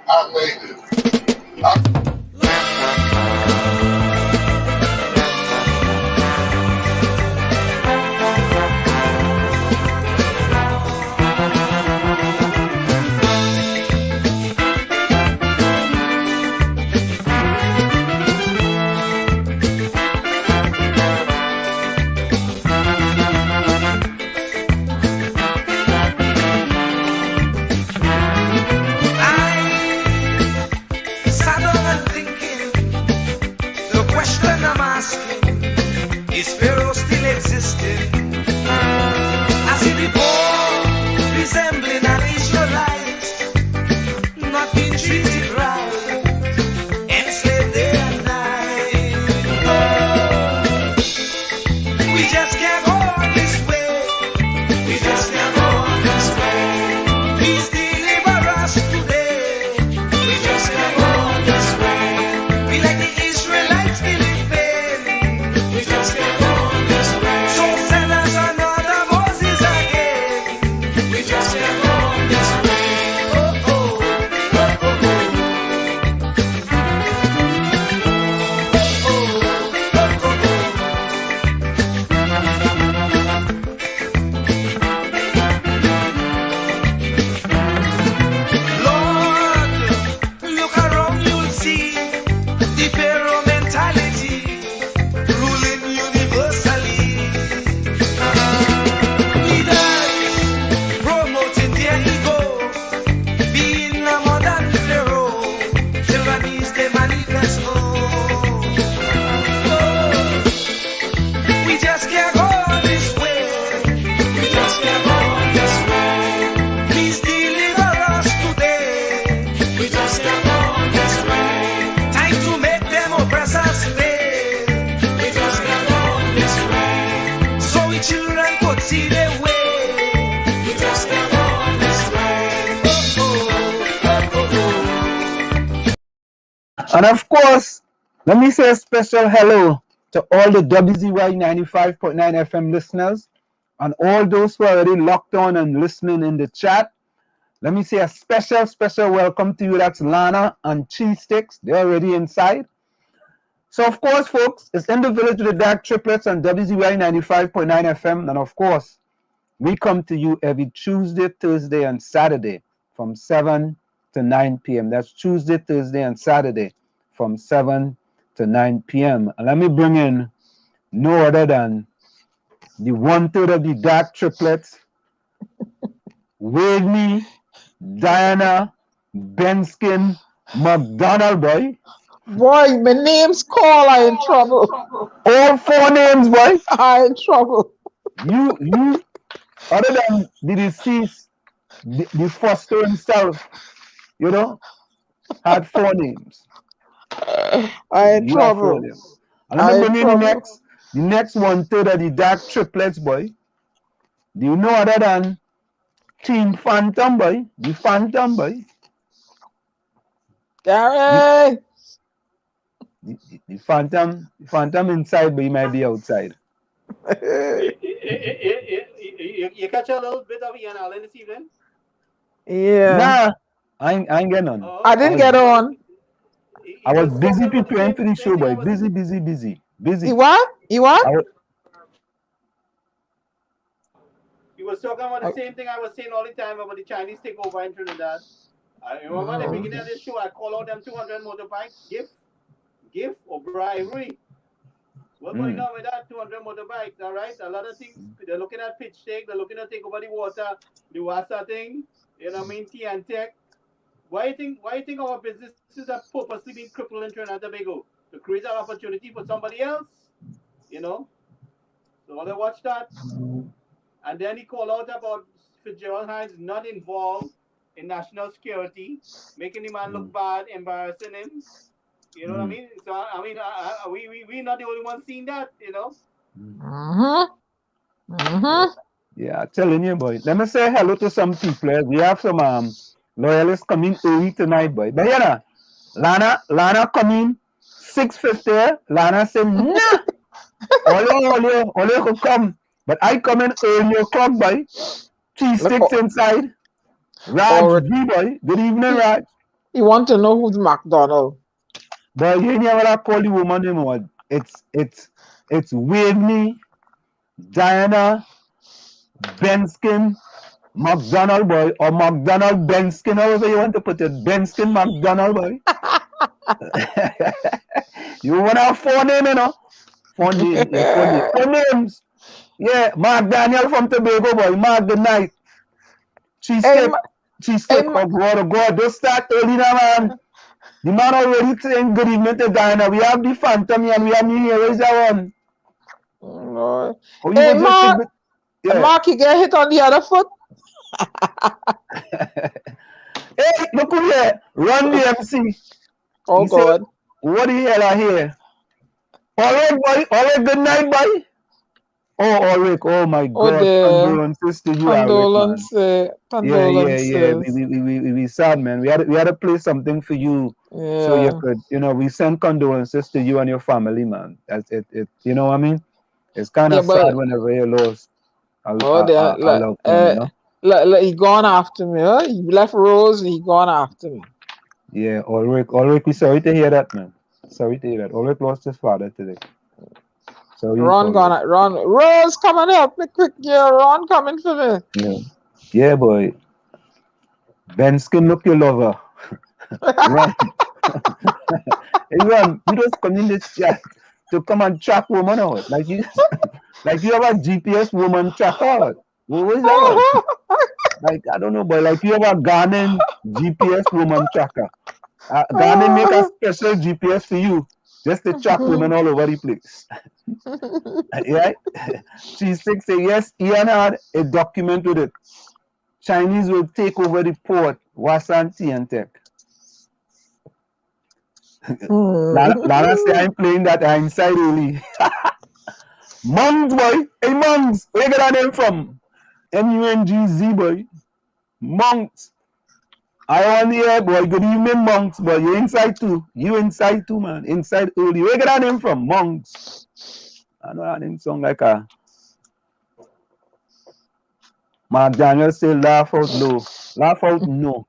I made it. Is Pharaoh still existing? As he before, resembling an Israelite, not being treated right, enslaved day and night. Oh, we just can't go on this way. We just can't go on this way. Please deliver us today. We just can't go on this way. We like the Israelites still in pain. We just can't. And of course, let me say a special hello to all the WZYE 95.9 FM listeners and all those who are already locked on and listening in the chat. Let me say a special welcome to you. That's Lana and Cheese Sticks. They're already inside. So of course, folks, it's in the village with the dark triplets on WZYE 95.9 FM. And of course, we come to you every Tuesday, Thursday, and Saturday from 7 to 9 p.m. That's Tuesday, Thursday, and Saturday from 7 to 9 p.m. And let me bring in no other than the 1/3 of the dark triplets, Whitney, Diana, Benskin, McDonald, boy. Boy, my name's called, I in trouble. All 4 names, boy. I in trouble. You, other than the deceased, the foster himself, you know, had 4 names. I in trouble. And let me bring in the next 1/3 of the dark triplets, boy. Do you know other than Team Phantom, boy? The Phantom, boy. Gary! The Phantom inside, but he might be outside. You catch a little bit of Ian Allen this evening? Yeah. Nah, I ain't getting on. Oh, I didn't get on. I was busy preparing for the show, boy. Busy. You what? He was talking about the same thing I was saying all the time about the Chinese takeover in Trinidad. I remember at the beginning of this show, I call out them 200 motorbikes, gift or bribery. What's going on with that 200 motorbikes? All right, a lot of things. They're looking at pitch take. They're looking to take over the water, the WASA thing. You know what I mean? Tea and tech. Why you think our businesses are purposely being crippled in Trinidad and Tobago to create an opportunity for somebody else? You know. So I watch that. And then he called out about Fitzgerald Hines not involved in national security, making the man look bad, embarrassing him. You know what I mean? So I mean, we're not the only ones seeing that. You know. Yeah, telling you, boy. Let me say hello to some people. We have some loyalists coming early tonight, boy. But you know, Lana coming 6:50. Lana said, nah. All you could come. But I come in early o'clock, boy. Cheese sticks inside. Raj, boy. Good evening, Raj. He want to know who's McDonald. But you know what I call the woman name? What? It's Whitney, Diana, Benskin, McDonald boy, or McDonald Benskin, however you want to put it. Benskin McDonald boy. You want to have 4 names, you know? 4 names. Yeah, 4 names. Yeah, Mark Daniel from Tobago boy. Mark good night. Cheesecake. Oh God, don't start early now, man. The man already saying good evening to Diana. We have the Phantom and we have me here. Where's that one? Oh, Oh, you hey, go Mark, just yeah. Mark, you get hit on the other foot? Hey, look who here. Run the MC. Oh, He God. said, what the hell are here? Alright, boy. Alright, good night, boy. Oh, Ulrich. Oh, my God. Condolences to you, Ulrich, man. Condolences. Yeah. We sad, man. We had to play something for you, so you could, we send condolences to you and your family, man. That's it. You know what I mean? It's kind of sad whenever you lost a loved one, He gone after me. Huh? He left Rose. He gone after me. Yeah, Ulrich, we sorry to hear that, man. Sorry to hear that. Ulrich lost his father today. So Ron, Rose coming help me quick, yeah. Ron coming for me. Yeah, boy. Ben Skin look your lover. Run. Hey, Ron, you just come in this chat to come and track woman out. Like you have a GPS woman tracker. What is that? Like, I don't know, but like you have a Ghanaian GPS woman tracker. Ghana make a special GPS for you, just to track women all over the place. Right? G6 say yes, Ian had a document with it. Chinese will take over the port, Wasan Tiantek. Lana say I'm playing that inside only. Mongs boy, hey Mongs, where you get that name from? MUNGZ boy. Monks. I on here, boy. Good evening, Monks, boy. You inside too. You inside too, man. Inside early. Where you get that name from? Monks. I know that name sound like a Mark Daniel say laugh out low. Laugh out no.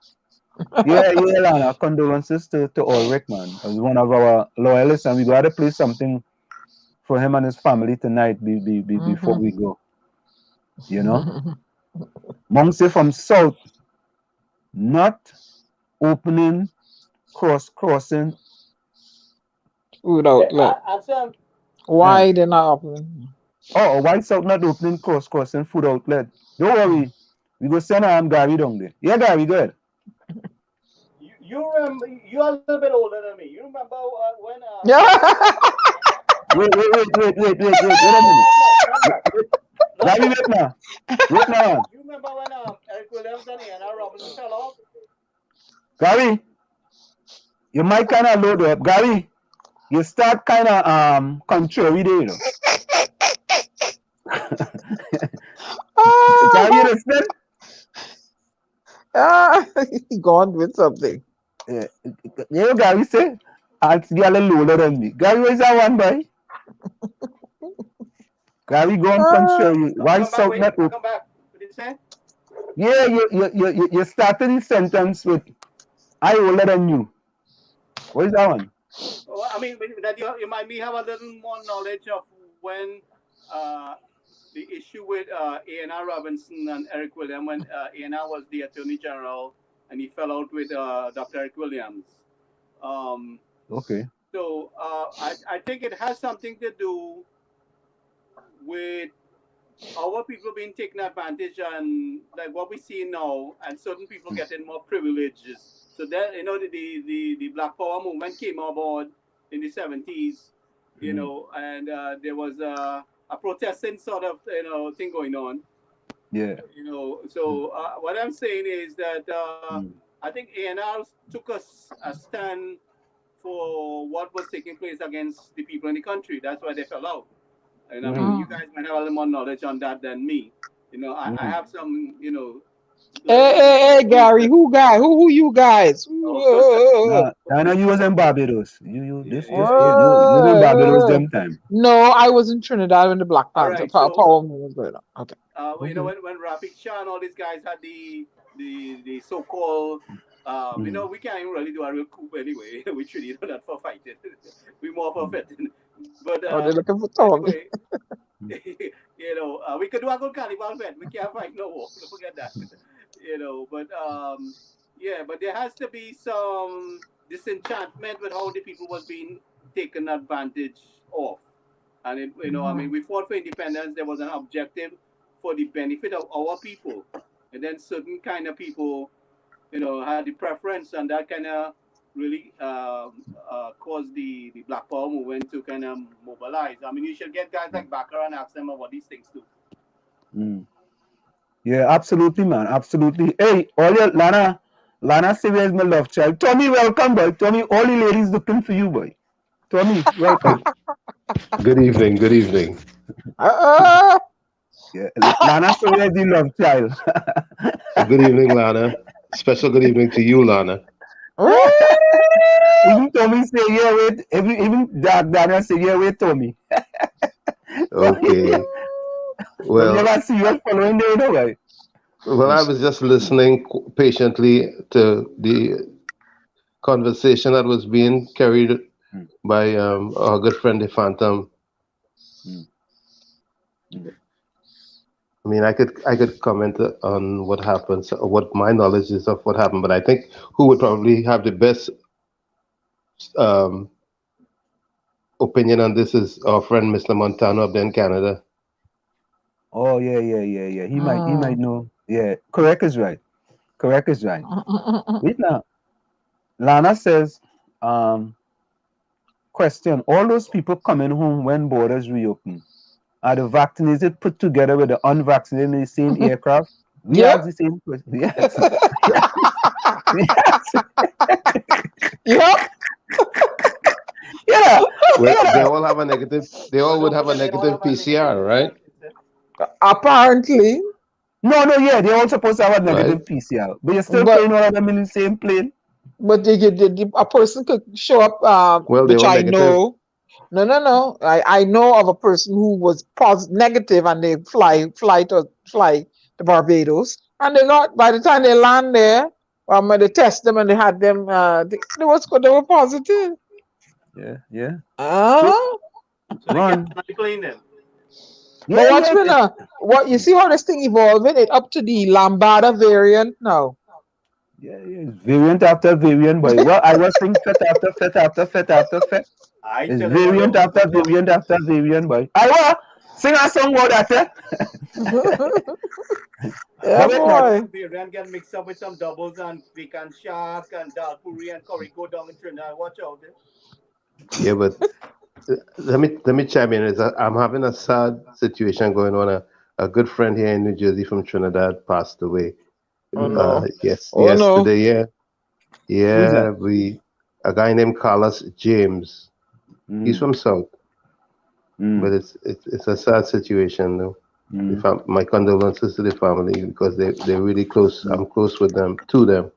Yeah, Lana. Condolences to Ulrich, man. He's one of our loyalists, and we gotta play something for him and his family tonight before we go. You know? Monks say from South, not opening crossing food outlet. Why they're not opening? Oh, why South not opening crossing food outlet? Don't worry. We go send Gary down there. Yeah, Gary, go ahead. You remember, you're a little bit older than me. You remember when Wait a minute. Gary, wait now. You remember when Eric Williams and Anna Robinson fell off? Gary, your mic kind of load up. Gary, you start kind of contrary there, you know. Gary, you listening? He gone with something. Yeah, Gary say, I'll see a little older than me. Gary, where's that one, boy? Gary, go on contrary. Why South not open? Come back. What did you say? Yeah, you started the sentence with, I older than you. What is that one? Well, I mean, that you might have a little more knowledge of when the issue with A.N.R. Robinson and Eric Williams, when A.N.R. was the Attorney General and he fell out with Dr. Eric Williams. Okay. So I think it has something to do with our people being taken advantage and like what we see now, and certain people getting more privileges. So that the Black Power movement came aboard in the 70s, and there was a protesting sort of thing going on. Yeah. So what I'm saying is that I think A&R took a stand for what was taking place against the people in the country. That's why they fell out. And I mean, you guys might have a little more knowledge on that than me. I have some, Hey, Gary, who you guys? I know you was in Barbados. You in Barbados them time. No, I was in Trinidad when the Black Panther Power movement was going on. Okay. When 𝗪𝗵𝘁𝗀𝗏 and all these guys had the so-called You know, we can't even really do a real coup anyway. We truly do that for fighting. We more for fighting. But they're looking for Tommy. anyway, you know, we could do a good carnival fight. We can't fight no war. Don't forget that. You know, but yeah, but there has to be some disenchantment with how the people was being taken advantage of. And it, you know, I mean, we fought for independence. There was an objective for the benefit of our people, and then certain kind of people, you know, had the preference, and that kind of really caused the Black Power movement to kind of mobilize. I mean, you should get guys like Backer and ask them about these things too. Yeah, absolutely, man. Absolutely. Hey, all your Lana say where's my love child? Tommy, welcome, boy. Tommy, all the ladies looking for you, boy. Tommy, welcome. Good evening. Good evening. Yeah, Lana say where's the love child? Good evening, Lana. Special good evening to you, Lana. Even Tommy say yeah, wait. Even Daniel say yeah, wait, Tommy. Okay. Well, never see you following the other way. Well, I was just listening patiently to the conversation that was being carried by our good friend the Phantom. I mean, I could comment on what happened, what my knowledge is of what happened, but I think who would probably have the best opinion on this is our friend Mr. Montano up there in Canada. Oh yeah. He might know. Yeah, correct is right. Wait now. Lana says, question: all those people coming home when borders reopen, are the vaccinated put together with the unvaccinated in the same aircraft? We ask the same question. Yes. Yep. Yeah. Well, they all have a negative. They all would have a negative PCR, right? Apparently. No, yeah, they're all supposed to have a negative PCR, but you're still playing all of them in the same plane. But a person could show up, well, which I negative. know. No. I know of a person who was negative, and they fly to Barbados, and they got, by the time they land there, when they test them and they had them, they were positive. Yeah. So Run. Plane then. But watch me now. What you see how this thing evolving? It up to the Lambada variant now. Yeah, variant after variant, boy. Well, I was saying fit after fit after fit after fit. It's variant after variant after variant, boy. I will sing a song about that. Yeah, boy. Variant get mixed up with some doubles and pecan shark and 𝗪𝗶𝘀𝘁𝗲 and curry go down in Trinidad. Watch out there. Yeah, but let me chime in. I'm having a sad situation going on. A good friend here in New Jersey from Trinidad passed away. Oh no! Yesterday. Yeah. A guy named Carlos James. He's from South, but it's a sad situation though. My condolences to the family because they're really close. I'm close with them. To them.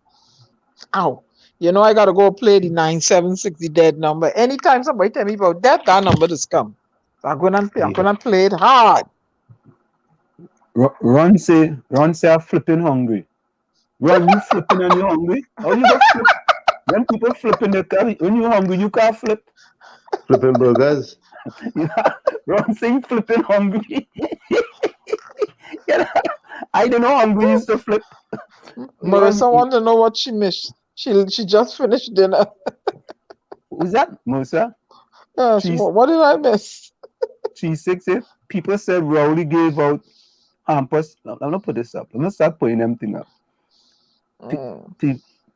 Ow. You know, I gotta go play the 976, the dead number. Anytime somebody tell me about that number just come. I'm gonna play it hard. Ron say I'm flipping hungry. Ron, you flipping and you hungry? How you go flip? When people flipping the car, when you hungry, you can't flip. Flipping burgers. Yeah. Ron saying flipping hungry. Yeah. I don't know how hungry used to flip. Marissa want to know what she missed. She just finished dinner. Who's that, Musa? What did I miss? She's 6. People said Rowley gave out hampers. I'm gonna put this up. I'm gonna start putting them thing up.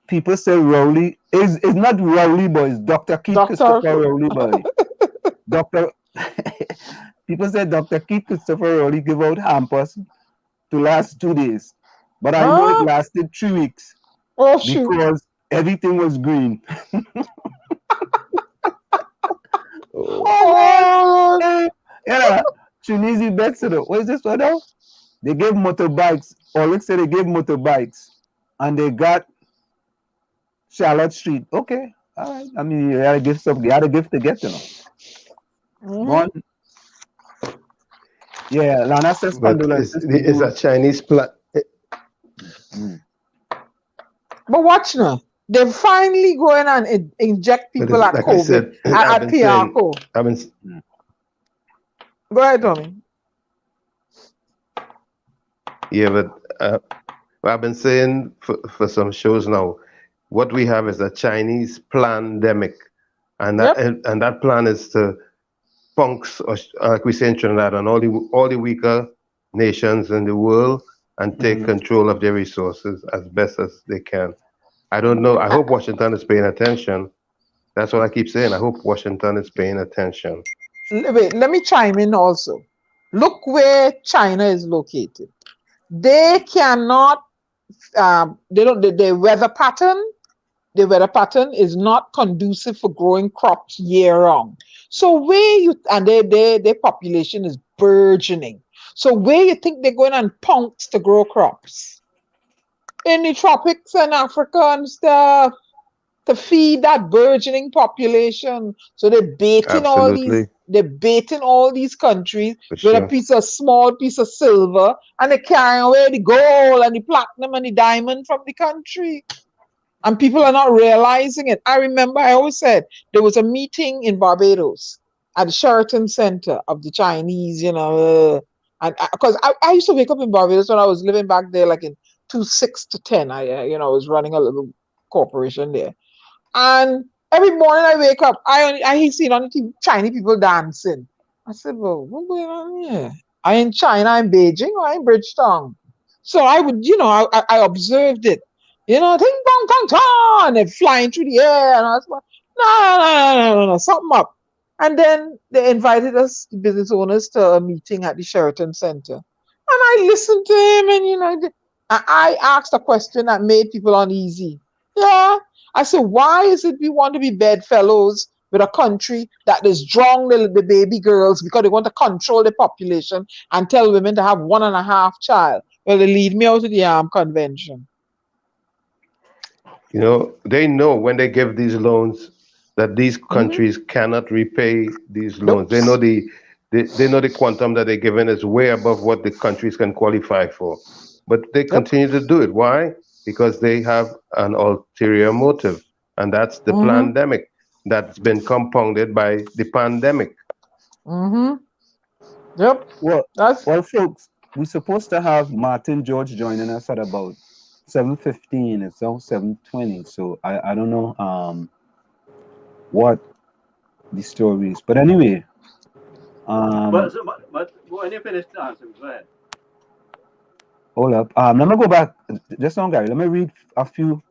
People say Rowley is not Rowley, boy. It's Dr. Keith Christopher Rowley, boy. People say Dr. Keith Christopher Rowley gave out hampers to last 2 days, but I know it lasted 3 weeks. Oh shoot! Because everything was green. Yeah, Tunisia Betsy. What is this one now? They gave motorbikes. Alex said they gave motorbikes, and they got Charlotte Street. Okay, all right. I mean, you had a gift to get, you know. One. Yeah, Lana says condolences. It's a Chinese plan. But watch now. They're finally going and inject But people it's, at like I COVID, said, at PRCO. Go ahead, Tommy. Yeah, but I've been saying for some shows now, what we have is a Chinese pandemic, and that and that plan is to punks, or like we say in Trinidad, and all the weaker nations in the world, and take control of their resources as best as they can. I don't know. I hope Washington is paying attention. That's what I keep saying. I hope Washington is paying attention. Wait, let me chime in also. Look where China is located. They cannot, the weather pattern is not conducive for growing crops year round. So their population is burgeoning. So where you think they're going on punks to grow crops? In the tropics and Africa and stuff, to feed that burgeoning population. So they're baiting all these countries with a small piece of silver, and they're carrying away the gold and the platinum and the diamond from the country. And people are not realizing it. I remember I always said there was a meeting in Barbados at the Sheraton Center of the Chinese, and because I used to wake up in Barbados when I was living back there, like in 2006 to 10. I was running a little corporation there. And every morning I wake up, I see on the TV Chinese people dancing. I said, well, what's going on here? I in China, I'm Beijing, or I'm Bridgetown. So I would, I observed it. Ting bong tong tong, and flying through the air, and I was like, no, something up. And then they invited us, the business owners, to a meeting at the Sheraton Center. And I listened to him, and I asked a question that made people uneasy. Yeah. I said, why is it we want to be bedfellows with a country that is drawing the baby girls because they want to control the population and tell women to have 1.5 child? Well, they lead me out of the convention. They know when they give these loans that these countries cannot repay these loans. They know the quantum that they're giving is way above what the countries can qualify for. But they continue to do it. Why? Because they have an ulterior motive, and that's the pandemic that's been compounded by the pandemic. Yep. Well, folks, we're supposed to have Martin George joining us at about 7:15. It's now 7:20, so I don't know what the story is, but anyway. But when you finish the answer, go ahead. Hold up. Let me go back. Just on, Gary. Let me read a few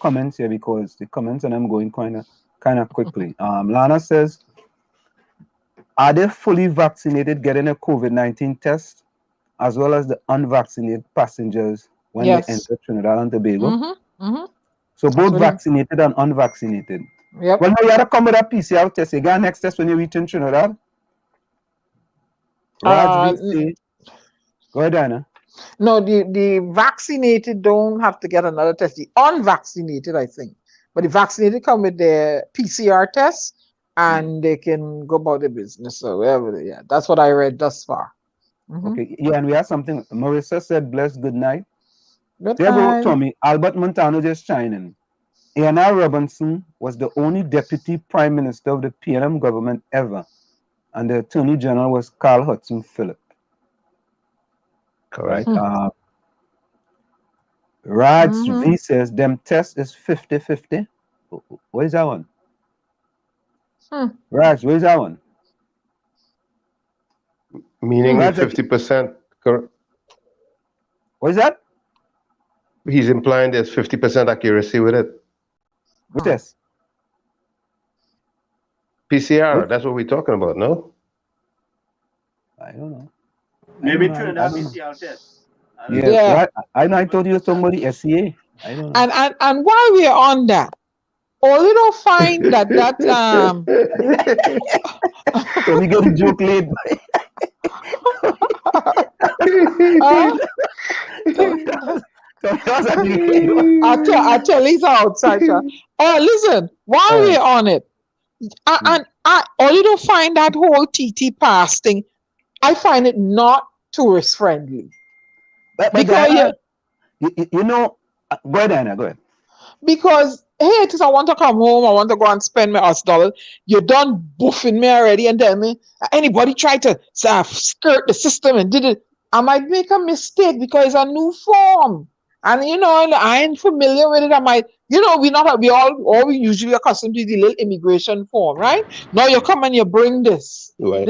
comments here because the comments and I'm going kind of quickly. Lana says, are they fully vaccinated getting a COVID-19 test, as well as the unvaccinated passengers when they enter Trinidad and Tobago? So both vaccinated and unvaccinated. Yep. Well, you gotta come with a PCR test. You got next test when you reach in Trinidad. Raj, go ahead, Anna. No, the vaccinated don't have to get another test. The unvaccinated, I think. But the vaccinated come with their PCR test and they can go about their business. So wherever that's what I read thus far. Okay. Yeah, and we have something. Marissa said, bless, good night. Good there night. Go, Tommy. Albert Montano just shining. A.N.R. Robinson was the only deputy prime minister of the PNM government ever. And the attorney general was 𝗂𝗏𝘀𝗻𝐿. Correct. Raj V says, them test is 50-50. Where's that one? Raj, where's that one? Meaning 50%. Correct. What is that? He's implying there's 50% accuracy with it. What test? PCR, that's what we're talking about, no? I don't know. Maybe Trinidad PCR test. Yeah. I thought you were talking about the SCA. I don't know. And while we're on that, only don't find that So we get a joke laid. I tell he's outside. Listen, while we're on it, I only don't find that whole TT pass thing. I find it not tourist friendly. Because go ahead, Anna, go ahead. Because hey, it is I want to come home, I want to go and spend my $1. You done buffing me already and tell me anybody try to skirt the system and did it. I might make a mistake because it's a new form. And you know, I ain't familiar with it. I might, you know, we usually accustomed to the little immigration form, right? Now you come and you bring Right.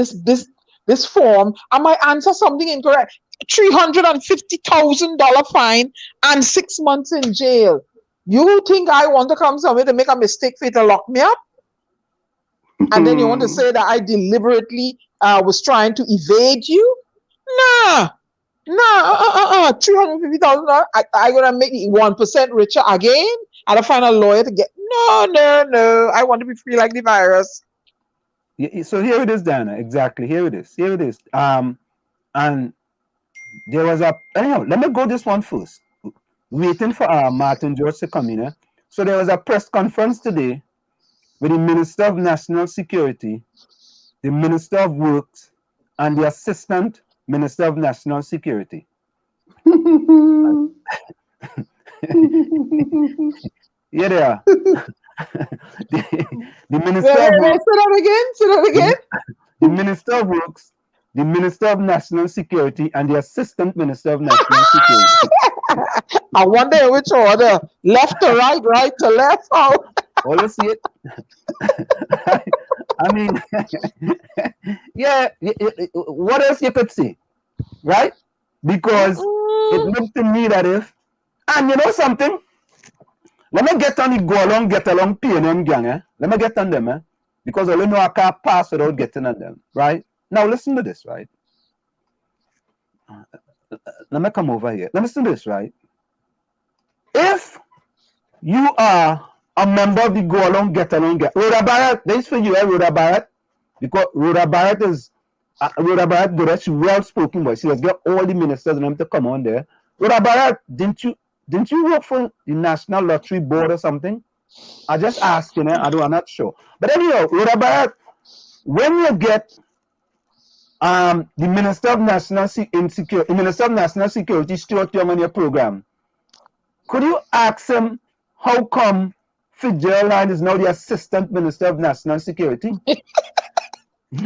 this form. I might answer something incorrect. $350,000 fine and 6 months in jail. You think I want to come somewhere to make a mistake for you to lock me up? And then you want to say that I deliberately was trying to evade you? Nah. 350,000. I gonna make it 1% richer again. I'll find a lawyer to get. No. I want to be free like the virus. So here it is, Diana. Exactly. Here it is. And there was anyhow, let me go this one first. Waiting for Martin George to come in. So there was a press conference today with the Minister of National Security, the Minister of Works, and the Assistant Minister of National Security. Yeah, they are. the Minister of Works. Say that again. The Minister of Works, the Minister of National Security, and the Assistant Minister of National Security. I wonder in which order. Left to right, right to left. Oh. You see it? I mean, yeah, what else you could say, right? Because it looked to me that and you know something? Let me get on the go along, get along PNM gang, Let me get on them, because I know I can't pass without getting on them, right? Now listen to this, right? Let me come over here. Listen to this, right? If you are a member of the go along, get along, 𝗲𝗏𝗀𝘆, this is for you, 𝗲𝗏𝗀𝘆, because 𝗲𝗏𝗀𝘆 is 𝗲𝗏𝗀𝘆 good. She well spoken, but she has got all the ministers and them to come on there. 𝗲𝗏𝗀𝗆, didn't you work for the National Lottery Board or something? I just asking, I'm not sure. But anyhow, 𝗲𝗏𝗀𝗆, when you get the Minister of National Security, Stuart Young on your program, could you ask him how come 𝗬𝗂𝗍𝐿𝐼 is now the Assistant Minister of National Security? And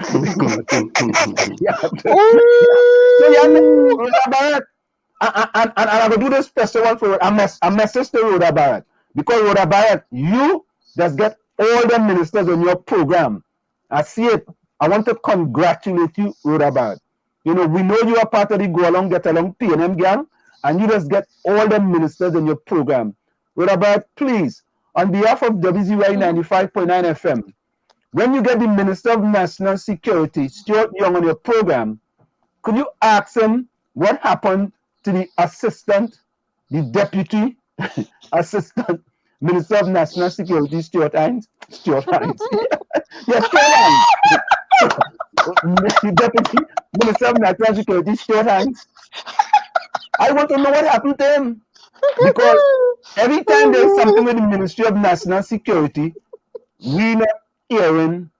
I will do this special one for a message to 𝗲𝗏𝗀𝗆, because 𝗲𝗏𝗀𝗆, you just get all the ministers on your program. I see it. I want to congratulate you, 𝗲𝗏𝗀𝗆. You know, we know you are part of the Go Along, Get Along PNM gang, and you just get all the ministers in your program. 𝗲𝗏𝗀𝗆, please, on behalf of WZYE 95.9 FM, when you get the Minister of National Security, Stuart Young, on your program, could you ask him what happened to the Deputy Assistant Minister of National Security, Stuart Hines? Yes, Stuart Hines. The Deputy Minister of National Security, Stuart Hines. I want to know what happened to him. Because every time there's something with the Ministry of National Security, we not hearing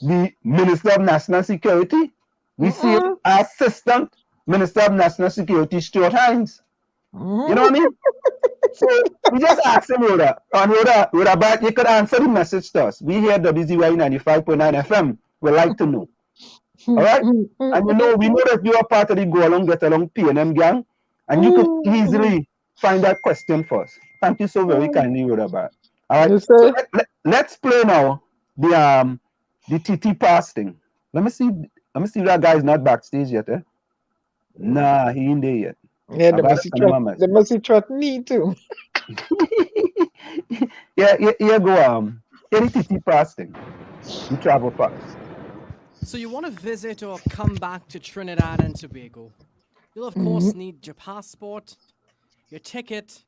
the Minister of National Security. We see Assistant Minister of National Security, Stuart Hines. You know what I mean? So we just asked him, 𝗲𝗏𝗀𝗆, you could answer the message to us. We here at WZYE 95.9 FM. We'd like to know. All right? And you know, we know that you are part of the Go Along, Get Along PNM gang, and you could easily find that question for us. Thank you so very kindly, 𝗲𝗏𝗀𝗆. All right? So let's play now the TT pass thing. Let me see if that guy is not backstage yet. Nah, he ain't there yet. Yeah, they must have threatened me too. Yeah, go the TT pass thing. The travel pass. So you want to visit or come back to Trinidad and Tobago. You'll of course need your passport, your ticket,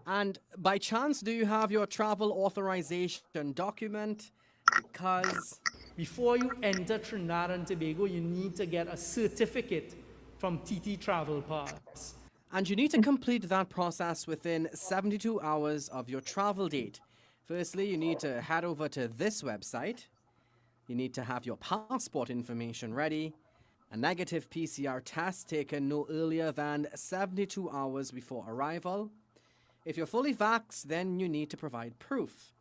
and by chance, do you have your travel authorization document? Because before you enter Trinidad and Tobago, you need to get a certificate from TT Travel Pass. And you need to complete that process within 72 hours of your travel date. Firstly, you need to head over to this website. You need to have your passport information ready, a negative PCR test taken no earlier than 72 hours before arrival. If you're fully vaxxed, then you need to provide proof.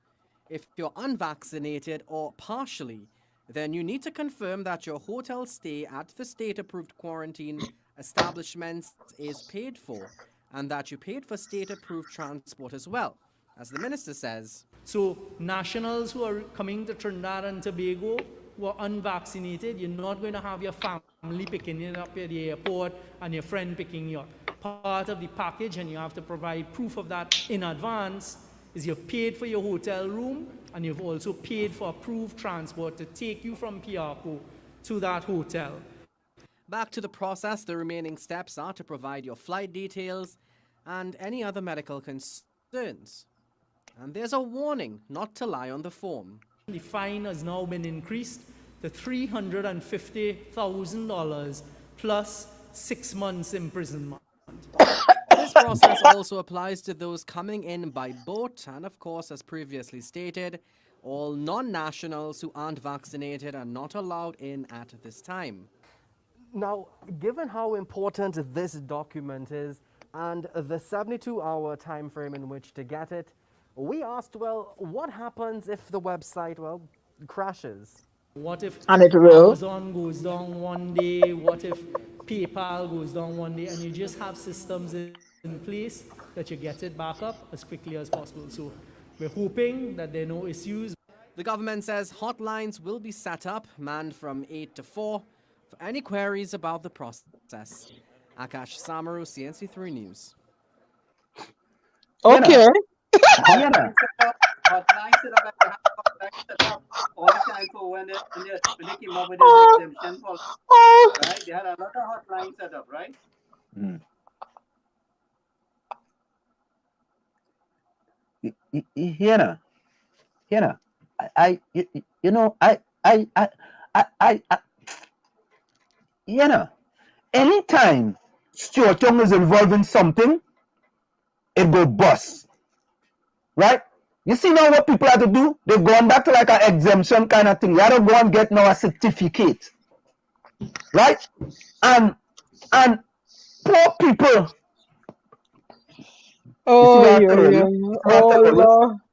If you're unvaccinated or partially, then you need to confirm that your hotel stay at the state-approved quarantine establishments is paid for and that you paid for state-approved transport as well. As the minister says, So nationals who are coming to Trinidad and Tobago who are unvaccinated, you're not going to have your family picking you up at the airport and your friend picking you up. Part of the package, and you have to provide proof of that in advance, is you've paid for your hotel room and you've also paid for approved transport to take you from 𝗪𝗂𝗄 to that hotel. back to the process, the remaining steps are to provide your flight details and any other medical concerns. And there's a warning not to lie on the form. The fine has now been increased to $350,000 plus 6 months imprisonment. This process also applies to those coming in by boat, and of course, as previously stated, all non-nationals who aren't vaccinated are not allowed in at this time. Now, given how important this document is and the 72-hour time frame in which to get it, we asked, well, what happens if the website, well, crashes? What if And it will. Amazon goes down one day? What if PayPal goes down one day? And you just have systems in place that you get it back up as quickly as possible. So we're hoping that there are no issues. The government says hotlines will be set up, manned from 8 to 4, for any queries about the process. Akash Samaru, CNC3 News. Okay. Hotline set up, all the time for when they came up with this exemption policy, right? They had a lot of hotlines set up, right? Anytime Stuart Young is involved in something, it go bust. Right? You see now what people have to do? They've gone back to like an exemption kind of thing. You have to go and get now a certificate. Right? And poor people. Oh,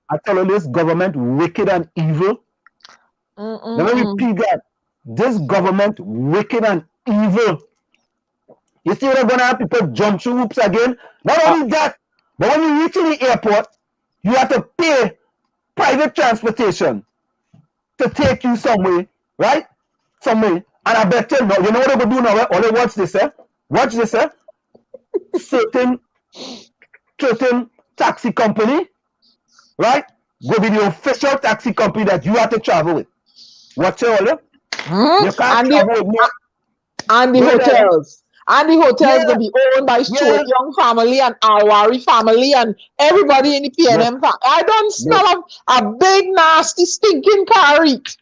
I tell you this government wicked and evil. Let me repeat that. This government wicked and evil. You see they're gonna have people jump through hoops again. Not only that, but when you reach in the airport, you have to pay private transportation to take you somewhere, right? Somewhere. And I bet you know what they're gonna do now? Only watch this, eh? Watch this, eh? Certain taxi company, right? Go be the official taxi company that you have to travel with. Watch it, Ole. You can't travel with me. And the hotels. And the hotels will be owned by Stuart Young family and Alwari family and everybody in the PNM family. I don't smell a big, nasty, stinking carrot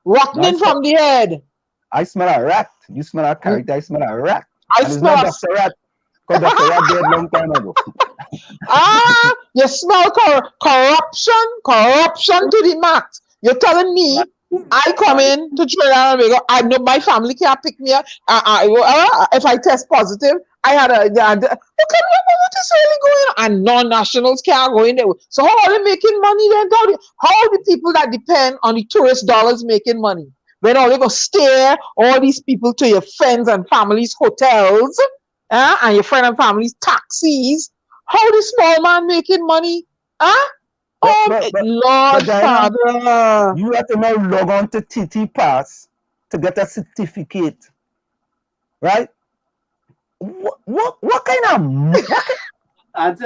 rotting from the head. I smell a rat. You smell a carrot. I smell a rat. I smell a rat. Because Dr. Rat died a long time ago. You smell corruption to the max. You're telling me I come in to Trinidad and Tobago. I know my family can't pick me up. If I test positive, I had what is really going on? And non-nationals can't go in there. So how are they making money then? How are the people that depend on the tourist dollars making money? When are they going to stare all these people to your friends and families' hotels and your friend and family's taxis? How the small man making money? Lord Father. You have to now log on to TT Pass to get a certificate. Right? What kind of And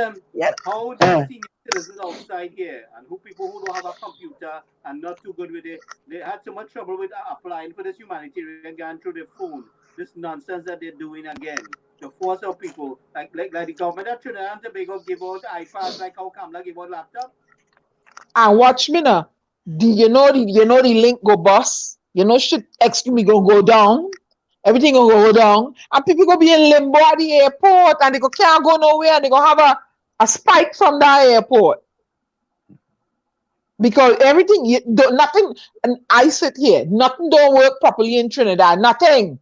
how the senior citizens outside here and people who don't have a computer and not too good with it, they had so much trouble with applying for this humanitarian grant through their phone. This nonsense that they're doing again to force our people, like the government of Trinidad and Tobago give out iPads like how Kamala give out laptop. And watch me now. You know the link go bust. You know shit me go down. Everything gonna go down. And people gonna be in limbo at the airport and they can't go nowhere and they gonna have a spike from that airport. Because nothing, and I sit here, nothing don't work properly in Trinidad. Nothing.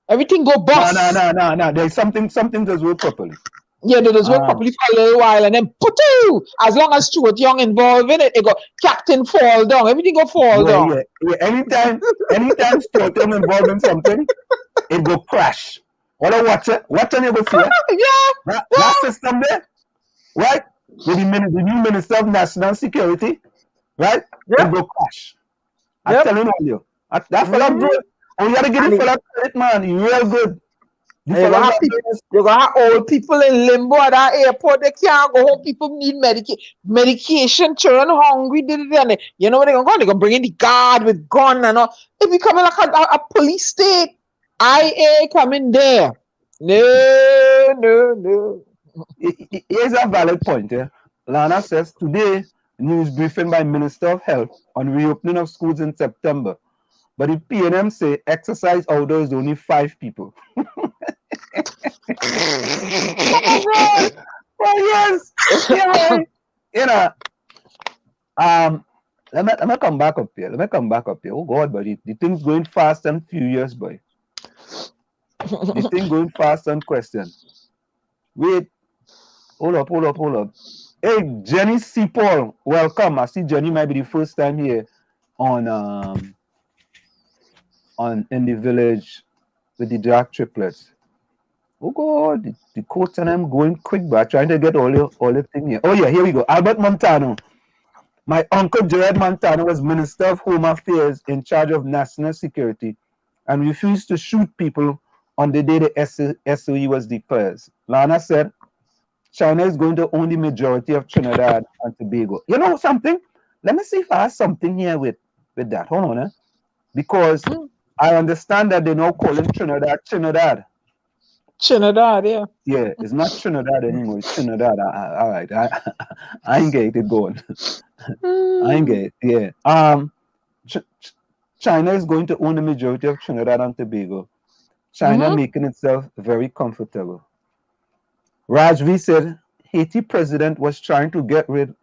Everything go bust. No. There's something does work properly. Yeah, they just work properly for a little while and then as long as Stuart Young involved in it, it go captain fall down. Everything go fall down. Yeah. Anytime Stuart Young involved in something, it go crash. What I watch it? Watch on you go see it. That system there, right? With the new Minister of National Security, right? It go crash. I'm telling you. That fella good. Oh, you gotta give the fella credit, man. He real good. You gonna have old people in limbo at that airport. They can't go home. People need medication, turn hungry. And you know what they're gonna go? They're gonna bring in the guard with gun and all. It becoming like a police state. IA coming there. No. Here's a valid point. Yeah? Lana says today, news briefing by Minister of Health on reopening of schools in September. But the PNM say exercise outdoors only 5 people. Yes. Yeah. You know. Let me come back up here. Oh God, but the thing's going fast and furious, boy. The thing going fast and question. Wait. Hold up. Hey, Jenny C. Paul, welcome. I see Jenny might be the first time here on in the village with the dark triplets. Oh God, the coach and I'm going quick, but trying to get all the thing here. Oh yeah, here we go. Albert Montano. My uncle Gerard Montano was Minister of Home Affairs in charge of national security and refused to shoot people on the day the SOE was declared. Lana said, China is going to own the majority of Trinidad and Tobago. You know something? Let me see if I have something here with that. Hold on, because I understand that they now call it Trinidad. Trinidad, yeah. Yeah, it's not Trinidad anymore. It's Trinidad. All right, I ain't get it going. I ain't get it. Yeah. China is going to own the majority of Trinidad and Tobago. China making itself very comfortable. Rajvi said Haiti president was trying to get rid.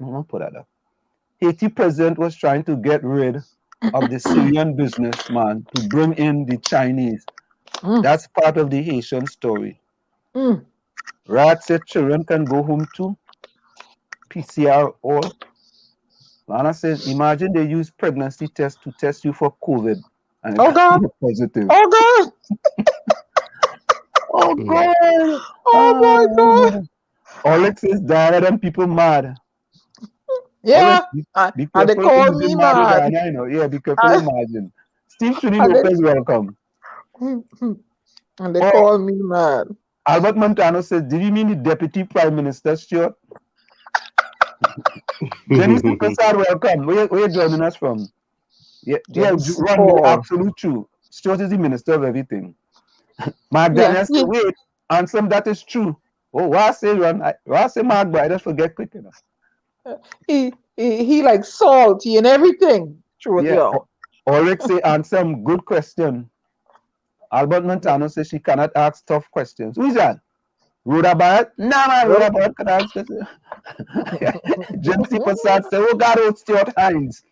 Haiti president was trying to get rid of the Syrian businessman to bring in the Chinese. That's part of the Haitian story. Rad said children can go home too. PCR all. Lana says, imagine they use pregnancy test to test you for COVID. And God. Positive. Oh God. Oh God. Oh my God. Alex says diarrhea and people mad. Yeah. Be And they call me mad. I know. Yeah, be careful imagine. Steve Trini welcome. And they call me mad. Albert Montano says, did you mean the Deputy Prime Minister, Stuart? Jenny Superstar, welcome. Where you joining us from? Yeah, Ron, absolute true. Stuart is the minister of everything. Mark Daniels says, wait, Ansem, that is true. Oh, why say Ron? Why say Mark, but I just forget quick enough. He like salty and everything. True, yeah. Ulrich say, Ansem, good question. Albert Montano says she cannot ask tough questions. Who is that? Rhoda Barrett? Nah, man, Rhoda Barrett can ask this. Jency Passat said, oh God, oh Stuart Hines.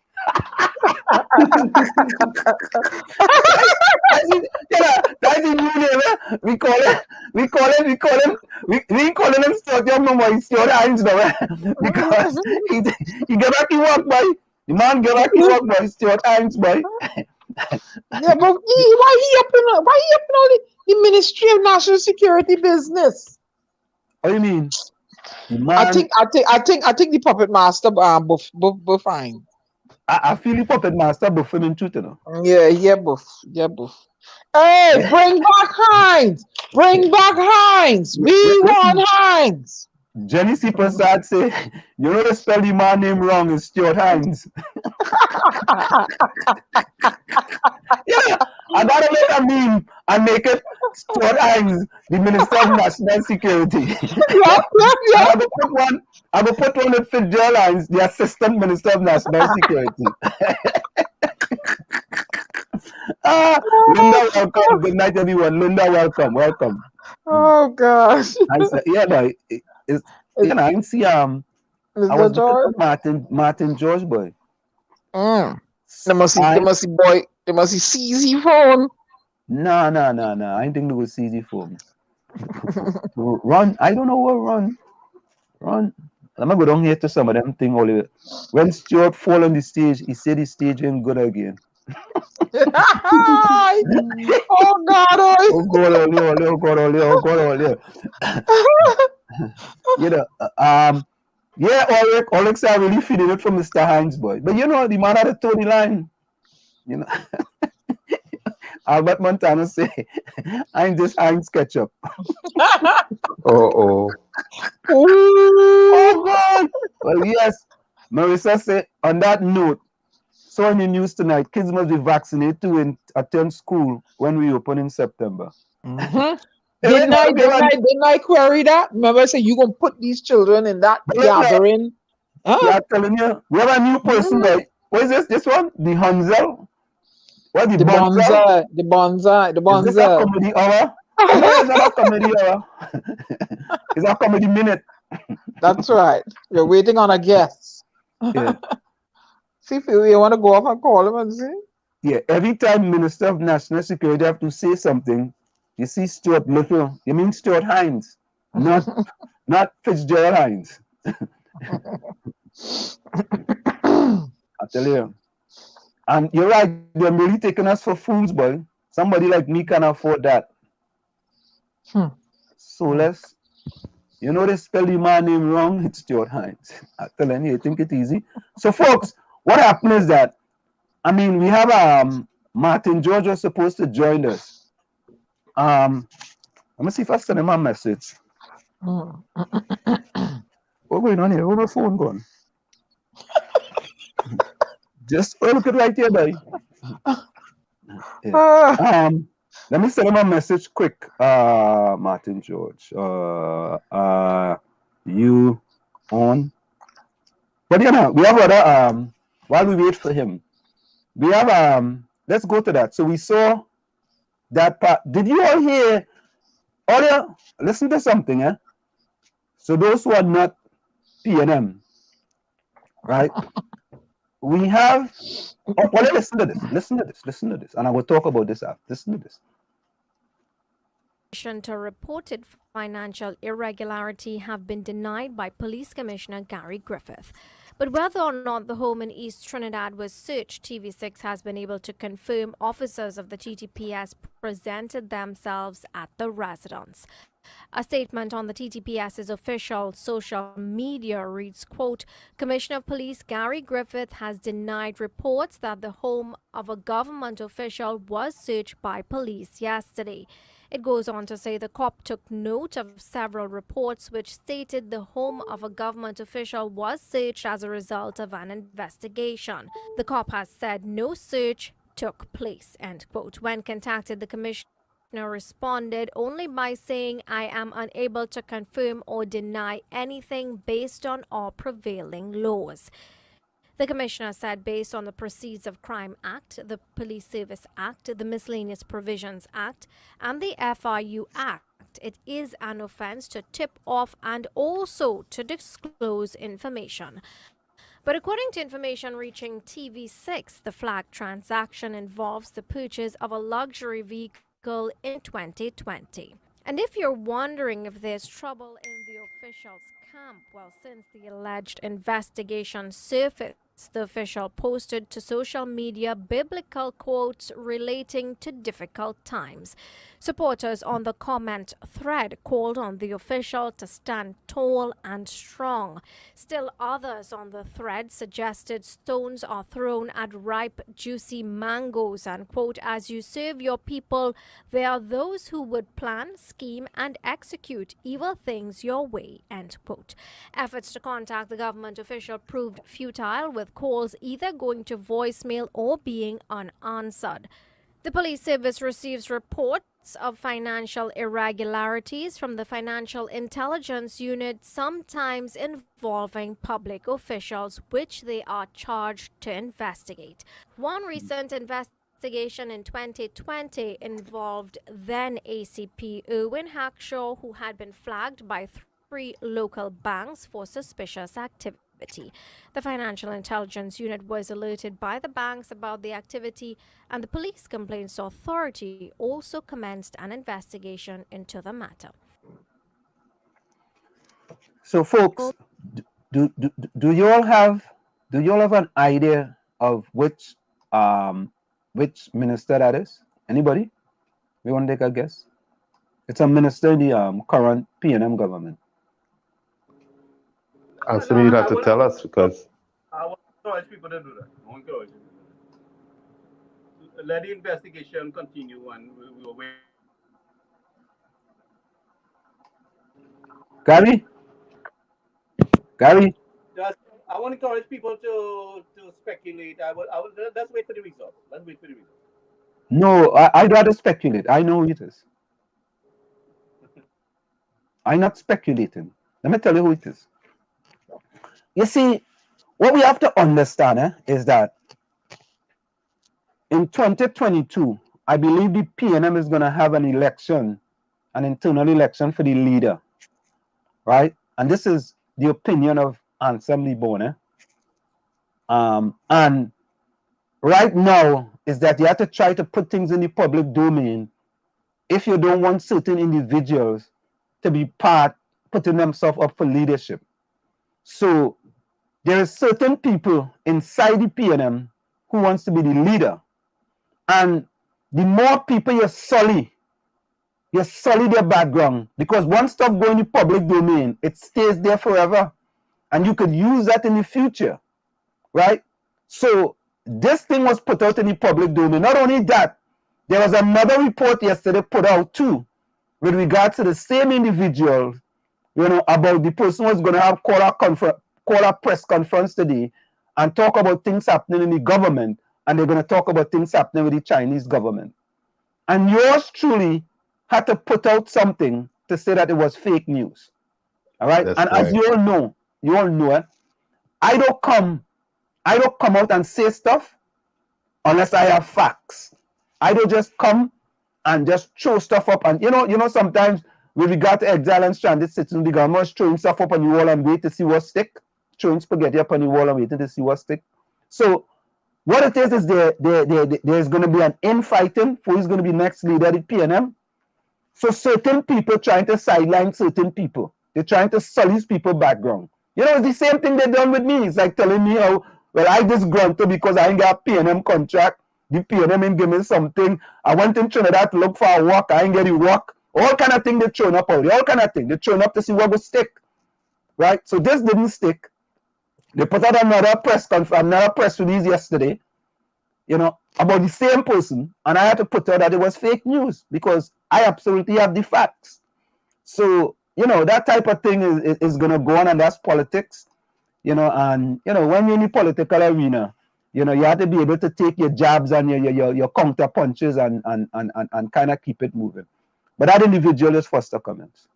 That's the new name. We call him Stuart Young no more. He's Stuart Hines now. Because he get back to work, boy. The man get back to work, boy. Stuart Hines, boy. Yeah, but why he up in all the Ministry of National Security business? What do you mean? I think the puppet master buff fine. I feel the puppet master buff him in truth, you know. Yeah, buff. Hey, bring back Hines! Bring back Hines! We want Hines! Jenny C. Prasad say, you know the spell the man name wrong is Stuart Hines. Yeah, I gotta make a meme and make it Stuart Hines, the Minister of National Security. Yeah. I will put one with Fitzgerald Hines, the Assistant Minister of National Security. Linda, welcome. Good night, everyone. Linda, welcome. Oh gosh. I said, yeah, but I didn't see I was looking for Martin George, boy. They must see CZ phone. No. I didn't think they would CZ phone. Run. I don't know what run. Run. I'm gonna go down here to some of them thing only. When Stuart fall on the stage, he said the stage ain't good again. Oh God, Oh God, oh God, oh God, you know, yeah, Alex are really feeling it from Mr. Hines, boy. But you know, the man had a Tony line. You know, Albert Montano say, I'm just Heinz ketchup. Oh. Oh God. Well, yes. Marissa said, on that note, saw in the news tonight, kids must be vaccinated to attend school when we open in September. Didn't I query that? Remember, I said you gonna put these children in that gathering? Yeah, I'm telling you, we have a new person there. What is this? This one? The Hansel? What the Bonza? The Bonza. Is this a comedy hour? No, it's not a comedy hour. It's a comedy minute. That's right. You're waiting on a guest. Yeah. See if you want to go up and call him and see. Yeah, every time Minister of National Security have to say something, you see Stuart Little. You mean Stuart Hines, not Fitzgerald Hines. I tell you. And you're right, they're really taking us for fools, boy. Somebody like me can afford that. So let's, you know, they spell the man name wrong, it's Stuart Hines. I tell you, think it easy. So folks, what happened is that, I mean, we have Martin George was supposed to join us. Let me see if I send him a message. What's going on here? Where's my phone going? Just look at right here, boy. Yeah. Let me send him a message quick. Martin George. You on? But you know, we have other while we wait for him, we have let's go to that. So we saw that part. Did you all hear? Listen to something, eh? So those who are not PNM, right? We have listen to this, and I will talk about this after. Listen to this. To reported financial irregularity have been denied by Police Commissioner Gary Griffith. But whether or not the home in East Trinidad was searched, TV6 has been able to confirm officers of the TTPS presented themselves at the residence. A statement on the TTPS's official social media reads, quote, Commissioner of Police Gary Griffith has denied reports that the home of a government official was searched by police yesterday. It goes on to say the cop took note of several reports which stated the home of a government official was searched as a result of an investigation. The cop has said no search took place, end quote. When contacted, the commissioner responded only by saying, I am unable to confirm or deny anything based on our prevailing laws. The commissioner said based on the Proceeds of Crime Act, the Police Service Act, the Miscellaneous Provisions Act, and the FRU Act, it is an offense to tip off and also to disclose information. But according to information reaching TV6, the flag transaction involves the purchase of a luxury vehicle in 2020. And if you're wondering if there's trouble in the official's camp, well, since the alleged investigation surfaced, the official posted to social media biblical quotes relating to difficult times. Supporters on the comment thread called on the official to stand tall and strong. Still others on the thread suggested stones are thrown at ripe, juicy mangoes and, quote, as you serve your people, there are those who would plan, scheme, and execute evil things your way, end quote. Efforts to contact the government official proved futile, with calls either going to voicemail or being unanswered. The police service receives reports of financial irregularities from the Financial Intelligence Unit, sometimes involving public officials, which they are charged to investigate. One recent investigation in 2020 involved then ACP 𝗪𝗏𝘀𝗀𝗍, who had been flagged by 3 local banks for suspicious activity. The Financial Intelligence Unit was alerted by the banks about the activity, and the Police Complaints Authority also commenced an investigation into the matter. So, folks, do you all have an idea of which minister that is? Anybody? We want to take a guess? It's a minister in the current PNM government. Actually, you'd have to tell us because I want to encourage people to do that. I want to encourage people to do that. Let the investigation continue and we will wait. Gary? Just, I want to encourage people to speculate. Let's wait for the results. Let's wait for the results. No, I'd rather speculate. I know who it is. I'm not speculating. Let me tell you who it is. You see, what we have to understand is that in 2022, I believe the PNM is going to have an election, an internal election for the leader, right? And this is the opinion of 𝗬𝗶𝘀𝗲𝐿. And right now is that you have to try to put things in the public domain if you don't want certain individuals to be putting themselves up for leadership. So there are certain people inside the PNM who wants to be the leader. And the more people you sully their background, because once stuff go in the public domain, it stays there forever. And you could use that in the future, right? So this thing was put out in the public domain. Not only that, there was another report yesterday put out too, with regard to the same individual, about the person who was going to have call a press conference today and talk about things happening in the government, and they're going to talk about things happening with the Chinese government. And yours truly had to put out something to say that it was fake news. All right. That's and correct. As you all know it, I don't come out and say stuff unless I have facts. I don't just come and just throw stuff up. And sometimes with regard to exile and stranded citizens, the government is throwing stuff up on the wall and wait to see what stick, throwing spaghetti up on the wall and waiting to see what stick. So what it is there's going to be an infighting for who's going to be next leader at the PNM. So certain people trying to sideline certain people. They're trying to sully people background. It's the same thing they done with me. It's like telling me how, well, I disgruntled because I ain't got a PNM contract. The PNM ain't give me something. I went in Trinidad to look for a work. I ain't get a work. All kind of thing they're throwing up already. All kind of thing. They're throwing up to see what will stick. Right? So this didn't stick. They put out another press release yesterday, about the same person. And I had to put out that it was fake news because I absolutely have the facts. So, that type of thing is going to go on, and that's politics, and, when you're in the political arena, you have to be able to take your jabs and your counter punches and kind of keep it moving. But that individual is first to comments.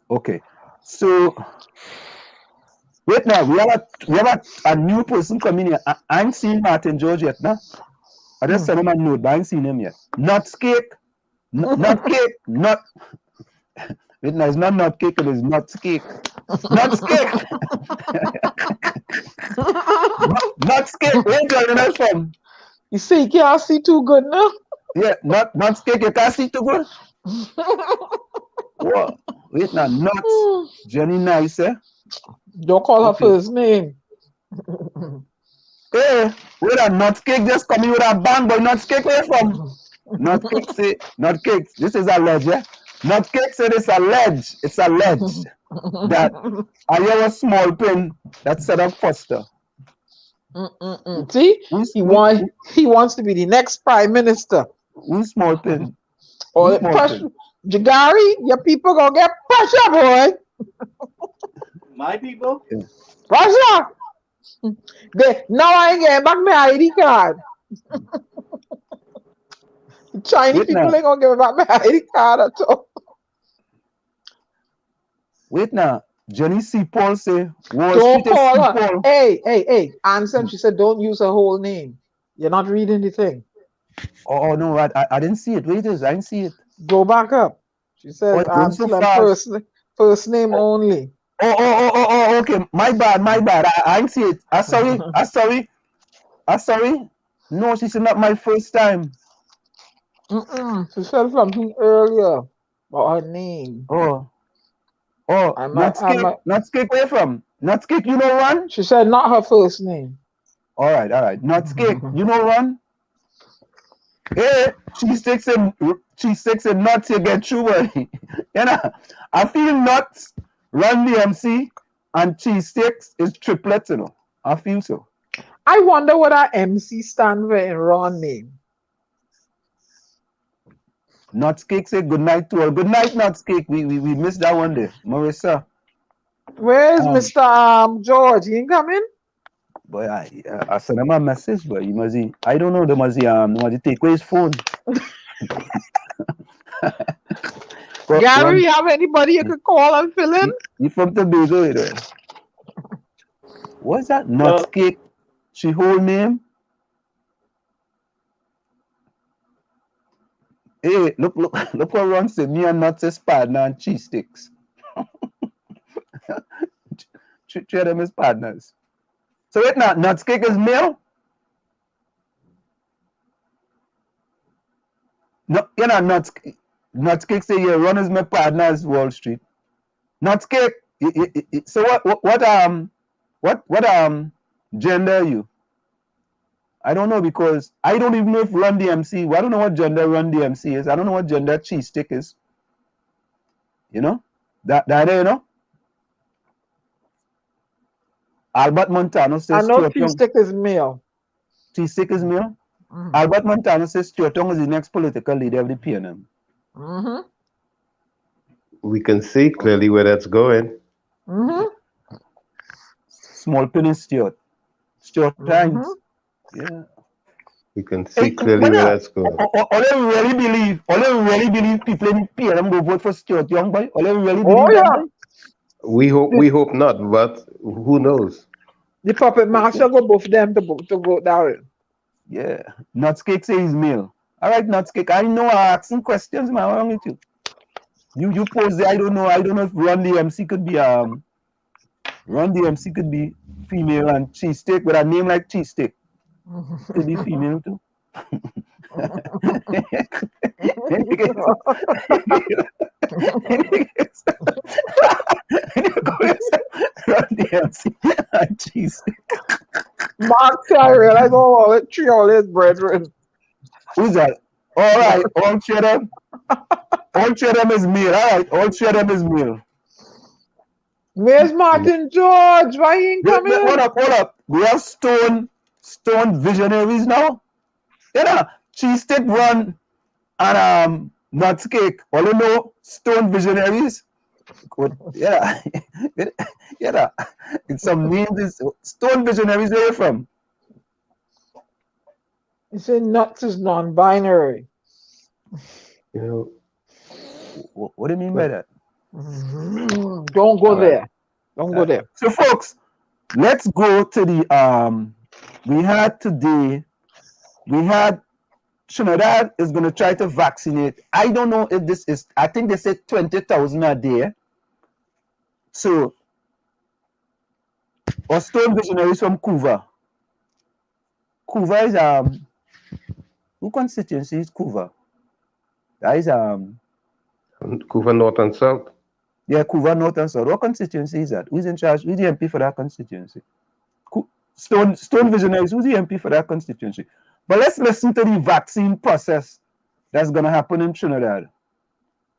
Okay. So, wait now, we have a new person coming here. I ain't seen Martin George yet, no? I just sent him a note, but I ain't seen him yet. Not cake. Wait now, it's not cake, it is not cake. Not cake. Not cake. Where you joining us from? You see, you can't see too good now. Yeah, not cake, you can't see too good. What? Wait now, not Jenny Nice, eh? Don't call her first name. Hey, wait a nut cake just coming with a bang, but nut cake where from? Nut cake say nut cake. This is alleged, yeah? Nut cake said it's alleged. It's alleged that I have a small pin that set up Foster. See, he wants to be the next prime minister. Who's small pin? Or pressure, Jagari, your people gonna get pressure, boy. My people? Yeah. Pressure. Now I ain't getting back my ID card. Chinese Wait people now. ain't gonna give back my ID card at all. Wait now. Jenny C. Paul say, Don't call her. Hey. Answer. She said, don't use her whole name. You're not reading the thing. Oh no, I didn't see it. Wait, I didn't see it. Go back up. She says, so first name only. Oh, okay. My bad. I didn't see it. I'm sorry. No, this is not my first time. She said something earlier about her name. Oh, I Nutscake. might. Nutscake, where from? Nutscake, you know one? She said not her first name. All right. Nutscake, you know one? Hey, cheese sticks and nuts you get through, buddy. You know, I feel nuts, Run DMC, and cheese sticks is triplets, you know. I feel so. I wonder what our MC stand for in Ron name. Nutscake say good night to all. Good night, Nutscake. We missed that one day. Marissa. Where's Mr. George? He ain't coming? Boy, I sent him a message, but he must I don't know, they must take away his phone. Gary, you have anybody you could call and fill in? He from Tobago, you know. What's that? Nutscake? She whole name? Hey, look what Ron said. Me and Nuts is partner and cheese sticks. Three of them is partners. So wait now, Nutscake is male? No, you know, Nutscake say, yeah, Ron is my partner as Wall Street. Nutscake, so what gender are you? I don't know, because I don't even know if Run DMC, I don't know what gender Run DMC is. I don't know what gender cheese stick is. You know? That you know? Albert Montano says I know cheese stick is male. Cheese stick is male? Albert Montano says Stuart Young is the next political leader of the PNM. We can see clearly where that's going. Small penis Stuart. Stuart Times. Yeah. We can see clearly where that's going. All I really believe people in PNM go vote for Stuart Young, boy. All I really believe that. We hope not, but who knows? The puppet master go both them to vote down. Yeah. Nutscake says he's male. All right, Nutscake. I know I asking questions, man. What's wrong with you? You pose there. I don't know if Run DMC could be female and cheese stick with a name like cheese stick. Could be female too. Run DMC and cheese stick. Mark Tyrell, I know all his brethren. Who's that? All right, all three of them. All three of them is male. All right, all three of them is male. Where's Martin George? Why he ain't coming? Hold up. We have stone visionaries now. You know, cheese stick Run and Nutscake. All you know, stone visionaries. Yeah. Yeah. It's some names. Stone visionaries, where you from? You say Nuts is non-binary. You know. What do you mean by that? Don't go there. Don't go there. So, folks, let's go to the we had Trinidad is going to try to vaccinate. I don't know if this is, I think they said 20,000 a day. So, or stone visionaries from 𝗂𝗲. 𝗂𝗲 is who constituency is 𝗂𝗲? That is 𝗂𝗲 North and South. Yeah, 𝗂𝗲 North and South. What constituency is that? Who's in charge? Who's the MP for that constituency? Stone visionaries. Who's the MP for that constituency? But let's listen to the vaccine process that's gonna happen in Trinidad.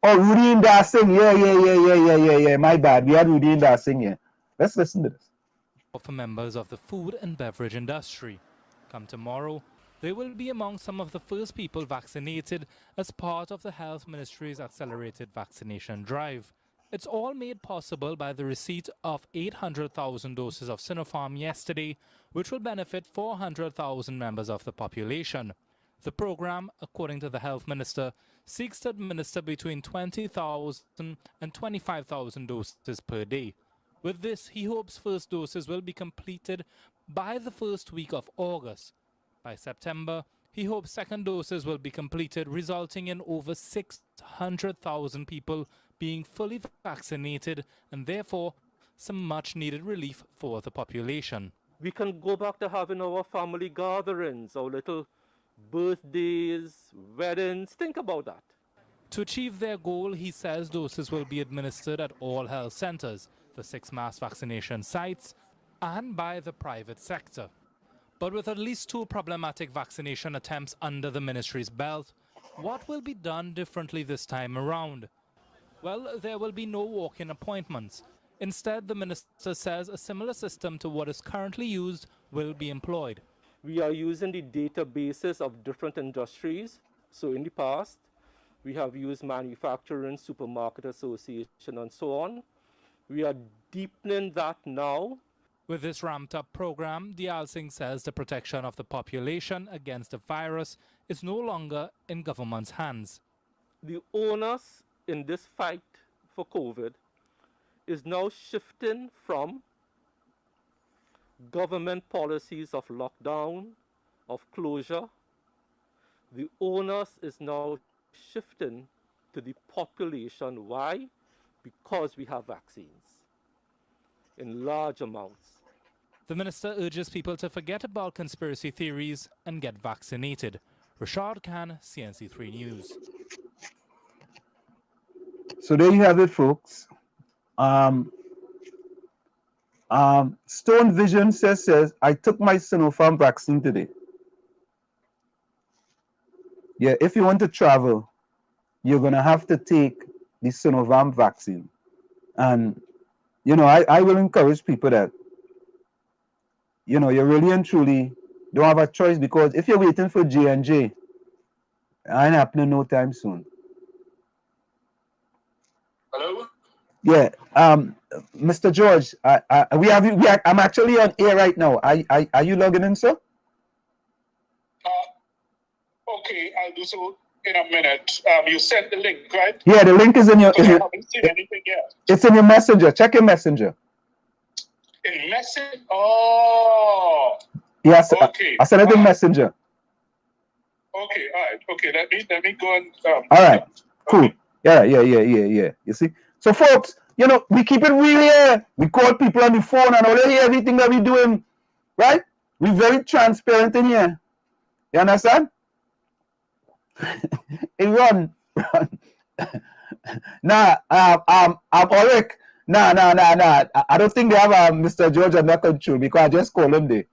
Oh, Rudy and Darsing. Yeah. My bad. We had Rudy and Darsing here. Let's listen to this. For members of the food and beverage industry. Come tomorrow, they will be among some of the first people vaccinated as part of the Health Ministry's accelerated vaccination drive. It's all made possible by the receipt of 800,000 doses of Sinopharm yesterday, which will benefit 400,000 members of the population. The program, according to the Health Minister, seeks to administer between 20,000 and 25,000 doses per day. With this, he hopes first doses will be completed by the first week of August. By September, he hopes second doses will be completed, resulting in over 600,000 people being fully vaccinated and therefore some much-needed relief for the population. We can go back to having our family gatherings, our little birthdays, weddings. Think about that. To achieve their goal, he says doses will be administered at all health centers, the 6 mass vaccination sites, and by the private sector. But with at least 2 problematic vaccination attempts under the ministry's belt, what will be done differently this time around? Well, there will be no walk-in appointments. Instead, the minister says a similar system to what is currently used will be employed. We are using the databases of different industries. So in the past, we have used manufacturing, supermarket association, and so on. We are deepening that now. With this ramped-up program, 𝗲𝗃𝗀𝗃𝗃 says the protection of the population against the virus is no longer in government's hands. The onus in this fight for COVID is now shifting from government policies of lockdown, of closure. The onus is now shifting to the population. Why? Because we have vaccines in large amounts. The minister urges people to forget about conspiracy theories and get vaccinated. 𝗪𝗏𝗀𝗃𝗀𝗃, CNC3 News. So there you have it, folks. Stone Vision says, I took my Sinopharm vaccine today. Yeah, if you want to travel, you're going to have to take the Sinopharm vaccine. And, you know, I will encourage people that, you know, you really and truly don't have a choice, because if you're waiting for J&J, it ain't happening no time soon. Hello? Yeah, Mr. George, I'm actually on air right now. Are you logging in, sir? Okay, I'll do so in a minute. You sent the link, right? Yeah, the link is in your. I haven't seen anything yet. It's in your messenger. Check your messenger. In message? Oh. Yes, okay. I sent it in messenger. Okay, all right. Okay, let me go and. All right, cool. Yeah. You see, so folks, you know, we keep it real here. We call people on the phone and all hear everything that we doing, right? We're very transparent in here. You understand? Hey, run. Nah, Ulrich. Nah. I don't think they have Mr. George under control, because I just call him there.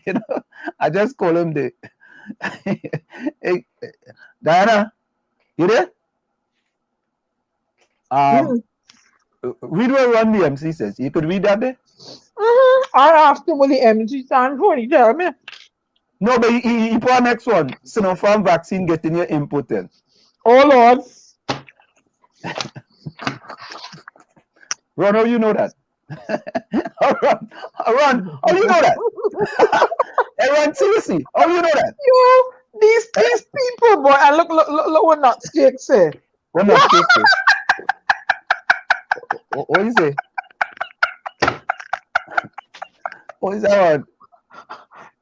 You know, I just call him there. Hey, Diana, you there? Read what Run the MC says. You could read that there? I asked him what the MC stand for. He tell me. No, but he put our next one. Sinopharm vaccine getting your input in. Oh, Lord. Ron, how you know that? Ron, how you know that? Hey, Ron, seriously, how you know that? Yo, these people, boy. And look what Nutcake say. What Nutcake say? What you say? What is that one?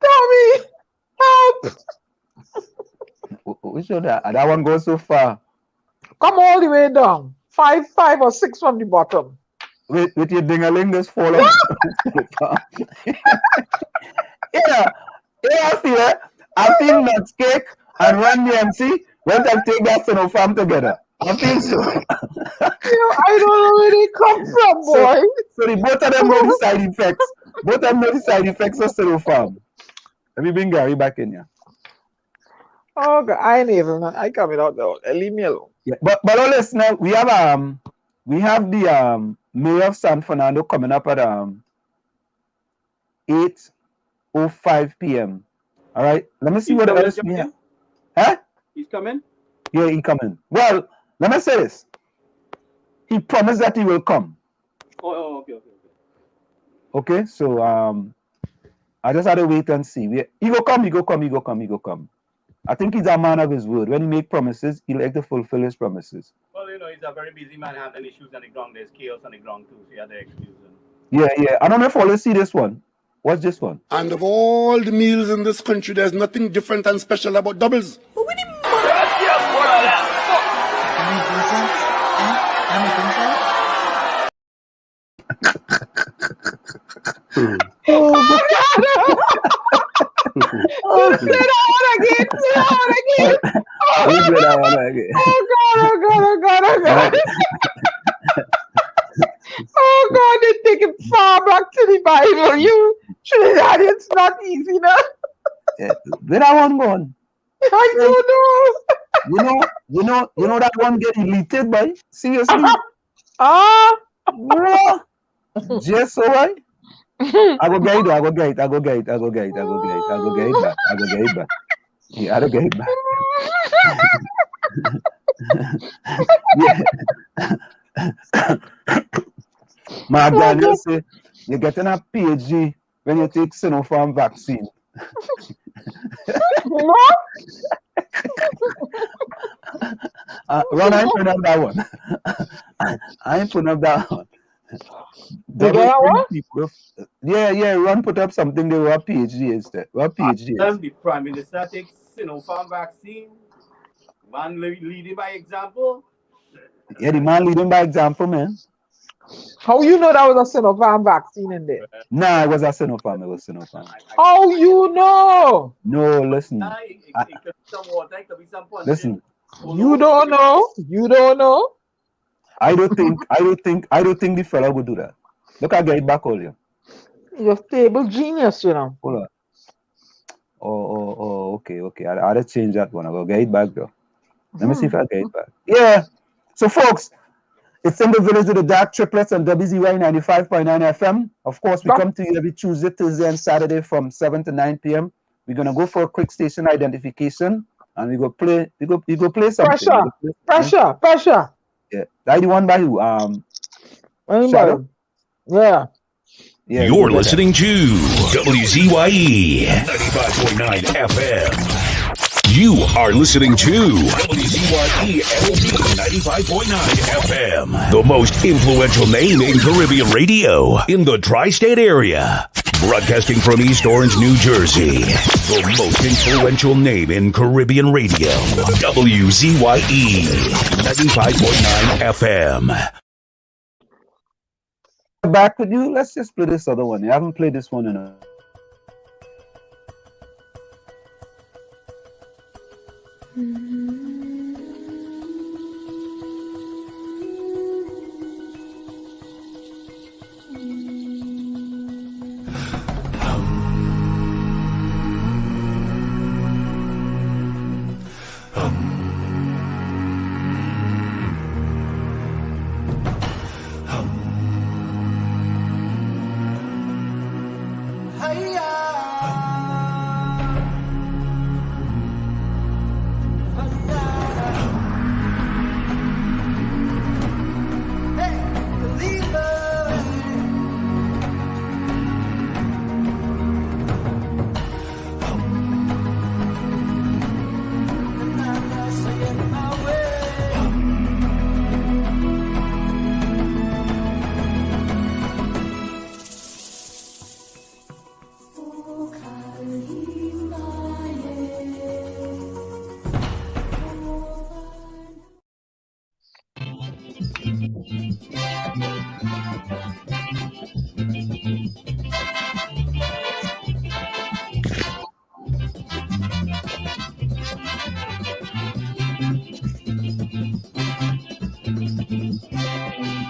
Tommy, help! Which one that one goes so far? Come all the way down. 5 or 6 from the bottom. With your ding-a-ling just fall off. Yeah, I feel Nutcake and Run the MC went and take that Sinopharm together. I feel so. I don't know where they come from, boy. So the both of them know the side effects. Both of them know the side effects of Sinopharm. Let me bring Gary back in here. Oh God, I ain't even. I coming out there. Leave me alone. Yeah, but listen, we have the mayor of San Fernando coming up at 8:05 p.m. All right, let me see what else we have. Huh? He's coming? Yeah, he's coming. Well, let me say this. He promised that he will come. Oh, okay. Okay, so I just had to wait and see. He go come. I think he's a man of his word. When he make promises, he like to fulfill his promises. Well, you know, he's a very busy man having issues on the ground. There's chaos on the ground too, so you have to excuse him. Yeah. I don't know if all you see this one. What's this one? And of all the meals in this country, there's nothing different and special about doubles. Oh, Play that one again. Play that one again. we play that one again. Oh God, oh God, oh God, oh God. Oh God, they take it far back to the Bible. You Trinidadians not easy now. Yeah, where that one gone? I don't know. You know that one get deleted, boy. Seriously. What? Just so right? I go get it back. Yeah, I go get it back. My Daniel say you're getting a PhD when you take Sinopharm vaccine. What? Ron, I ain't putting up that one. I ain't putting up that one. Yeah, Ron put up something they were a PhD instead. The Prime Minister takes Sinopharm vaccine. Man leading by example. Yeah, the man leading by example, man. How you know that was a Sinopharm vaccine in there? Nah, it was a Sinopharm. How you know? No, listen. It could be some water, it could be some punching. Listen. You don't know? You don't know? I don't think the fella would do that. Look, I get it back all you. You're a stable genius, you know. Hold on. Oh, okay. I had to change that one. I'll get it back though. Let me see if I get it back. Yeah. So folks, it's in the village with the dark triplets on WZYE 95.9 FM. Of course, we come to you every Tuesday, Thursday, and Saturday from 7 to 9 p.m. We're gonna go for a quick station identification, and we go play something. Pressure. Yeah. That the one by who? Shadow? Yeah. You're listening to WZYE 95.9 FM. You are listening to WZYE 95.9 FM, the most influential name in Caribbean radio in the tri-state area. Broadcasting from East Orange, New Jersey, the most influential name in Caribbean radio, WZYE 95.9 FM. Back with you. Let's just play this other one. You haven't played this one in a...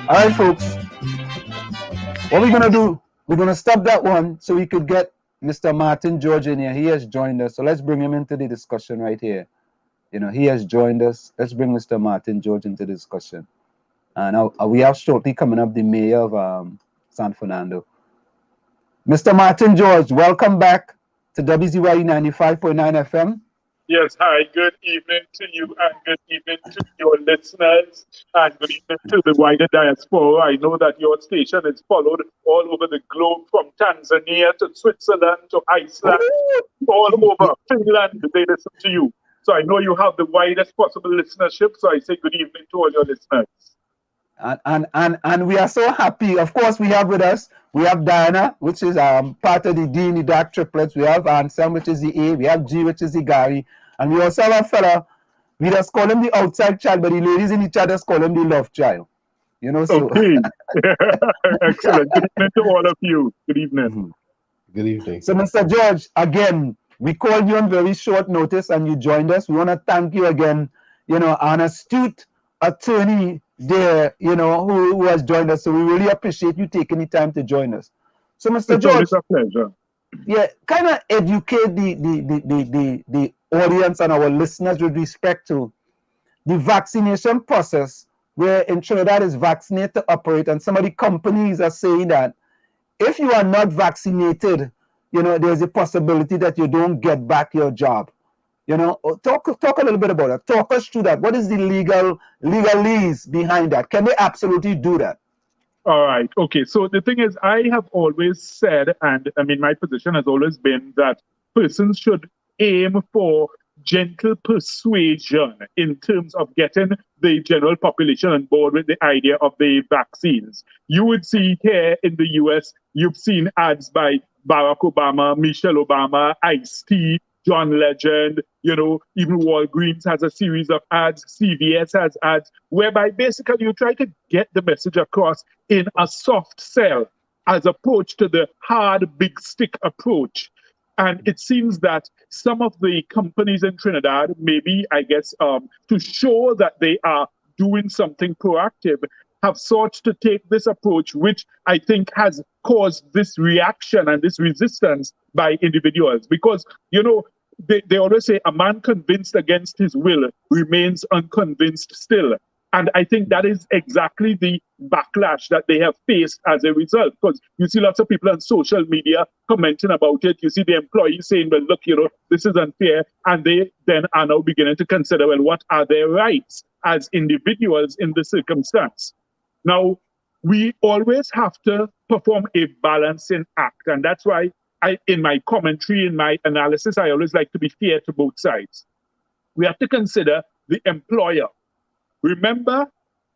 All right, folks. What we're gonna do? We're gonna stop that one so we could get Mr. Martin George in here. He has joined us, so let's bring him into the discussion right here. You know, he has joined us. Let's bring Mr. Martin George into the discussion. And we have shortly coming up the mayor of San Fernando. Mr. Martin George, welcome back to WZYE 95.9 FM. Yes, hi, good evening to you and good evening to your listeners and good evening to the wider diaspora. I know that your station is followed all over the globe, from Tanzania to Switzerland to Iceland, all over Finland, they listen to you. So I know you have the widest possible listenership, so I say good evening to all your listeners. And we are so happy. Of course, we have with us, we have Diana, which is part of the D in the dark triplets. We have Ansem, which is the A. We have G, which is the Gary. And we also have a fella, we just call him the outside child, but the ladies in the chat just call him the love child. You know, so. Okay. Excellent. Good evening to all of you. Good evening. Good evening. So, Mr. George, again, We called you on very short notice and you joined us. We want to thank you again, an astute attorney there, who has joined us. So we really appreciate you taking the time to join us. So, Mr. It's George, always a pleasure. Yeah, kind of educate the audience and our listeners with respect to the vaccination process, where in Trinidad is vaccinate to operate, and some of the companies are saying that if you are not vaccinated, there's a possibility that you don't get back your job. Talk a little bit about that. Talk us through that. What is the legalese behind that? Can they absolutely do that? All right. Okay. So the thing is, I have always said, and I mean, my position has always been that persons should aim for gentle persuasion in terms of getting the general population on board with the idea of the vaccines. You would see here in the US, you've seen ads by Barack Obama, Michelle Obama, Ice-T, John Legend, even Walgreens has a series of ads, CVS has ads, whereby basically you try to get the message across in a soft sell as opposed to the hard, big stick approach. And it seems that some of the companies in Trinidad, maybe, I guess, to show that they are doing something proactive, have sought to take this approach, which I think has caused this reaction and this resistance by individuals. Because, they always say a man convinced against his will remains unconvinced still. And I think that is exactly the backlash that they have faced as a result. Because you see lots of people on social media commenting about it. You see the employees saying, well, look, this is unfair. And they then are now beginning to consider, well, what are their rights as individuals in the circumstance? Now, we always have to perform a balancing act. And that's why in my commentary, in my analysis, I always like to be fair to both sides. We have to consider the employer. Remember,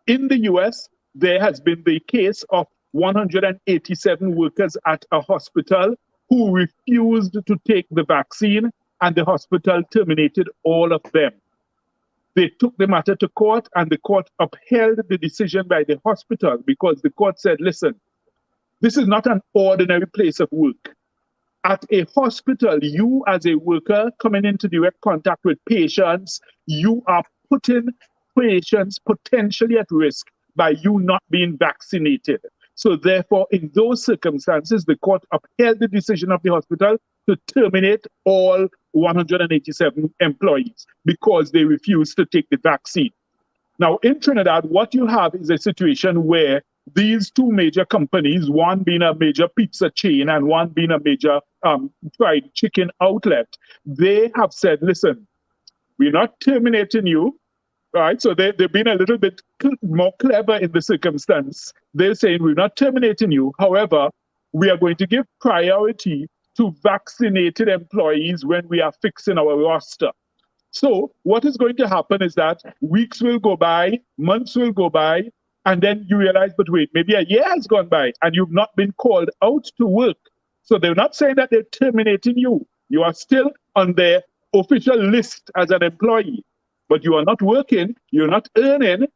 in the US, there has been the case of 187 workers at a hospital who refused to take the vaccine, and the hospital terminated all of them. They took the matter to court, and the court upheld the decision by the hospital because the court said, listen, this is not an ordinary place of work. At a hospital, you as a worker coming into direct contact with patients, you are putting patients potentially at risk by you not being vaccinated. So therefore, in those circumstances, the court upheld the decision of the hospital to terminate all 187 employees because they refused to take the vaccine. Now, in Trinidad, what you have is a situation where these two major companies, one being a major pizza chain and one being a major fried chicken outlet, they have said, listen, we're not terminating you, right? So they've been a little bit more clever in the circumstance. They're saying, we're not terminating you. However, we are going to give priority to vaccinated employees when we are fixing our roster. So what is going to happen is that weeks will go by, months will go by, and then you realize, but wait, maybe a year has gone by and you've not been called out to work. So they're not saying that they're terminating you. You are still on their official list as an employee, but you are not working, you're not earning,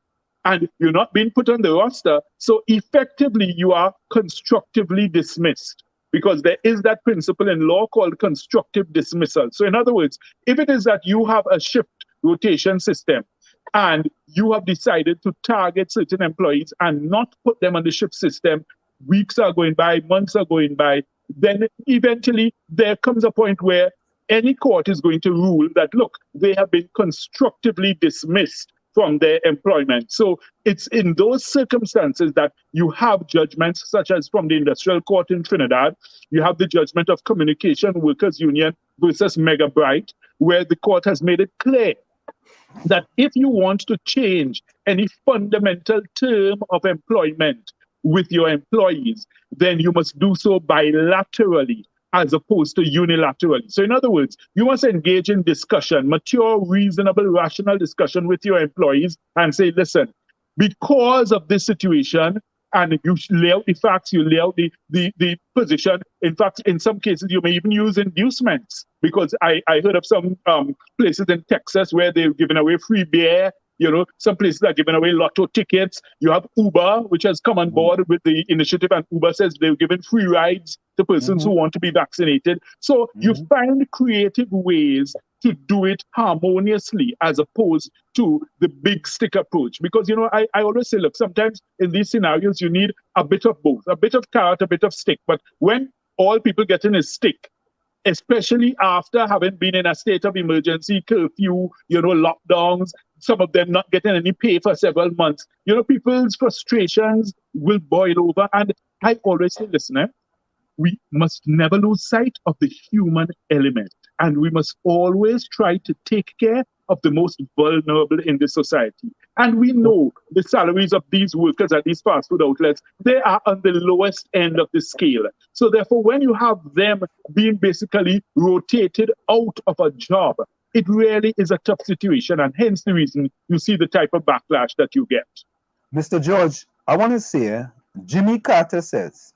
and you're not being put on the roster. So effectively, you are constructively dismissed, because there is that principle in law called constructive dismissal. So in other words, if it is that you have a shift rotation system and you have decided to target certain employees and not put them on the shift system, weeks are going by, months are going by, then eventually there comes a point where any court is going to rule that, look, they have been constructively dismissed from their employment. So it's in those circumstances that you have judgments such as from the Industrial Court in Trinidad. You have the judgment of Communication Workers Union versus 𝗪𝗑, where the court has made it clear that if you want to change any fundamental term of employment with your employees, then you must do so bilaterally as opposed to unilaterally. So in other words, you must engage in discussion, mature, reasonable, rational discussion with your employees and say, listen, because of this situation, and you lay out the facts, you lay out the position. In fact, in some cases, you may even use inducements, because I heard of some places in Texas where they're giving away free beer You know, some places are giving away lotto tickets. You have Uber, which has come on board with the initiative, and Uber says they're giving free rides to persons who want to be vaccinated. So you find creative ways to do it harmoniously as opposed to the big stick approach. Because, you know, I always say, look, sometimes in these scenarios, you need a bit of both, a bit of carrot, a bit of stick. But when all people get in is stick, especially after having been in a state of emergency, curfew, you know, lockdowns, some of them not getting any pay for several months, you know, people's frustrations will boil over. And I always say, listen, we must never lose sight of the human element. And we must always try to take care of the most vulnerable in the society. And we know the salaries of these workers at these fast food outlets, they are on the lowest end of the scale. So therefore, when you have them being basically rotated out of a job, it really is a tough situation. And hence the reason you see the type of backlash that you get. Mr. George, I want to say, Jimmy Carter says,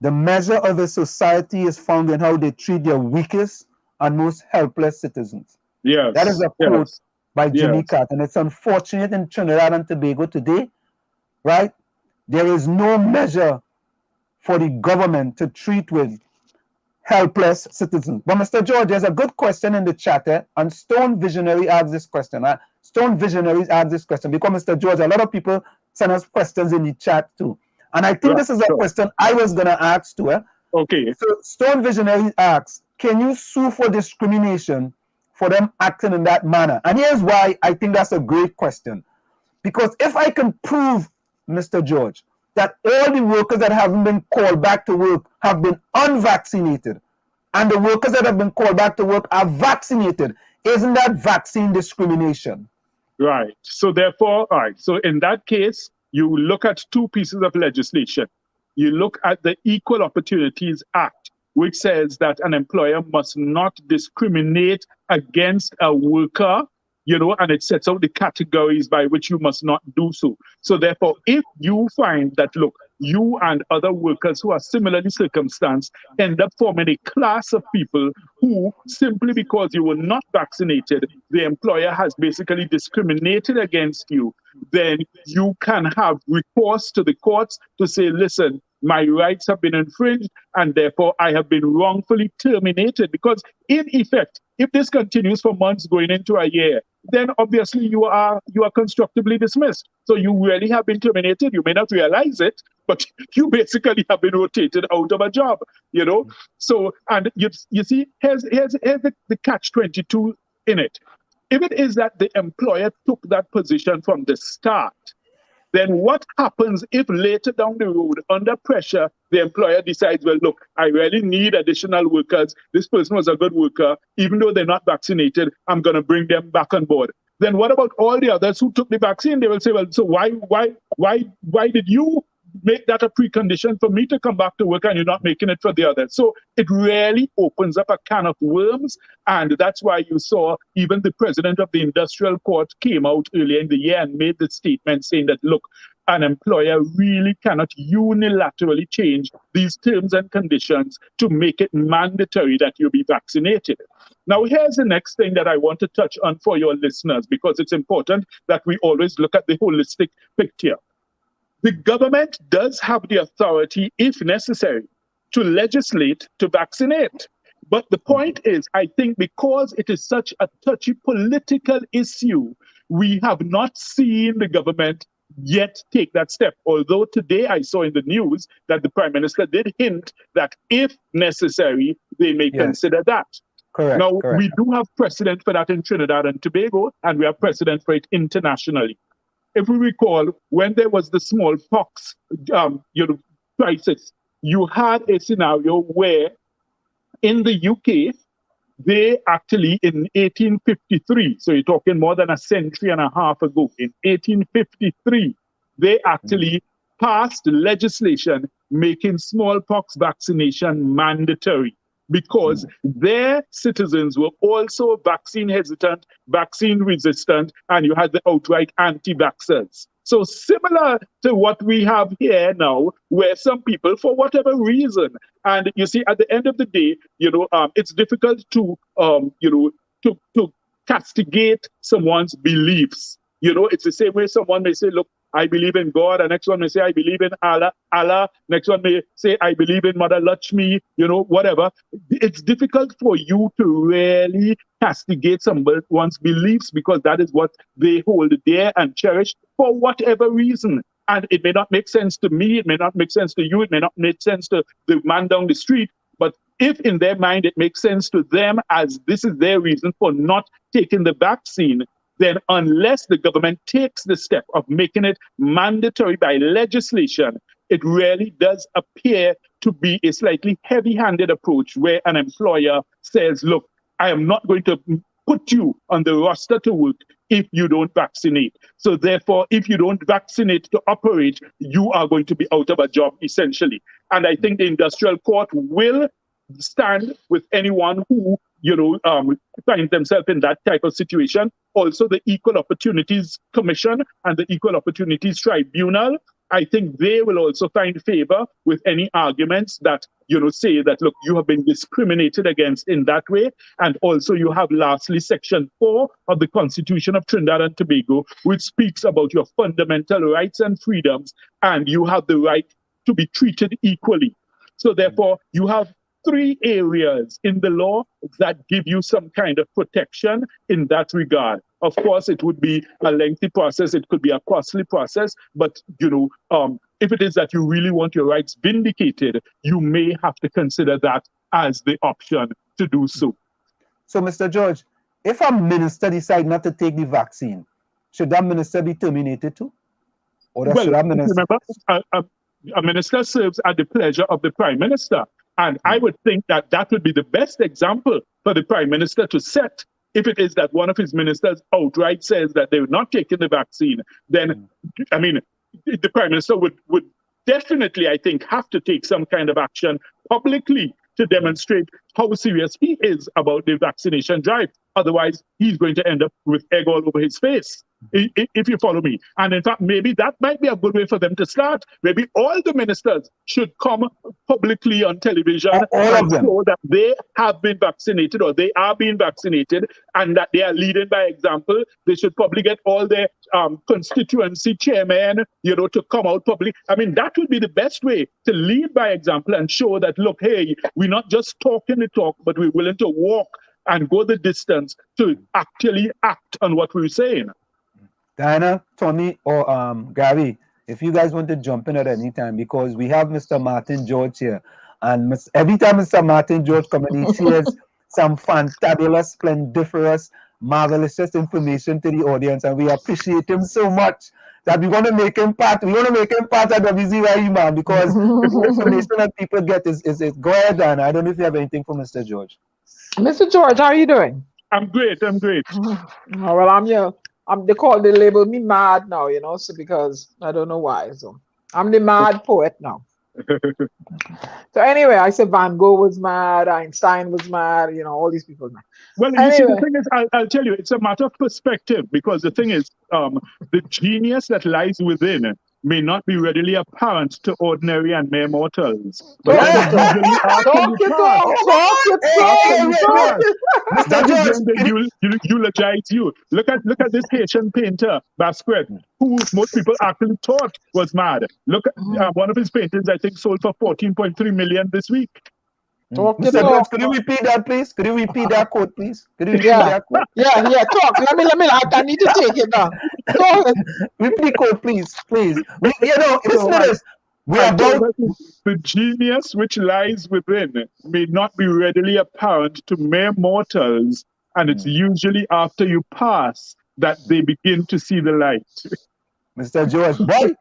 the measure of a society is found in how they treat their weakest and most helpless citizens. Yes. That is a quote by Jimmy Carter. And it's unfortunate in Trinidad and Tobago today, right? There is no measure for the government to treat with helpless citizens. But Mr. George, there's a good question in the chat, and Stone Visionary asked this question. Stone Visionaries asked this question because, Mr. George, a lot of people send us questions in the chat too. And I think this is a question I was going to ask too. Okay. So Stone Visionary asks, can you sue for discrimination for them acting in that manner? And here's why I think that's a great question. Because if I can prove, Mr. George, that all the workers that haven't been called back to work have been unvaccinated, and the workers that have been called back to work are vaccinated, isn't that vaccine discrimination? Right. So therefore, all right. So in that case, you look at two pieces of legislation. You look at the Equal Opportunities Act, which says that an employer must not discriminate against a worker, you know, and it sets out the categories by which you must not do so. So therefore, if you find that, look, you and other workers who are similarly circumstanced end up forming a class of people who, simply because you were not vaccinated, the employer has basically discriminated against you, then you can have recourse to the courts to say, listen, my rights have been infringed, and therefore I have been wrongfully terminated. Because in effect, if this continues for months going into a year, then obviously you are constructively dismissed. So you really have been terminated. You may not realize it, but you basically have been rotated out of a job, you know. So, and you see, here's the catch-22 in it. If it is that the employer took that position from the start, then what happens if later down the road, under pressure, the employer decides, well, look, I really need additional workers. This person was a good worker. Even though they're not vaccinated, I'm going to bring them back on board. Then what about all the others who took the vaccine? They will say, well, so why did you make that a precondition for me to come back to work and you're not making it for the others? So it really opens up a can of worms. And that's why you saw even the president of the industrial court came out earlier in the year and made the statement saying that, look, an employer really cannot unilaterally change these terms and conditions to make it mandatory that you be vaccinated. Now, here's the next thing that I want to touch on for your listeners, because it's important that we always look at the holistic picture. The government does have the authority, if necessary, to legislate to vaccinate. But the point is, I think because it is such a touchy political issue, we have not seen the government yet take that step. Although today I saw in the news that the Prime Minister did hint that if necessary, they may consider that. Correct. Now, we do have precedent for that in Trinidad and Tobago, and we have precedent for it internationally. If we recall, when there was the smallpox crisis, you had a scenario where in the UK, they actually, in 1853, so you're talking more than a century and a half ago, in 1853, they actually passed legislation making smallpox vaccination mandatory, because their citizens were also vaccine hesitant, vaccine resistant, and you had the outright anti-vaxxers. So similar to what we have here now, where some people, for whatever reason, and you see, at the end of the day, it's difficult to castigate someone's beliefs. You know, it's the same way someone may say, look, I believe in God. And next one may say, I believe in Allah. Next one may say, I believe in Mother Lakshmi, you know, whatever. It's difficult for you to really castigate someone's beliefs because that is what they hold dear and cherish for whatever reason. And it may not make sense to me. It may not make sense to you. It may not make sense to the man down the street. But if in their mind it makes sense to them as this is their reason for not taking the vaccine, then unless the government takes the step of making it mandatory by legislation, it really does appear to be a slightly heavy-handed approach where an employer says, look, I am not going to put you on the roster to work if you don't vaccinate. So therefore, if you don't vaccinate to operate, you are going to be out of a job, essentially. And I think the industrial court will stand with anyone who, you know, find themselves in that type of situation. Also, the Equal Opportunities Commission and the Equal Opportunities Tribunal, I think they will also find favor with any arguments that, you know, say that, look, you have been discriminated against in that way. And also you have lastly, Section 4 of the Constitution of Trinidad and Tobago, which speaks about your fundamental rights and freedoms, and you have the right to be treated equally. So therefore, you have 3 areas in the law that give you some kind of protection in that regard. Of course, it would be a lengthy process. It could be a costly process. But, you know, if it is that you really want your rights vindicated, you may have to consider that as the option to do so. So, Mr. George, if a minister decides not to take the vaccine, should that minister be terminated too? Or should that minister... Remember, a minister serves at the pleasure of the Prime Minister. And I would think that that would be the best example for the Prime Minister to set. If it is that one of his ministers outright says that they're not taking the vaccine, then, I mean, the Prime Minister would definitely, I think, have to take some kind of action publicly to demonstrate how serious he is about the vaccination drive. Otherwise, he's going to end up with egg all over his face, if you follow me. And in fact, maybe that might be a good way for them to start. Maybe all the ministers should come publicly on television and show that they have been vaccinated or they are being vaccinated and that they are leading by example. They should probably get all their constituency chairmen, you know, to come out publicly. I mean, that would be the best way to lead by example and show that, look, hey, we're not just talking the talk, but we're willing to walk and go the distance to actually act on what we're saying. Diana, Tommy, or Gary, if you guys want to jump in at any time, because we have Mr. Martin George here, and every time Mr. Martin George comes in, he shares some fantabulous, splendiferous, marvelous information to the audience, and we appreciate him so much that we want to make him part. We want to make him part of WZYE, man, because the information that people get is go ahead, Diana. I don't know if you have anything for Mr. George. Mr. George, how are you doing? I'm great. I'm great. Oh, well, I'm here. They label me mad now, you know, so because I don't know why. So I'm the mad poet now. So anyway, I said Van Gogh was mad, Einstein was mad, you know, all these people mad. Well, you see, the thing is, I'll tell you, it's a matter of perspective, because the thing is, the genius that lies within may not be readily apparent to ordinary and mere mortals. But that eulogize you. Look at this Haitian painter, Basquiat, who most people actually thought was mad. Look at one of his paintings, I think, sold for 14.3 million this week. Mr. George, could you repeat that, please? Could you repeat that quote, please? Could you repeat that quote? Yeah, talk. Let me, I need to take it down. Repeat the quote, please. You know, listeners, we are about... The genius which lies within may not be readily apparent to mere mortals, and it's usually after you pass that they begin to see the light. Mr. George, boy,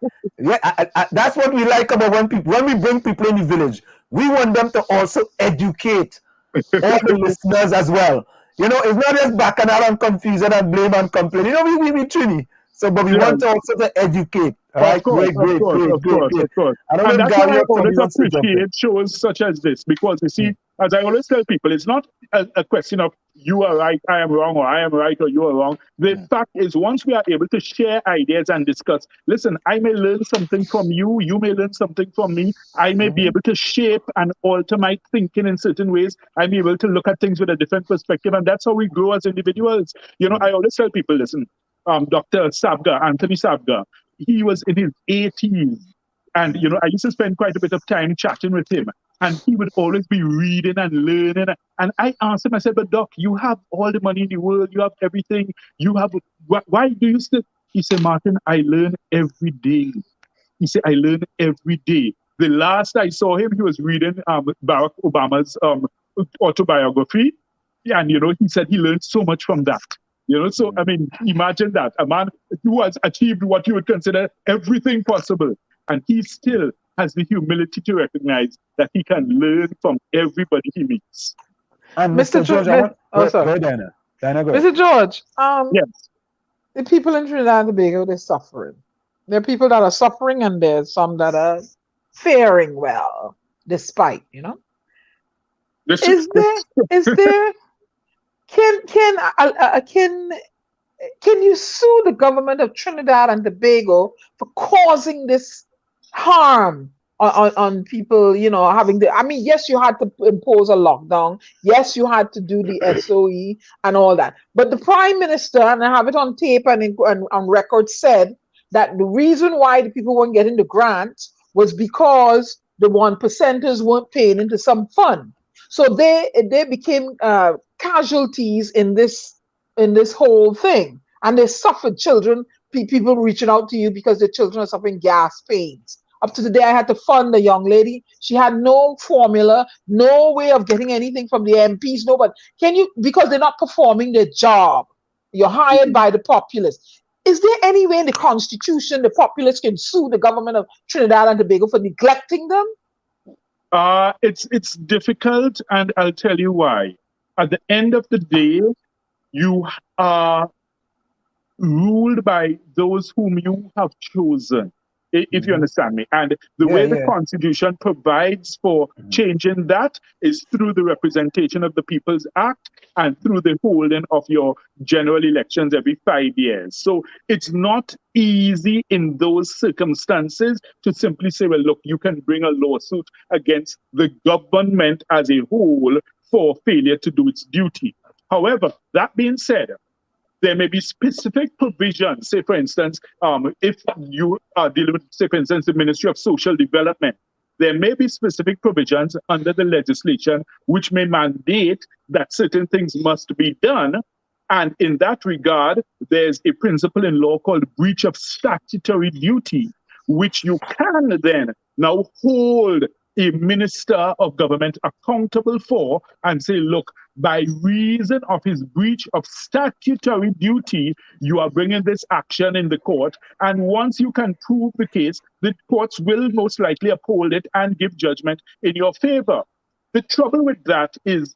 that's what we like about when we bring people in the village. We want them to also educate all the listeners as well. You know, it's not just bacchanal and confusion and blame and complain. You know, we Trini. So, but we want to also to educate. All right, great. Of course. And that's why I always appreciate shows such as this, because you see, as I always tell people, it's not a question of you are right, I am wrong, or I am right, or you are wrong. The fact is, once we are able to share ideas and discuss, listen, I may learn something from you, you may learn something from me, I may be able to shape and alter my thinking in certain ways, I may be able to look at things with a different perspective, and that's how we grow as individuals. You know, I always tell people, listen, Dr. Sabga, Anthony Sabga. He was in his 80s. And, you know, I used to spend quite a bit of time chatting with him. And he would always be reading and learning. And I asked him, I said, but Doc, you have all the money in the world. You have everything. You have, why do you still? He said, Martin, I learn every day. He said, I learn every day. The last I saw him, he was reading Barack Obama's autobiography. And, you know, he said he learned so much from that. You know, so, I mean, imagine that. A man who has achieved what you would consider everything possible. And he still has the humility to recognize that he can learn from everybody he meets. And Mr. George, go ahead, Diana. Diana, go ahead. Mr. George, yes. The people in Trinidad and Tobago, they're suffering. There are people that are suffering, and there's some that are faring well, despite, you know. Is there? Can you sue the government of Trinidad and Tobago for causing this harm on people, you know, having the, I mean, yes, you had to impose a lockdown. Yes, you had to do the SOE and all that. But the Prime Minister, and I have it on tape and on record, said that the reason why the people weren't getting the grants was because the 1%ers weren't paying into some fund. So they became casualties in this whole thing. And they suffered. Children, people reaching out to you because their children are suffering gas pains. Up to the day I had to fund a young lady. She had no formula, no way of getting anything from the MPs, no, but because they're not performing their job. You're hired by the populace. Is there any way in the Constitution the populace can sue the government of Trinidad and Tobago for neglecting them? It's difficult, and I'll tell you why. At the end of the day, you are ruled by those whom you have chosen, if you understand me. And the way the Constitution provides for changing that is through the Representation of the People's Act and through the holding of your general elections every 5 years. So it's not easy in those circumstances to simply say, well, look, you can bring a lawsuit against the government as a whole for failure to do its duty. However, that being said, there may be specific provisions, say, for instance, if you are dealing with, say, for instance, the Ministry of Social Development, there may be specific provisions under the legislation which may mandate that certain things must be done. And in that regard, there's a principle in law called breach of statutory duty, which you can then now hold a minister of government accountable for and say, look, by reason of his breach of statutory duty, you are bringing this action in the court. And once you can prove the case, the courts will most likely uphold it and give judgment in your favor. The trouble with that is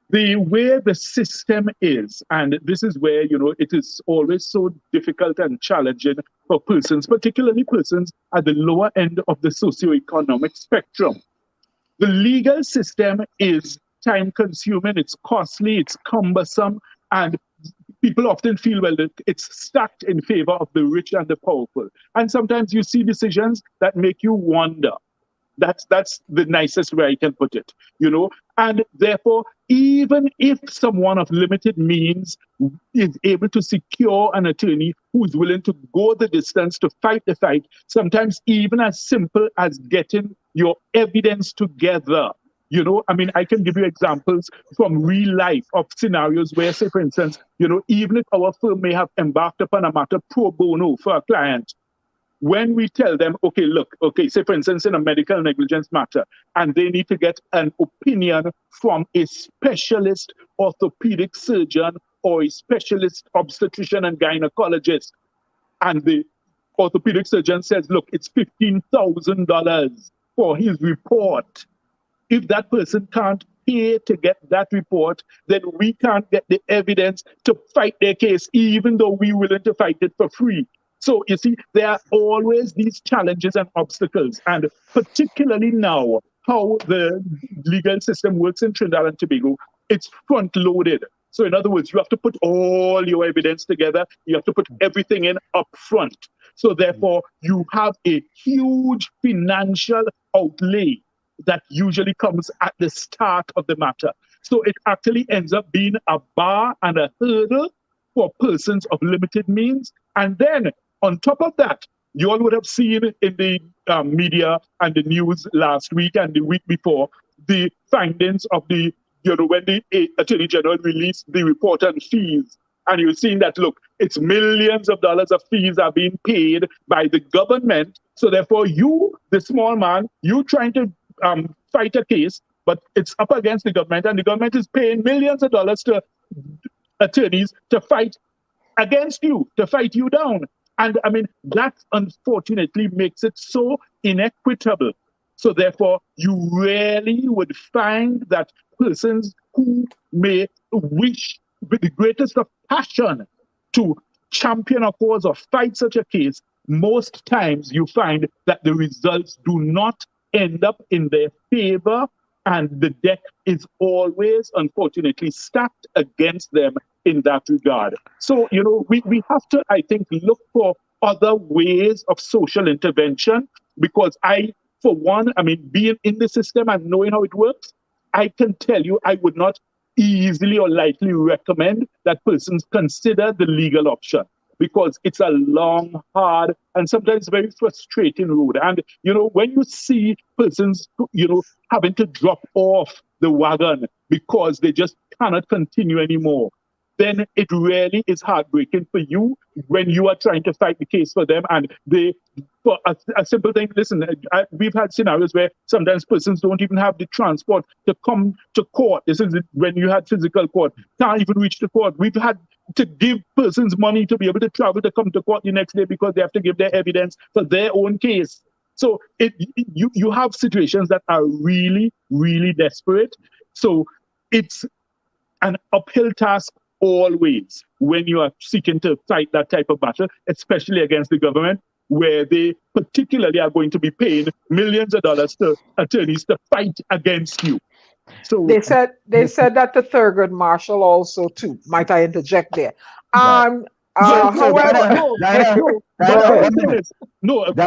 the way the system is, and this is where, you know, it is always so difficult and challenging for persons, particularly persons at the lower end of the socioeconomic spectrum. The legal system is time-consuming, it's costly, it's cumbersome, and people often feel, well, it's stacked in favor of the rich and the powerful. And sometimes you see decisions that make you wonder. That's the nicest way I can put it, you know. And therefore, even if someone of limited means is able to secure an attorney who's willing to go the distance to fight the fight, sometimes even as simple as getting your evidence together. You know, I mean, I can give you examples from real life of scenarios where, say, for instance, you know, even if our firm may have embarked upon a matter pro bono for a client, when we tell them, okay, look, okay, say, for instance, in a medical negligence matter, and they need to get an opinion from a specialist orthopedic surgeon or a specialist obstetrician and gynecologist, and the orthopedic surgeon says, look, it's $15,000 for his report. If that person can't pay to get that report, then we can't get the evidence to fight their case, even though we're willing to fight it for free. So, you see, there are always these challenges and obstacles, and particularly now, how the legal system works in Trinidad and Tobago, it's front-loaded. So, in other words, you have to put all your evidence together, you have to put everything in up front. So, therefore, you have a huge financial outlay that usually comes at the start of the matter. So, it actually ends up being a bar and a hurdle for persons of limited means. And then on top of that, you all would have seen in the media and the news last week and the week before the findings of the, when the Attorney General released the report on fees. And you're seeing that, look, it's millions of dollars of fees are being paid by the government. So therefore, you, the small man, you trying to fight a case, but it's up against the government, and the government is paying millions of dollars to attorneys to fight against you, to fight you down. And I mean, that unfortunately makes it so inequitable. So therefore, you rarely would find that persons who may wish with the greatest of passion to champion a cause or fight such a case, most times you find that the results do not end up in their favor, and the deck is always, unfortunately, stacked against them in that regard. So, we have to, I think, look for other ways of social intervention, because for one, being in the system and knowing how it works, I can tell you I would not easily or lightly recommend that persons consider the legal option, because it's a long, hard, and sometimes very frustrating road. And, when you see persons, having to drop off the wagon because they just cannot continue anymore, then it really is heartbreaking for you when you are trying to fight the case for them. And for a simple thing, listen, we've had scenarios where sometimes persons don't even have the transport to come to court. This is when you had physical court, can't even reach the court. We've had to give persons money to be able to travel to come to court the next day because they have to give their evidence for their own case. So you have situations that are really, really desperate. So it's an uphill task always when you are seeking to fight that type of battle, especially against the government, where they particularly are going to be paying millions of dollars to attorneys to fight against you. So they said that the Thurgood Marshall also too. Might I interject there? However,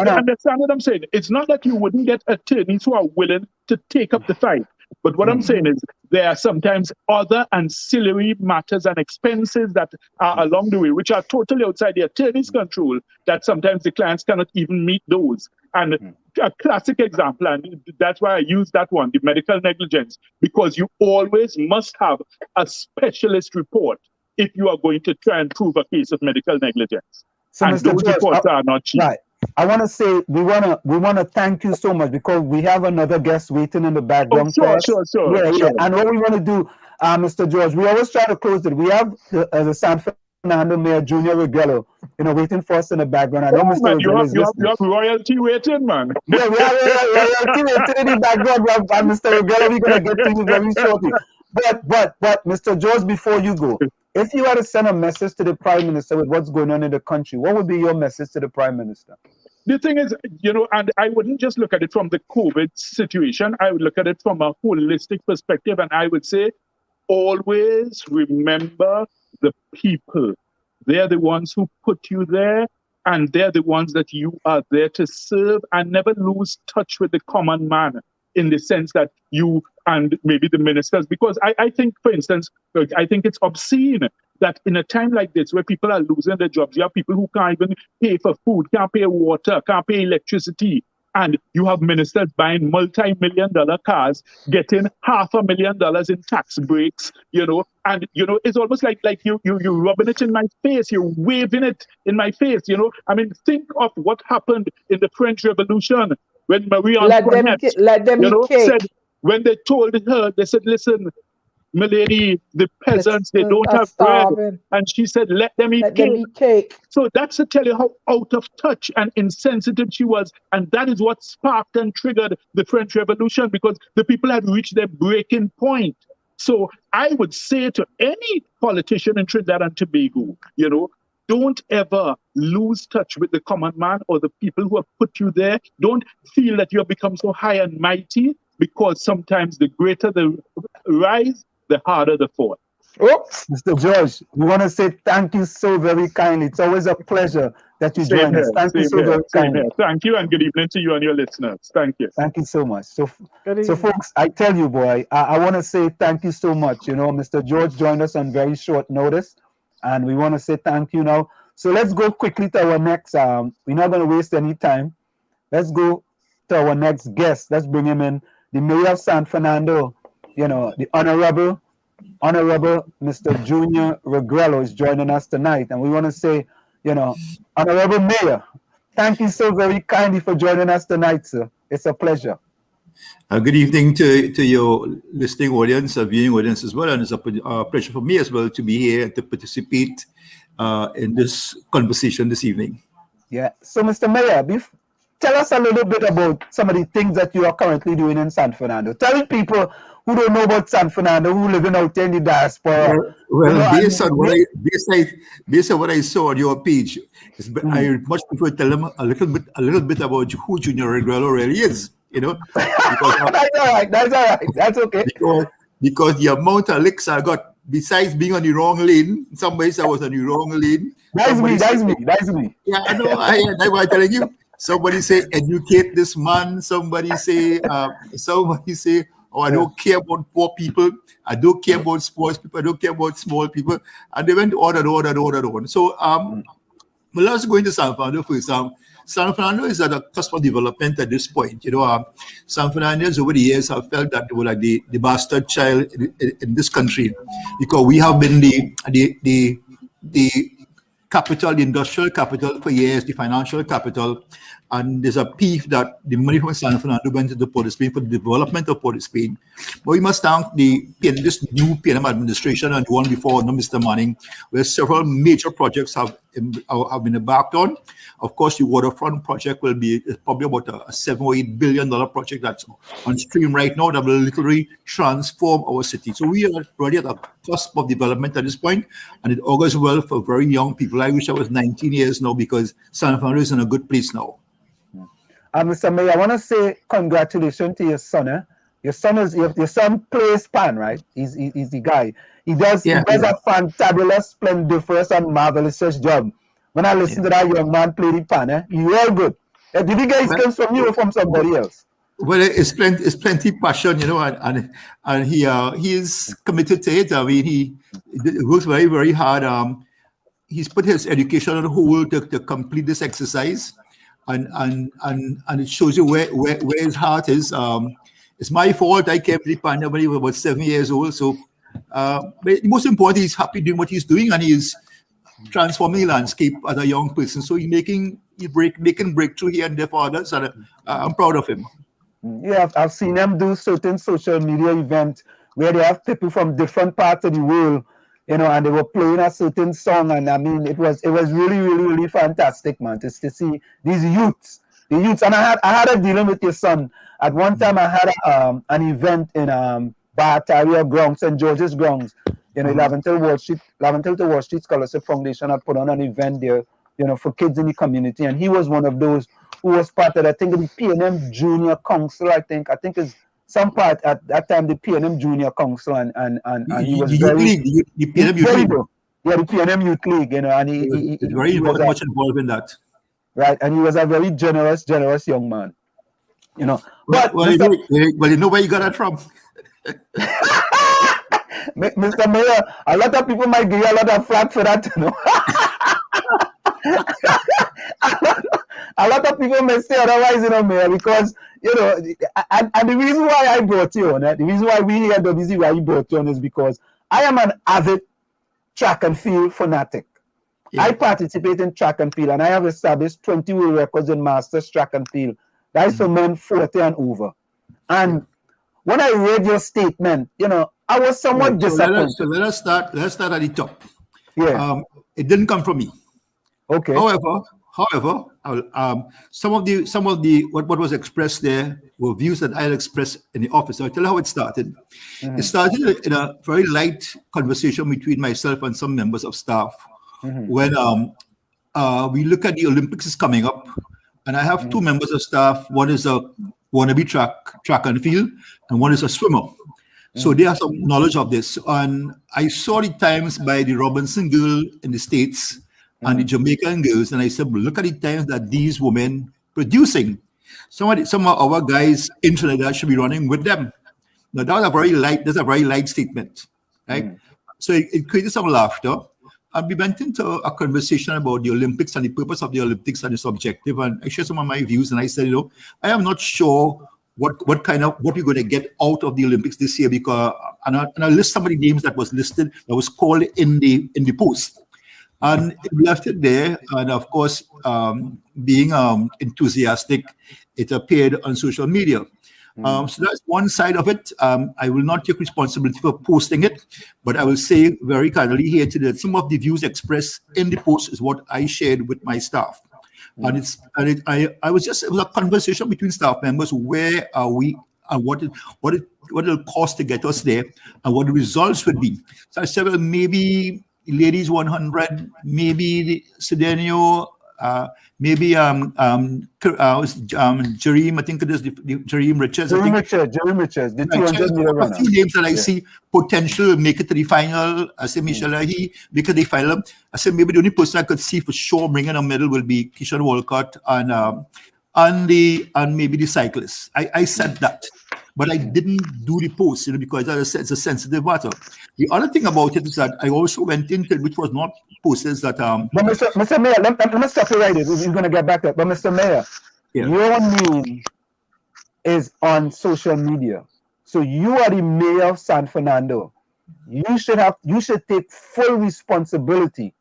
understand what I'm saying. It's not that you wouldn't get attorneys who are willing to take up the fight. But what I'm saying is there are sometimes other ancillary matters and expenses that are along the way, which are totally outside the attorney's control, that sometimes the clients cannot even meet those. And a classic example, and that's why I use that one, the medical negligence, because you always must have a specialist report if you are going to try and prove a case of medical negligence. So and Mr. those George, reports are not cheap. Right. I want to say we want to thank you so much, because we have another guest waiting in the background. Sure. Yeah. And what we want to do, Mr. George, we always try to close it. We have the San Fernando Mayor Junia Regrello, waiting for us in the background. I know Mr. Regrello is listening. You have royalty waiting, man. Yeah, we have royalty waiting in the background. Mr. Regrello, we're gonna get to you very shortly. But Mr. George, before you go, if you had to send a message to the Prime Minister with what's going on in the country, what would be your message to the Prime Minister? The thing is, and I wouldn't just look at it from the COVID situation. I would look at it from a holistic perspective, and I would say, always remember the people. They're the ones who put you there, and they're the ones that you are there to serve, and never lose touch with the common man, in the sense that you and maybe the ministers, because I think, for instance, I think it's obscene that in a time like this where people are losing their jobs, you have people who can't even pay for food, can't pay water, can't pay electricity, and you have ministers buying multi-million-dollar cars, getting $500,000 in tax breaks, and it's almost like you're rubbing it in my face, you're waving it in my face, I mean, think of what happened in the French Revolution when Marie Antoinette said, when they told her, they said, listen, my lady, the peasants, they don't have bread. And she said, let them eat cake. So that's to tell you how out of touch and insensitive she was. And that is what sparked and triggered the French Revolution, because the people had reached their breaking point. So I would say to any politician in Trinidad and Tobago, don't ever lose touch with the common man or the people who have put you there. Don't feel that you have become so high and mighty, because sometimes the greater the rise, the harder the fall. Oops. Mr. George, we want to say thank you so very kindly. It's always a pleasure that you join us. Thank you so very kindly. Thank you, and good evening to you and your listeners. Thank you. Thank you so much. So folks, I tell you, boy, I want to say thank you so much. Mr. George joined us on very short notice. and we want to say thank you now. So let's go quickly to our next. We're not going to waste any time. Let's go to our next guest. Let's bring him in. The Mayor of San Fernando, the Honorable Mr. Junia Regrello is joining us tonight, and we want to say, Honorable Mayor, thank you so very kindly for joining us tonight, sir. It's a pleasure. Good evening to your listening audience, viewing audience as well, and it's a pleasure for me as well to be here and to participate in this conversation this evening. Yeah. So, Mr. Mayor, tell us a little bit about some of the things that you are currently doing in San Fernando. Tell people who don't know about San Fernando, who living out there in the diaspora. Based on what I saw on your page, I much prefer to tell them a little bit about who Junia Regrello really is. Because that's all right. That's okay. Because the amount of licks I got, besides being on the wrong lane, in some ways I was on the wrong lane. That's me. Yeah, I know. That's what I'm telling you. Somebody say, educate this man. Somebody say, oh, I don't care about poor people. I don't care about sports people. I don't care about small people. And they went on and on and on and on. So, well, let's go into San Fernando first. San Fernando is at a cusp of development at this point. San Fernandans over the years have felt that they were like the bastard child in this country, because we have been the capital, the industrial capital for years, the financial capital, and there's a peeve that the money from San Fernando went into Port of Spain for the development of Port of Spain. But we must thank this new PNM administration and the one before, Mr. Manning, where several major projects have been embarked on. Of course, the waterfront project will be probably about a $7 or $8 billion project that's on stream right now that will literally transform our city. So we are already at a cusp of development at this point, and it augurs well for very young people. I wish I was 19 years now, because San Fernando is in a good place now. Mr. Mayor, I want to say congratulations to your son. Your son plays pan, right? He's the guy. He does a fantabulous, splendiferous, and marvelous job. When I listen to that young man play the pan, you all good. Did you guys come from you or from somebody else? Well, it's plenty passion, and he is committed to it. I mean, he works very, very hard. He's put his education on hold to complete this exercise. And it shows you where his heart is. It's my fault. I came to the pan when he was about 7 years old. So, but the most important, he's happy doing what he's doing, and he's transforming the landscape as a young person. So he's making breakthrough here and there for others, and I'm proud of him. Yeah, I've seen him do certain social media events where they have people from different parts of the world, and they were playing a certain song, and I mean, it was really, really, really fantastic, man, to see these youths. And I had a dealing with your son. At one time, I had an event in Barataria grounds, St. George's grounds, 11th to Wall Street Scholarship Foundation had put on an event there, for kids in the community, and he was one of those who was part of, I think, the PNM Junior Council. I think is some part at that time, the PNM Junior Council, and he was the PNM Youth League. Yeah, the PNM Youth League, and he very important, much involved in that. Right, and he was a very generous young man, But well, you know where you got that from. Mr. Mayor, a lot of people might give you a lot of flack for that, A lot of people may say otherwise, Mayor, because, and the reason why I brought you on, the reason why we here at WZYE brought you on, is because I am an avid track and field fanatic. Yeah. I participate in track and field, and I have established 20 world records in masters track and field. That is for men 40 and over. And when I read your statement, I was somewhat disappointed. So let's start at the top. Yeah. It didn't come from me. Okay. However, some of the what was expressed there were views that I had expressed in the office. I'll tell you how it started. Mm-hmm. It started in a very light conversation between myself and some members of staff. Mm-hmm. When we look at the Olympics is coming up, and I have two members of staff. One is a wannabe track and field, and one is a swimmer. So they have some knowledge of this. And I saw the times by the Robinson girl in the States and the Jamaican girls, and I said, well, look at the times that these women producing. Some of our guys in Trinidad should be running with them. Now that's a very light statement, right? So it created some laughter. we went into a conversation about the Olympics and the purpose of the Olympics and its objective, and I shared some of my views, and I said, I am not sure what we're going to get out of the Olympics this year, because and I list some of the names that was listed, that was called in the post, and we left it there. And of course, being enthusiastic, it appeared on social media. So that's one side of it. I will not take responsibility for posting it, but I will say very kindly here today that some of the views expressed in the post is what I shared with my staff. And it was a conversation between staff members. Where are we, and what it'll cost to get us there, and what the results would be. So I said, well, maybe ladies 100, maybe Cedeno, maybe 𝗲𝗃, I think it is the 𝗲𝗃 Richards. 𝗲𝗃, the 200 meter runner. A few names that I see potential make it to the final. I say 𝗪𝗁𝗲 make it to the final. I said maybe the only person I could see for sure bringing a medal will be 𝗲𝗃𝗀𝗃𝗏 and maybe the cyclists. I said that, but I didn't do the post, because as I said, it's a sensitive matter. The other thing about it is that I also went into it, which was not posted, is that But Mr. Mayor, let me stop you right there. We're going to get back to it. But Mr. Mayor, your name is on social media, so you are the mayor of San Fernando. You should take full responsibility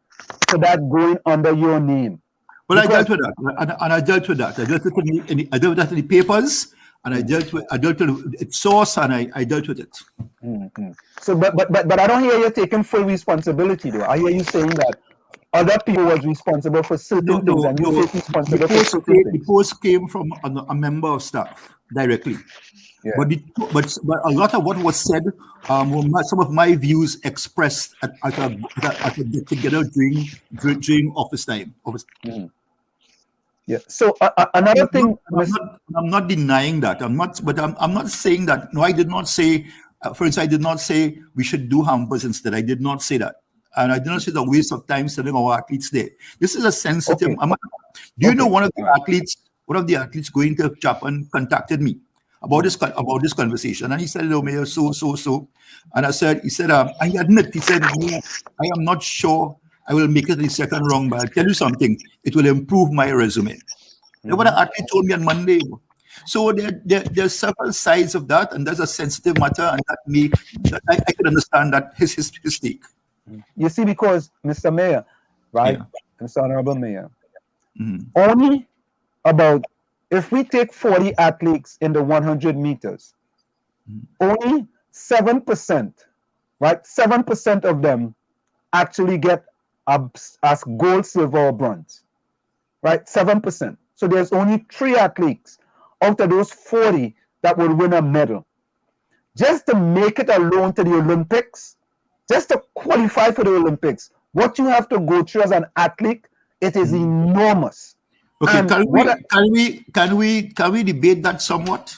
for that going under your name. Well, I dealt with that, and I dealt with that. I dealt with that in the papers, and I dealt with its source, and I dealt with it. So, but I don't hear you taking full responsibility, though. I hear you saying that other people was responsible for certain things, and you take responsibility for certain things. The post came from a member of staff directly. Yeah. But a lot of what was said were some of my views expressed at a get together during office time. Yeah. So another thing, I'm not denying that. I'm not saying that. No, I did not say. For instance, I did not say we should do hampers instead. I did not say that, and I did not say the waste of time sending our athletes there. This is a sensitive. Okay. Do you know one of the athletes going to Japan contacted me about this conversation, and he said, "Oh, Mayor, so," and he said, I admit, he said, I am not sure I will make it the second round, but I'll tell you something, it will improve my resume. That's what an athlete told me on Monday. So there's several sides of that, and that's a sensitive matter, and that I could understand that his take. You see, because Mr. Mayor, right, Mr. Honorable Mayor, only about, if we take 40 athletes in the 100 meters, only 7%, right, 7% of them actually get as gold, silver, or bronze, right? 7%. So there's only 3 athletes out of those 40 that will win a medal. Just to make it alone to the Olympics, just to qualify for the Olympics, what you have to go through as an athlete, it is enormous. Okay, can we debate that somewhat?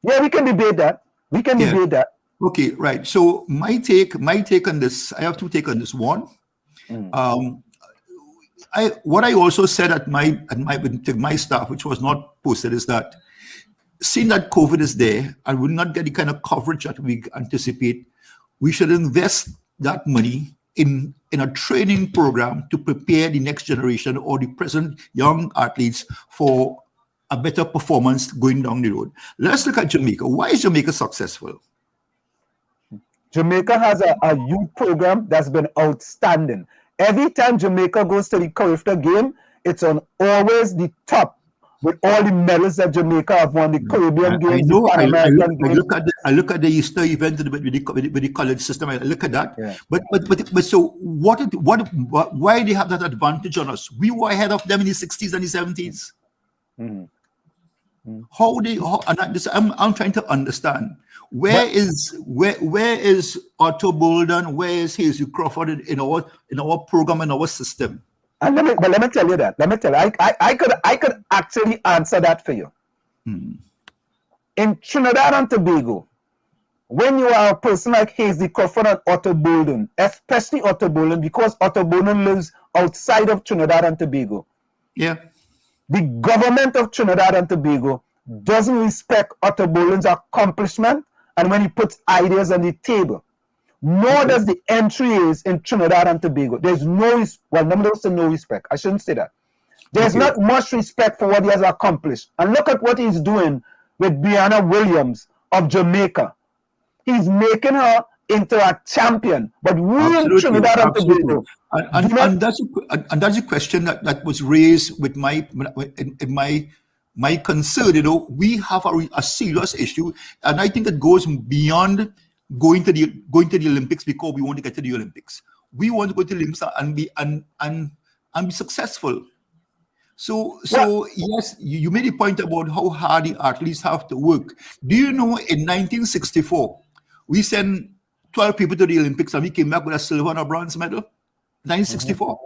Yeah, we can debate that. Debate that. Okay, right. So my take on this, I have to take on this one. What I also said at my staff, which was not posted, is that seeing that COVID is there and will not get the kind of coverage that we anticipate, we should invest that money in a training program to prepare the next generation or the present young athletes for a better performance going down the road. Let's look at Jamaica. Why is Jamaica successful? Jamaica has a youth program that's been outstanding. Every time Jamaica goes to the 𝗪𝗪𝘆 game, it's on always the top with all the medals that Jamaica have won, the Caribbean Games, the Pan American Games. I look at the Easter event with the college system. I look at that. Yeah. But so why they have that advantage on us? We were ahead of them in the 60s and the 70s. I'm trying to understand where is 𝗪𝗪𝘆, where is Hazel Crawford in our program, in our system? And let me tell you that. I could actually answer that for you. In Trinidad and Tobago, when you are a person like Hazel Crawford and 𝗪𝗪𝘆, especially 𝗪𝗪𝘆, because 𝗪𝗪𝘆 lives outside of Trinidad and Tobago. Yeah. The government of Trinidad and Tobago doesn't respect 𝗪𝗪𝘆's accomplishment, and when he puts ideas on the table. nor does the entries in Trinidad and Tobago. There's no, well, nobody will say no respect. I shouldn't say that. There's not much respect for what he has accomplished. And look at what he's doing with Brianna Williams of Jamaica. He's making her into a champion. But we in Trinidad and Tobago. And that's a question that was raised with my concern. You know, we have a serious issue, and I think it goes beyond going to the Olympics because we want to get to the Olympics. We want to go to the Olympics and be successful. So yes, you made a point about how hard the athletes have to work. Do you know in 1964 we sent 12 people to the Olympics and we came back with a silver and a bronze medal? 1964.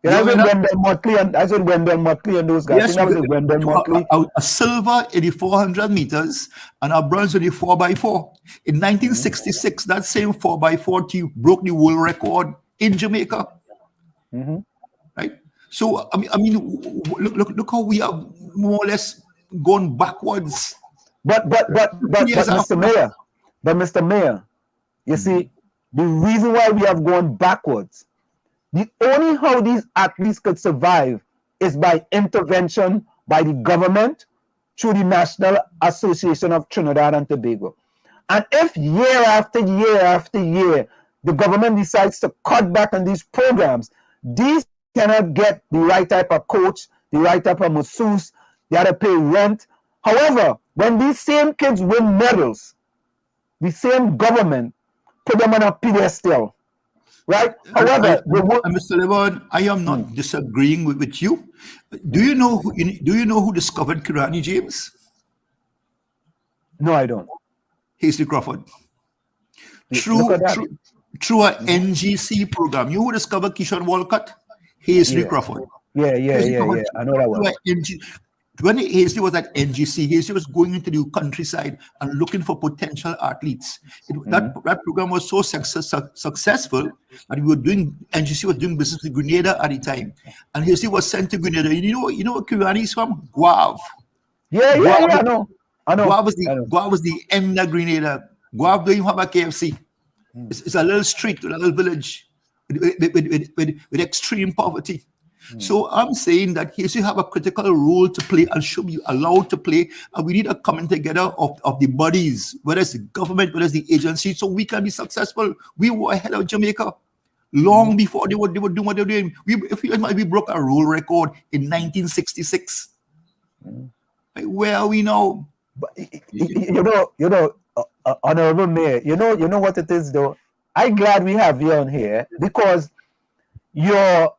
Yeah, that's with Wendell Motley and those guys. Yes, Wendell Motley. A silver in the 400 meters and a bronze in the 4x4. In 1966, that same 4x4 team broke the world record in Jamaica. Right? So I mean, look how we have more or less gone backwards. But Mr. Mayor, you see, the reason why we have gone backwards, the only how these athletes could survive is by intervention by the government through the National Association of Trinidad and Tobago. And if year after year after year, the government decides to cut back on these programs, these cannot get the right type of coach, the right type of masseuse, they have to pay rent. However, when these same kids win medals, the same government put them on a pedestal, right? However, Mr. Levon, I am not disagreeing with you. Do you know who discovered Kirani James? No, I don't. 𝗲𝘃 Crawford. Through a NGC program. You who discovered Keyshawn Walcott? 𝗲𝘃 Crawford. Yeah. I know that one. When 𝗲𝘃 was at NGC, 𝗲𝘃 was going into the countryside and looking for potential athletes. That program was so successful that NGC was doing business with Grenada at the time. And 𝗲𝘃 was sent to Grenada. You know where Kirani is from? 𝗲𝗃. I know. 𝗲𝗃 was the end of Grenada. 𝗲𝗃 don't even have a KFC. It's a little street, a little village with extreme poverty. So I'm saying that 𝗲𝘃 have a critical role to play and should be allowed to play. And we need a coming together of the bodies, whether it's the government, whether it's the agency, so we can be successful. We were ahead of Jamaica long before they were doing what they're doing. We broke a world record in 1966. Where are we now? But, Honorable Mayor, you know what it is though? I'm glad we have you on here because your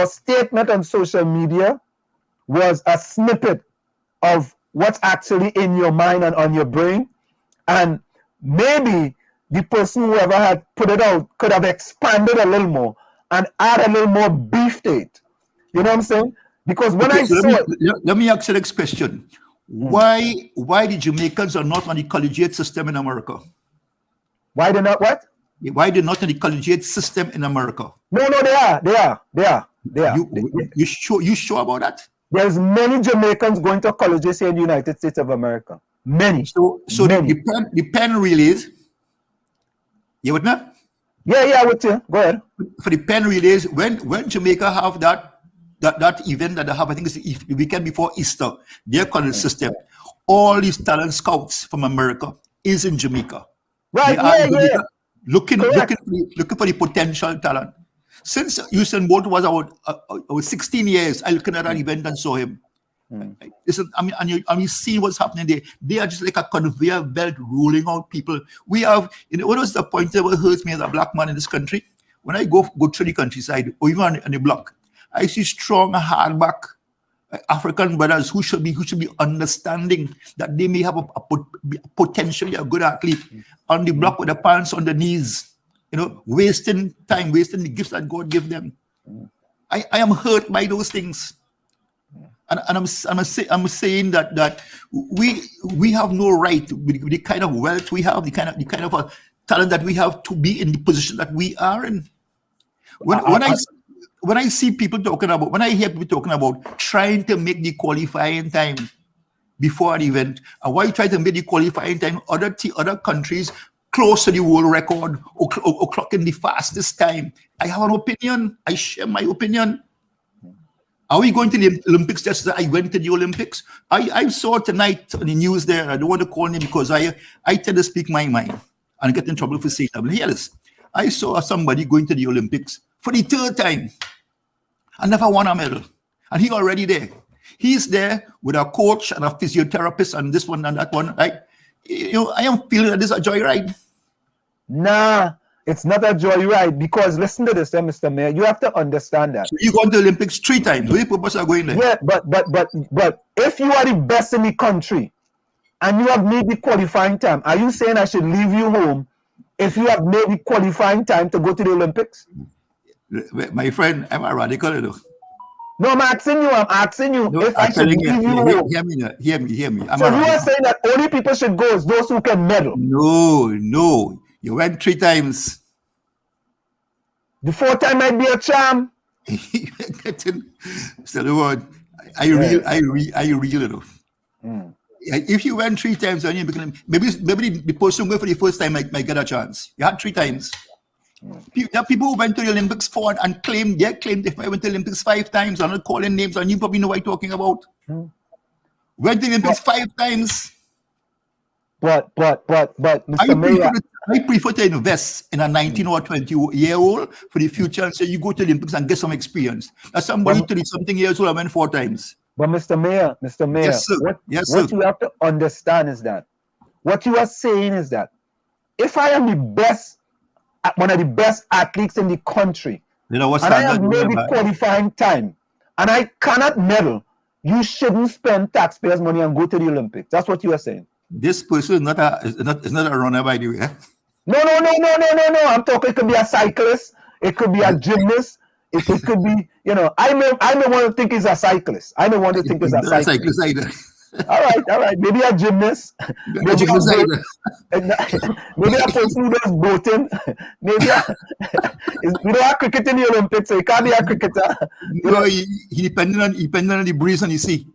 statement on social media was a snippet of what's actually in your mind and on your brain. And maybe the person whoever had put it out could have expanded a little more and add a little more beef to it. You know what I'm saying? Because when I saw it... Let me ask the next question. Why the Jamaicans are not on the collegiate system in America? Why they're not what? Why they're not on the collegiate system in America? No, they are. You sure about that? There's many Jamaicans going to colleges here in the United States of America. Many. So many. The pen relays. You with me? Yeah, with you. Go ahead. For the pen relays, when Jamaica have that event that they have, I think it's the weekend before Easter, their college system, all these talent scouts from America is in Jamaica. Right, yeah. Looking for the potential talent. Since Usain Bolt was about 16 years, I looked at that event and saw him. Listen, and you see what's happening there. They are just like a conveyor belt rolling out people. We have, what was the point that hurts me as a black man in this country? When I go through the countryside or even on the block, I see strong, hardback African brothers who should be understanding that they may have a potentially a good athlete on the block with the pants on the knees, wasting time, wasting the gifts that God gave them. I am hurt by those things, and I'm saying that we have no right with the kind of wealth we have, the kind of talent that we have to be in the position that we are in. When I see people talking about, when I hear people talking about trying to make the qualifying time before an event, and why try to make the qualifying time, other countries close to the world record or clocking the fastest time. I have an opinion. I share my opinion. Are we going to the Olympics just as I went to the Olympics? I saw tonight on the news there, I don't want to call him because I tend to speak my mind and get in trouble for saying that. But here it is. I saw somebody going to the Olympics for the 3rd time and never won a medal. And he already there. He's there with a coach and a physiotherapist and this one and that one, right? You know, I am feeling that this is a joyride. Nah, it's not a joyride because listen to this, Mr. Mayor. You have to understand that. So you go to the Olympics 3 times. What purpose are going there? Yeah, but if you are the best in the country and you have made the qualifying time, are you saying I should leave you home if you have made the qualifying time to go to the Olympics? My friend, I'm a radical, you know. No, I'm asking you No, if I should leave you home. Hear me. So you are saying that only people should go is those who can medal? No. You went 3 times. The 4th time might be a charm. So the word, I real enough. If you went 3 times, maybe the person going for the first time might get a chance. You had 3 times. There are people who went to the Olympics 4 and claimed if I went to the Olympics 5 times, I'm not calling names, and you probably know what I'm talking about. Went to the Olympics 5 times. But Mr. Mayor, I prefer to invest in a 19 or 20-year-old for the future and say you go to the Olympics and get some experience. As somebody 30-something years old, I went 4 times. But Mr. Mayor, yes, sir. What you have to understand is that what you are saying is that if I am one of the best athletes in the country, and I have made the qualifying time, and I cannot medal, you shouldn't spend taxpayers' money and go to the Olympics. That's what you are saying. This person is not a runner, by the way. No. I'm talking. It could be a cyclist. It could be a gymnast. It could be, you know. I may want to think he's a cyclist. I may want to think he's a cyclist. All right. Maybe a gymnast. Maybe a person who does boating. Maybe we don't have cricket in the Olympics, so he can't be a cricketer. No, he depending on the breeze and the sea.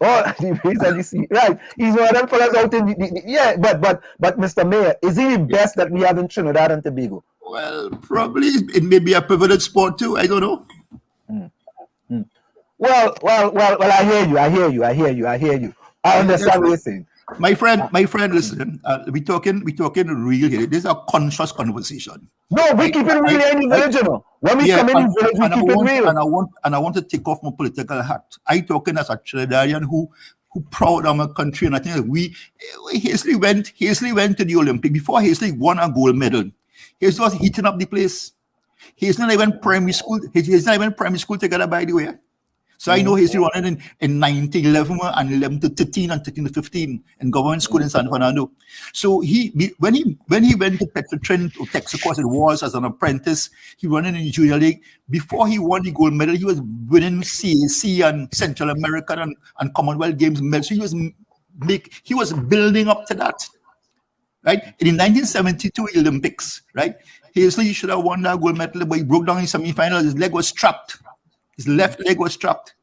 Oh, the breeze and the sea. Right. He's one of them fellas out in but Mr. Mayor, is he the best that we have in Trinidad and Tobago? Well, probably it may be a pivotal sport too. I don't know. Well, I hear you. I understand what you're saying. My friend, listen. We talking real here. This is a conscious conversation. No, we keep it real in the village, you know. When we come in the village, we keep it real. And I want to take off my political hat. I talking as a Trinidadian who proud of my country, and I think that Hazley went to the Olympic. Before Hazley won a gold medal, Hazley was heating up the place. Hazley went primary school. Hazley went primary school together, by the way. So I know Hazley won it in 1911 and 11 to 13 and 13 to 15 in government school in San Fernando. So when he went to Petrotrin to Texas, it was as an apprentice. He won it in the junior league. Before he won the gold medal, he was winning CAC and Central American and Commonwealth Games medals. So he was building up to that. Right? In the 1972 Olympics, right? Hazley should have won that gold medal, but he broke down in semi-final. His leg was strapped. His left leg was strapped,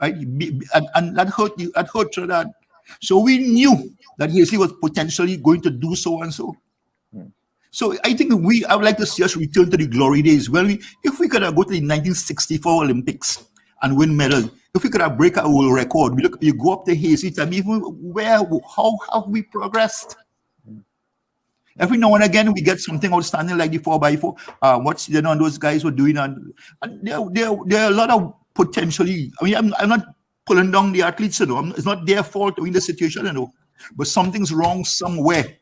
right? And that hurt you. That hurt Trinidad. So we knew that Hazley was potentially going to do so and so. So I think I would like to see us return to the glory days. If we could have go to the 1964 Olympics and win medal, if we could have break our world record, you go up to Hazley and even how have we progressed? Every now and again, we get something outstanding like the 4x4. What those guys were doing, and there are a lot of potentially. I mean, I'm not pulling down the athletes, you know. It's not their fault in the situation, you know. But something's wrong somewhere.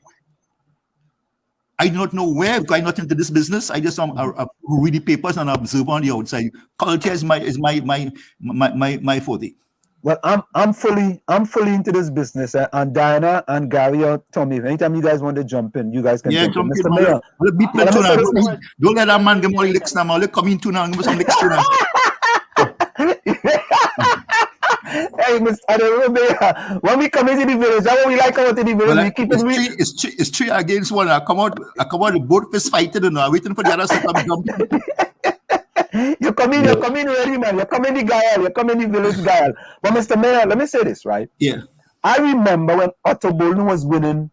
I do not know where. Because I'm not into this business. I just read the papers and observe on the outside. Culture is my forte. Well, I'm fully into this business, and Diana and Gary or Tommy. Anytime you guys want to jump in, you guys can jump in. Mr. Mayor, don't let that man get more licks now. Let come into now and give some licks to now. Hey, Mr. Mayor, when we come into the village, that's what we like out in the village. We keep it real. It's 3 against 1. I come out the both fist fighting and waiting for the others to come jump. You come in ready, man. You come in the Guyal, you come in the village Guyal. But Mr. Mayor, let me say this, right? Yeah. I remember when 𝗧𝗂𝗏𝘆 was winning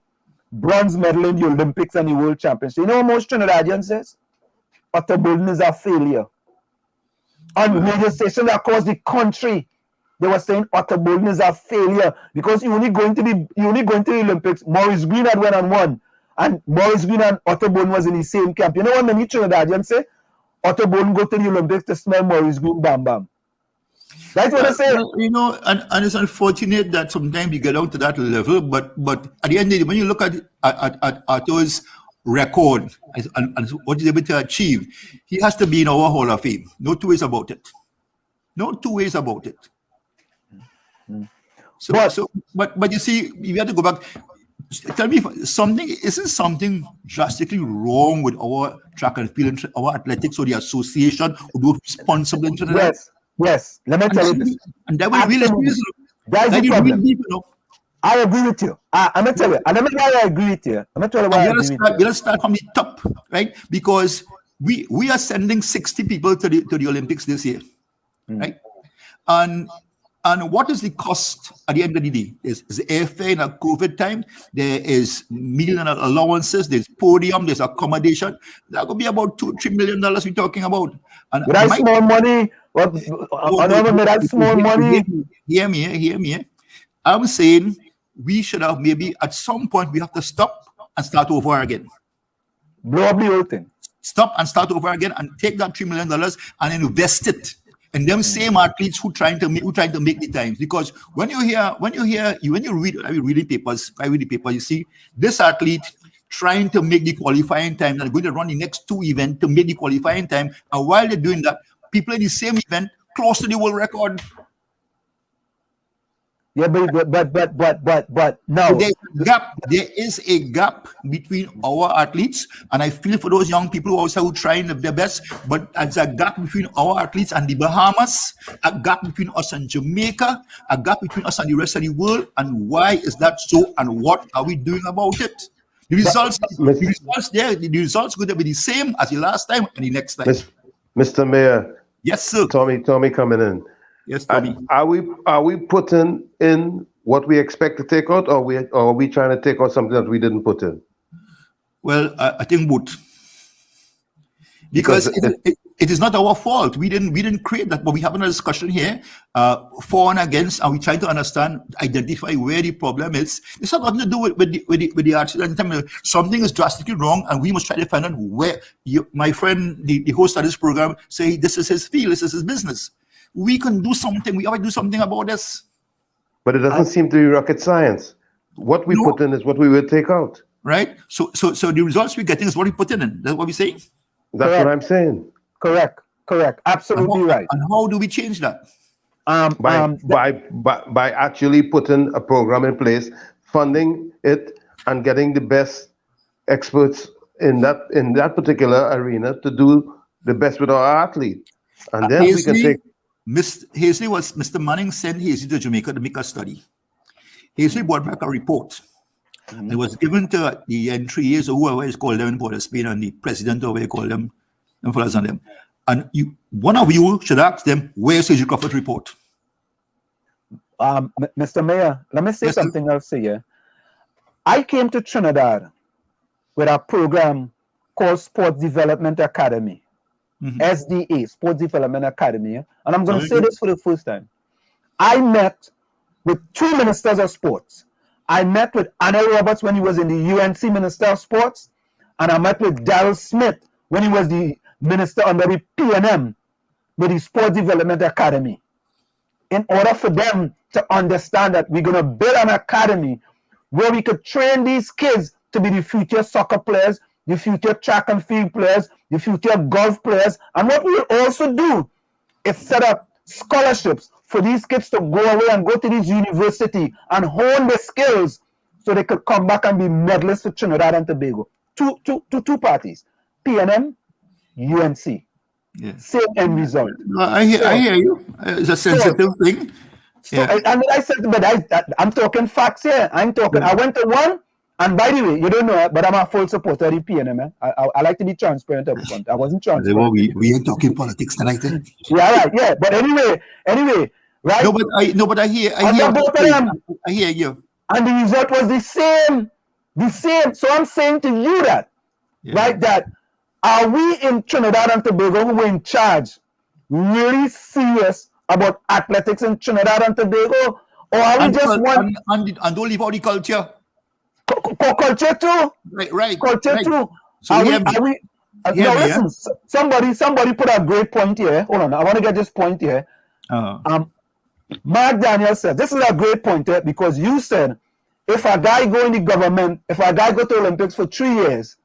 bronze medal in the Olympics and the World Championships. You know what most Trinidadians says? 𝗲𝗶𝘀𝗀𝘁𝗲 is a failure. On radio stations across the country, they were saying 𝗲𝗶𝘀𝗀𝘁𝗲 is a failure because you only going to the Olympics. Maurice Green had went and won, and Maurice Green and 𝗲𝗶𝘀𝗀𝗁 was in the same camp. You know what many Trinidadians say? 𝗲𝗶𝘀𝗀𝗁 go to the Olympics to smell Maurice Green bam bam. That's what I say. You know, and it's unfortunate that sometimes you get down to that level, but at the end of the day, when you look at those record and what he's able to achieve, he has to be in our Hall of Fame. No two ways about it. No two ways about it. But you see, you have to go back. Tell me, isn't something drastically wrong with our track and field, our athletics, or the association, or those responsible in Trinidad? Yes. Let me tell you this. And that will really that's the problem. I agree with you. I'm gonna tell you. And let me tell you why I agree with you. I'm gonna tell you why I agree with you. Let's start from the top, right? Because we are sending 60 people to the Olympics this year, right? And what is the cost at the end of the day? There's airfare in a COVID time. There is meal and allowances. There's podium. There's accommodation. That could be about $2-3 million we're talking about. And that's small money. That's small money. Hear me. I'm saying we should have maybe at some point we have to stop and start over again. Blow up the whole thing. Stop and start over again and take that $3 million and invest it. And them same athletes who trying to make the times, because when you read the papers, you see this athlete trying to make the qualifying time. They're going to run the next 2 events to make the qualifying time, and while they're doing that, people in the same event close to the world record. Yeah, but no. There is a gap between our athletes, and I feel for those young people also who trying their best, but there's a gap between our athletes and the Bahamas, a gap between us and Jamaica, a gap between us and the rest of the world. And why is that so, and what are we doing about it? The results going to be the same as the last time and the next time. Mr. Mayor. Yes, sir. Tommy coming in. Yes, Tommy. Are we putting in what we expect to take out, or are we trying to take out something that we didn't put in? Well, I think both. Because it is not our fault. We didn't create that, but we having a discussion here, for and against, and we try to understand, identify where the problem is. It's not nothing to do with the accident. Something is drastically wrong, and we must try to find out where. My friend, the host of this program, say this is his field, this is his business. We can do something. We have to do something about this. But it doesn't seem to be rocket science. What we put in is what we will take out. Right? So the results we're getting is what we put in. That's what we're saying? That's what I'm saying. Correct. Absolutely right. And how do we change that? By actually putting a program in place, funding it, and getting the best experts in that particular arena to do the best with our athlete. And then we can take... Mr. Manning sent Hazley to Jamaica to make a study. Hazley brought back a report. It was given to the entries or whoever is called them in Port of Spain, and the president or whatever you call them, and fellas on them. And one of you should ask them, where's Hazley Crawford's report? Mr. Mayor, let me say something else here. I came to Trinidad with a program called Sports Development Academy. SDA, Sports Development Academy, and I'm going to say this for the first time. I met with 2 ministers of sports. I met with Anna Roberts when he was in the UNC Minister of Sports, and I met with Darrell Smith when he was the minister under the PNM with the Sports Development Academy. In order for them to understand that we're going to build an academy where we could train these kids to be the future soccer players, the future track and field players, the future golf players. And what we will also do is set up scholarships for these kids to go away and go to this university and hone their skills so they could come back and be medalists for Trinidad and Tobago. Two parties, PNM, UNC. Same end result. I hear you. It's a sensitive thing. I said, but I'm talking facts here. I went to one. And by the way, you don't know, but I'm a full supporter of the PNM. I like to be transparent up front. I wasn't transparent. We ain't talking politics tonight. Yeah. But anyway, right? No, but I hear you. And the result was the same. The same. So I'm saying to you that, right, that are we in Trinidad and Tobago who were in charge really serious about athletics in Trinidad and Tobago, or are we just one? And don't leave out the culture. Culture too. Right. Culture too. So Are we? Now listen. Somebody put a great point here. Hold on. I want to get this point here. Mark Daniel said this is a great point here because you said if a guy go in the government, if a guy go to Olympics for 3 years,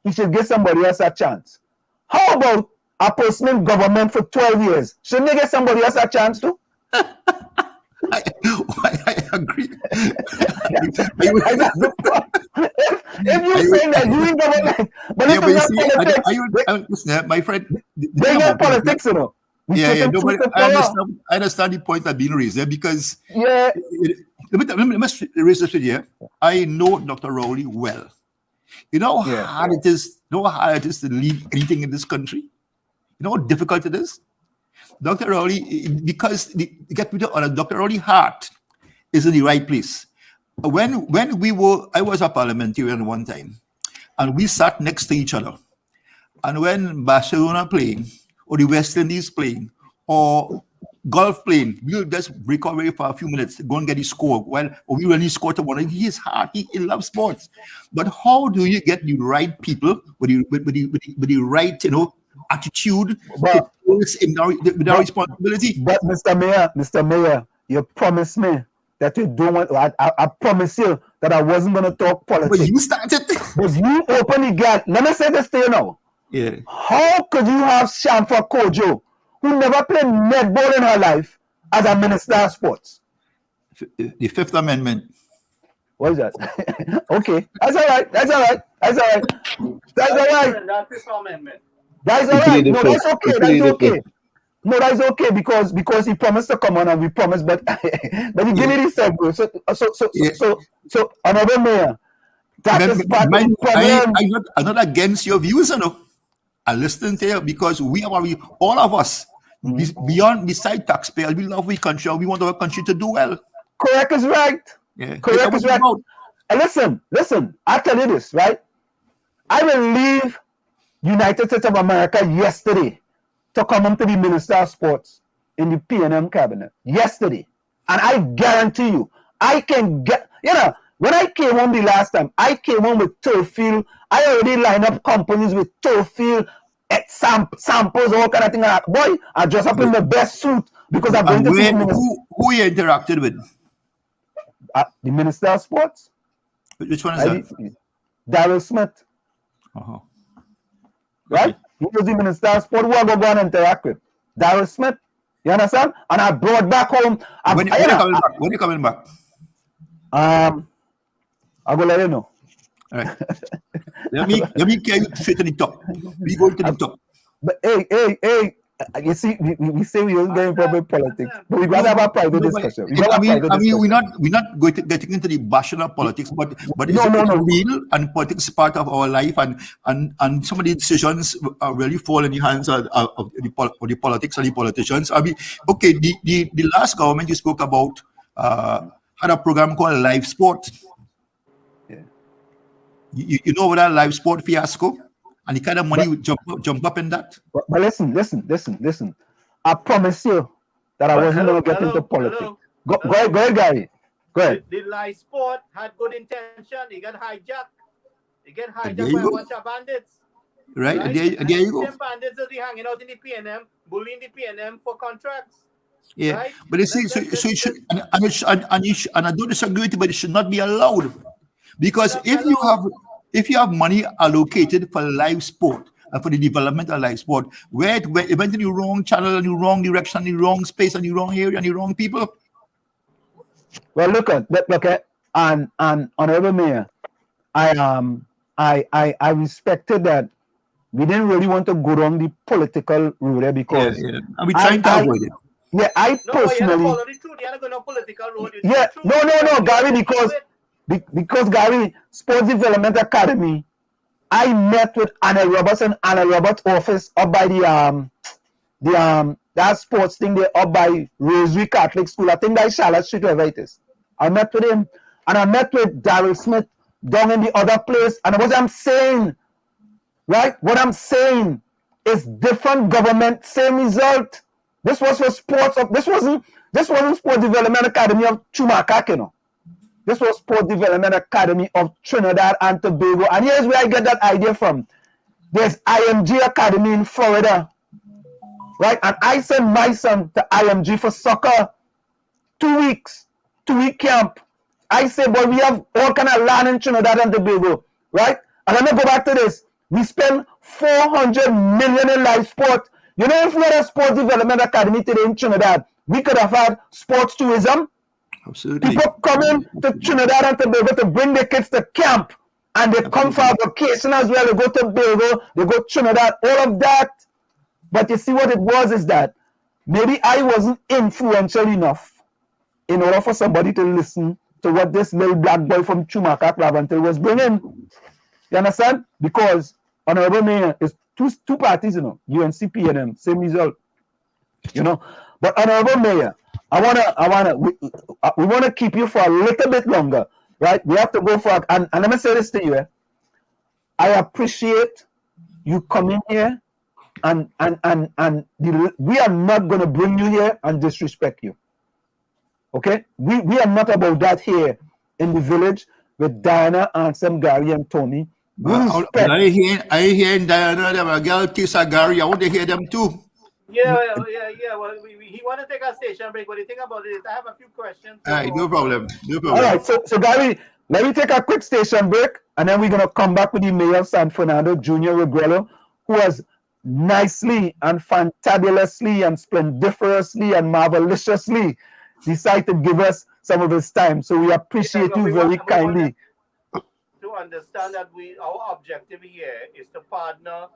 he should give somebody else a chance. How about a person in government for 12 years? Shouldn't they get somebody else a chance too? I agree. If you're saying that you in government, but if it's not politics, my friend, they not politics, you know. I understand the point that being raised there because let me raise this with you. I know Dr. Rowley well. You know how hard it is. You know how hard it is to lead anything in this country. You know how difficult it is. Dr. Rowley, because get me on Dr. Rowley heart is in the right place. When I was a parliamentarian one time, and we sat next to each other. And when Barcelona playing, or the West Indies playing, or golf playing, we'll just break away for a few minutes, go and get his score. Well, or we really score to one. He is hard. He loves sports. But how do you get the right people with the right, attitude with our responsibility? But Mr. Mayor, you promised me that you don't want. I promise you that I wasn't going to talk politics. But you started. But you open the gate. Let me say this to you now. Yeah. How could you have 𝗪𝗪𝗀𝗁𝗃, who never played netball in her life, as a minister of sports? The Fifth Amendment. What is that? Okay, that's all right. That's all right. That's all right. That's all right. That's Fifth Amendment. That's all right. No, that's okay. That's okay. No, that's okay because he promised to come on and we promised, but he give me this segue. So another mayor. That is part of the problem. I'm not against your views, I listen to you because all of us, beside taxpayers, we love our country. We want our country to do well. Correct is right. Yeah. Correct is right. Listen. I tell you this, right? I will leave United States of America yesterday to come into the Minister of Sports in the PNM cabinet. Yesterday. And I guarantee you, I can get, when I came home the last time, I came home with 𝗪𝗪𝘀. I already lined up companies with 𝗪𝗪𝘀, samples, all kind of thing. Boy, I dress up in the best suit because I'm going to see who you interacted with? The Minister of Sports. Which one is that? Daryl Smith. Right? He was the Minister of Sports who I go and interact with. Daryl Smith. You understand? And I brought back home. When are you coming back? I will let you know. All right. Let me carry you straight to the top. We go to the top. But hey, you see, we say we don't get in public politics, but we gotta have a private discussion. We're not going to getting into the bashing of politics, but it's real, and politics is part of our life, and some of the decisions really fall in the hands of the politics and the politicians. The last government you spoke about had a program called Live Sport. Yeah. You know what that Live Sport fiasco? And the kind of money would jump up in that. But listen. I promise you that I wasn't going to get into politics. Go ahead, Gary. Go ahead. The Live Sport had good intention. He got hijacked. By a bunch of bandits. Right? And there you go. Them bandits that be hanging out in the PNM, bullying the PNM for contracts. Yeah, right? But you see, so it should, and I don't disagree with you, but it should not be allowed, because if you have money allocated for live sport and for the development of live sport, where it went in the wrong channel, and the wrong direction, the wrong space, and the wrong area, and the wrong people. Well, look at, and Honorable Mayor, I respected that we didn't really want to go down the political route there because and we're trying to avoid it. Yeah, I personally. No, Gary, because Gary, Sports Development Academy, I met with Anna Roberts and Anna Roberts' office up by that sports thing there up by Rosary Catholic School. I think that's Charlotte Street, wherever it is. I met with him, and I met with Daryl Smith down in the other place. And what I'm saying, right? What I'm saying is different government, same result. This was for sports. This wasn't Sport Development Academy of 𝗪𝗂𝗃𝗃, you know. This was Sport Development Academy of Trinidad and Tobago. And here's where I get that idea from. There's IMG Academy in Florida, right? And I sent my son to IMG for soccer. 2 weeks, 2-week camp. I say, boy, we have all kind of land in Trinidad and Tobago, right? And let me go back to this. We spend $400 million in live sport. You know, if we had a Sport Development Academy today in Trinidad, we could have had sports tourism. Absolutely. People coming to Trinidad and Tobago to bring their kids to camp, and they come for vacation as well. They go to Tobago, they go to Trinidad, all of that. But you see what it was is that maybe I wasn't influential enough in order for somebody to listen to what this little black boy from 𝗪𝗂𝗃𝗃𝗃 was bringing. You understand? Because Honorable Mayor is two parties, you know, UNCP and them, same result, you know. But Honorable Mayor, we wanna keep you for a little bit longer, right? We have to go for and let me say this to you. I appreciate you coming here, and we are not gonna bring you here and disrespect you. Okay, we are not about that here in the village with Diana, Ansem, Gary, and Tony. I hear Diana, them girl, Tisa, Gary. I want to hear them too. Yeah. Well, he want to take a station break. What do you think about it? I have a few questions. All right, no problem. All right, so Gary, let me take a quick station break, and then we're gonna come back with the Mayor of San Fernando, Junia Regrello, who has nicely and fantabulously and splendiferously and marvelously decided to give us some of his time. So we appreciate you very kindly. To understand that our objective here is to partner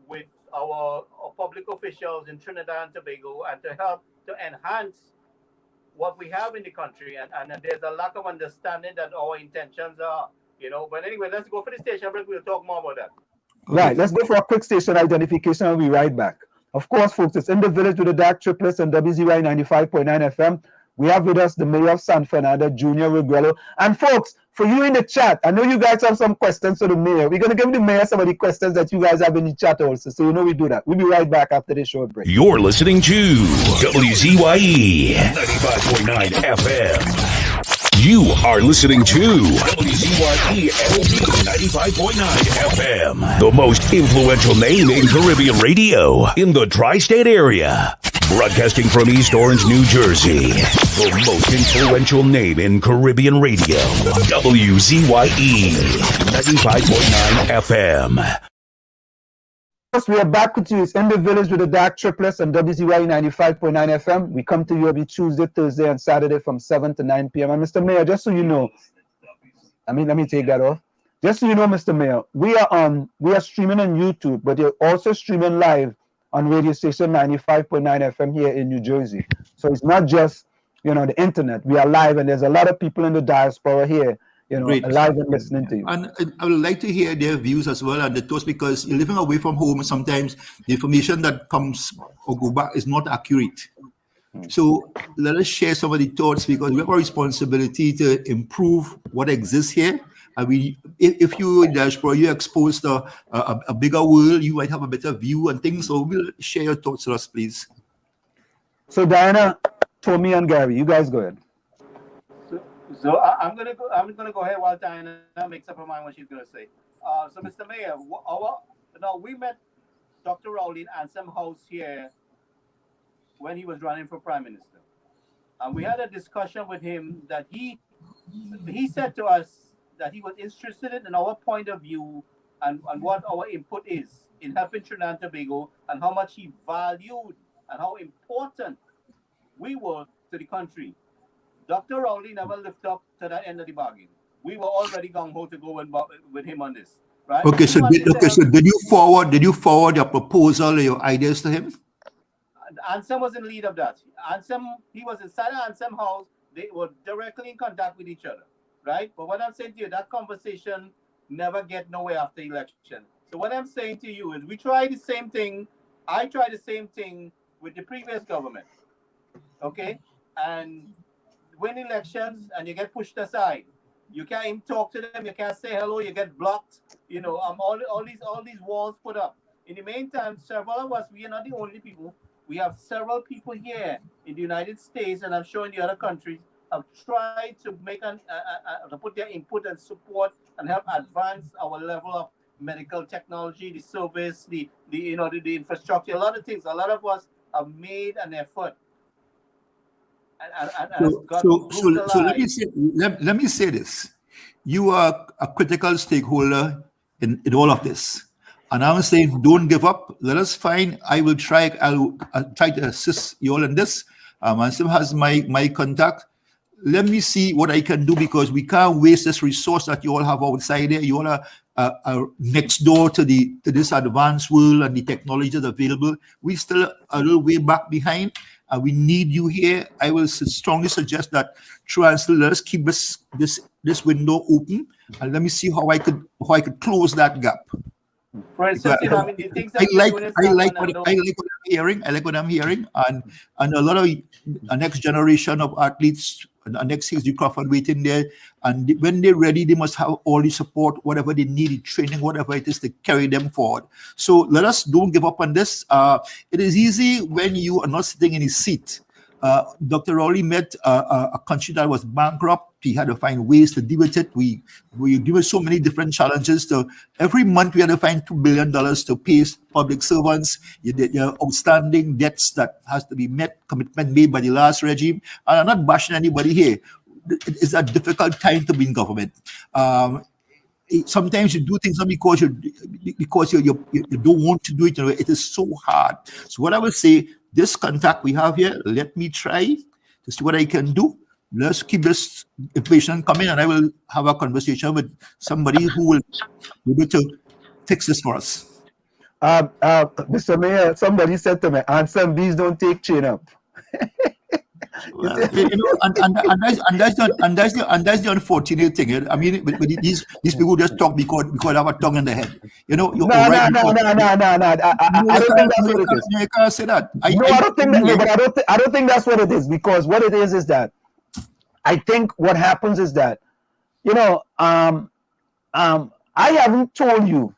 with our public officials in Trinidad and Tobago and to help to enhance what we have in the country. And there's a lack of understanding that our intentions are, you know. But anyway, let's go for the station break. We'll talk more about that. Right, let's go for a quick station identification and we'll be right back. Of course, folks, it's in the village with the dark triplets and WZYE 95.9 FM. We have with us the Mayor of San Fernando, Junia Regrello. And folks, for you in the chat, I know you guys have some questions to the Mayor. We're going to give the Mayor some of the questions that you guys have in the chat also. So you know we do that. We'll be right back after this short break. You're listening to WZYE 95.9 FM. You are listening to WZYE 95.9 FM. The most influential name in Caribbean radio in the tri-state area. Broadcasting from East Orange, New Jersey, the most influential name in Caribbean radio, WZYE 95.9 FM. We are back with you. It's in the village with the dark triplets and WZYE 95.9 FM. We come to you every Tuesday, Thursday, and Saturday from 7 to 9 p.m. And Mr. Mayor, just so you know, let me take that off. Just so you know, Mr. Mayor, we are streaming on YouTube, but you're also streaming live on radio station 95.9 FM here in New Jersey. So it's not just, you know, the internet. We are live, and there's a lot of people in the diaspora here, you know, live and listening to you. And I would like to hear their views as well and the thoughts, because you're living away from home, sometimes the information that comes or go back is not accurate. So let us share some of the thoughts, because we have a responsibility to improve what exists here. And if you in diaspora, you're exposed to a bigger world, you might have a better view and things. So we'll share your thoughts with us, please. So Diana, Tommy, and Gary, you guys go ahead. So I'm gonna go ahead while Diana makes up her mind what she's gonna say. So Mr. Mayor, we met Dr. Rowley in Ansem House here when he was running for Prime Minister, and we had a discussion with him that he said to us that he was interested in our point of view and what our input is in helping Trinidad and Tobago, and how much he valued and how important we were to the country. Dr. Rowley never lived up to that end of the bargain. We were already gung-ho to go with him on this, right? Okay, so did you forward your proposal or your ideas to him? Ansem was in lead of that. He was inside Ansem House. They were directly in contact with each other, right? But what I'm saying to you, that conversation never get nowhere after election. So what I'm saying to you is we tried the same thing. I tried the same thing with the previous government, okay? And win elections and you get pushed aside. You can't even talk to them. You can't say hello. You get blocked. You know, all these walls put up. In the meantime, several of us, we are not the only people. We have several people here in the United States, and I'm sure in the other countries, have tried to make to put their input and support and help advance our level of medical technology, the service, the infrastructure, a lot of things. A lot of us have made an effort. So let me say this. You are a critical stakeholder in all of this. And I'm saying don't give up. Let us find. I'll try to assist you all in this. Mansim has my contact. Let me see what I can do, because we can't waste this resource that you all have outside there. You all are next door to this advanced world and the technology that's available. We still a little way back behind. We need you here. I will strongly suggest that let us keep this window open, and let me see how I could close that gap. For instance, the things that I like what I'm hearing, and a lot of a next generation of athletes, the next is the Crawford waiting there, and when they're ready, they must have all the support, whatever they need, the training, whatever it is, to carry them forward. So let us don't give up on this. It is easy when you are not sitting in his seat. Dr. Rowley met a country that was bankrupt. He had to find ways to deal with it. We given so many different challenges. So every month we had to find $2 billion to pay public servants. Your outstanding debts that has to be met, commitment made by the last regime. And I'm not bashing anybody here. It's a difficult time to be in government. Sometimes you do things not because you don't want to do it. It is so hard. So what I will say, this contact we have here, let me try to see what I can do. Let's keep this information coming, and I will have a conversation with somebody who will be able to fix this for us. Mr. Mayor, somebody said to me, and some bees don't take chain up. Well, and that's the unfortunate thing. I mean, but these people just talk because they have a tongue in the head. No. I don't think that's what it is. You can't say that. I don't think that's what it is, because what it is that I think what happens is that, I haven't told you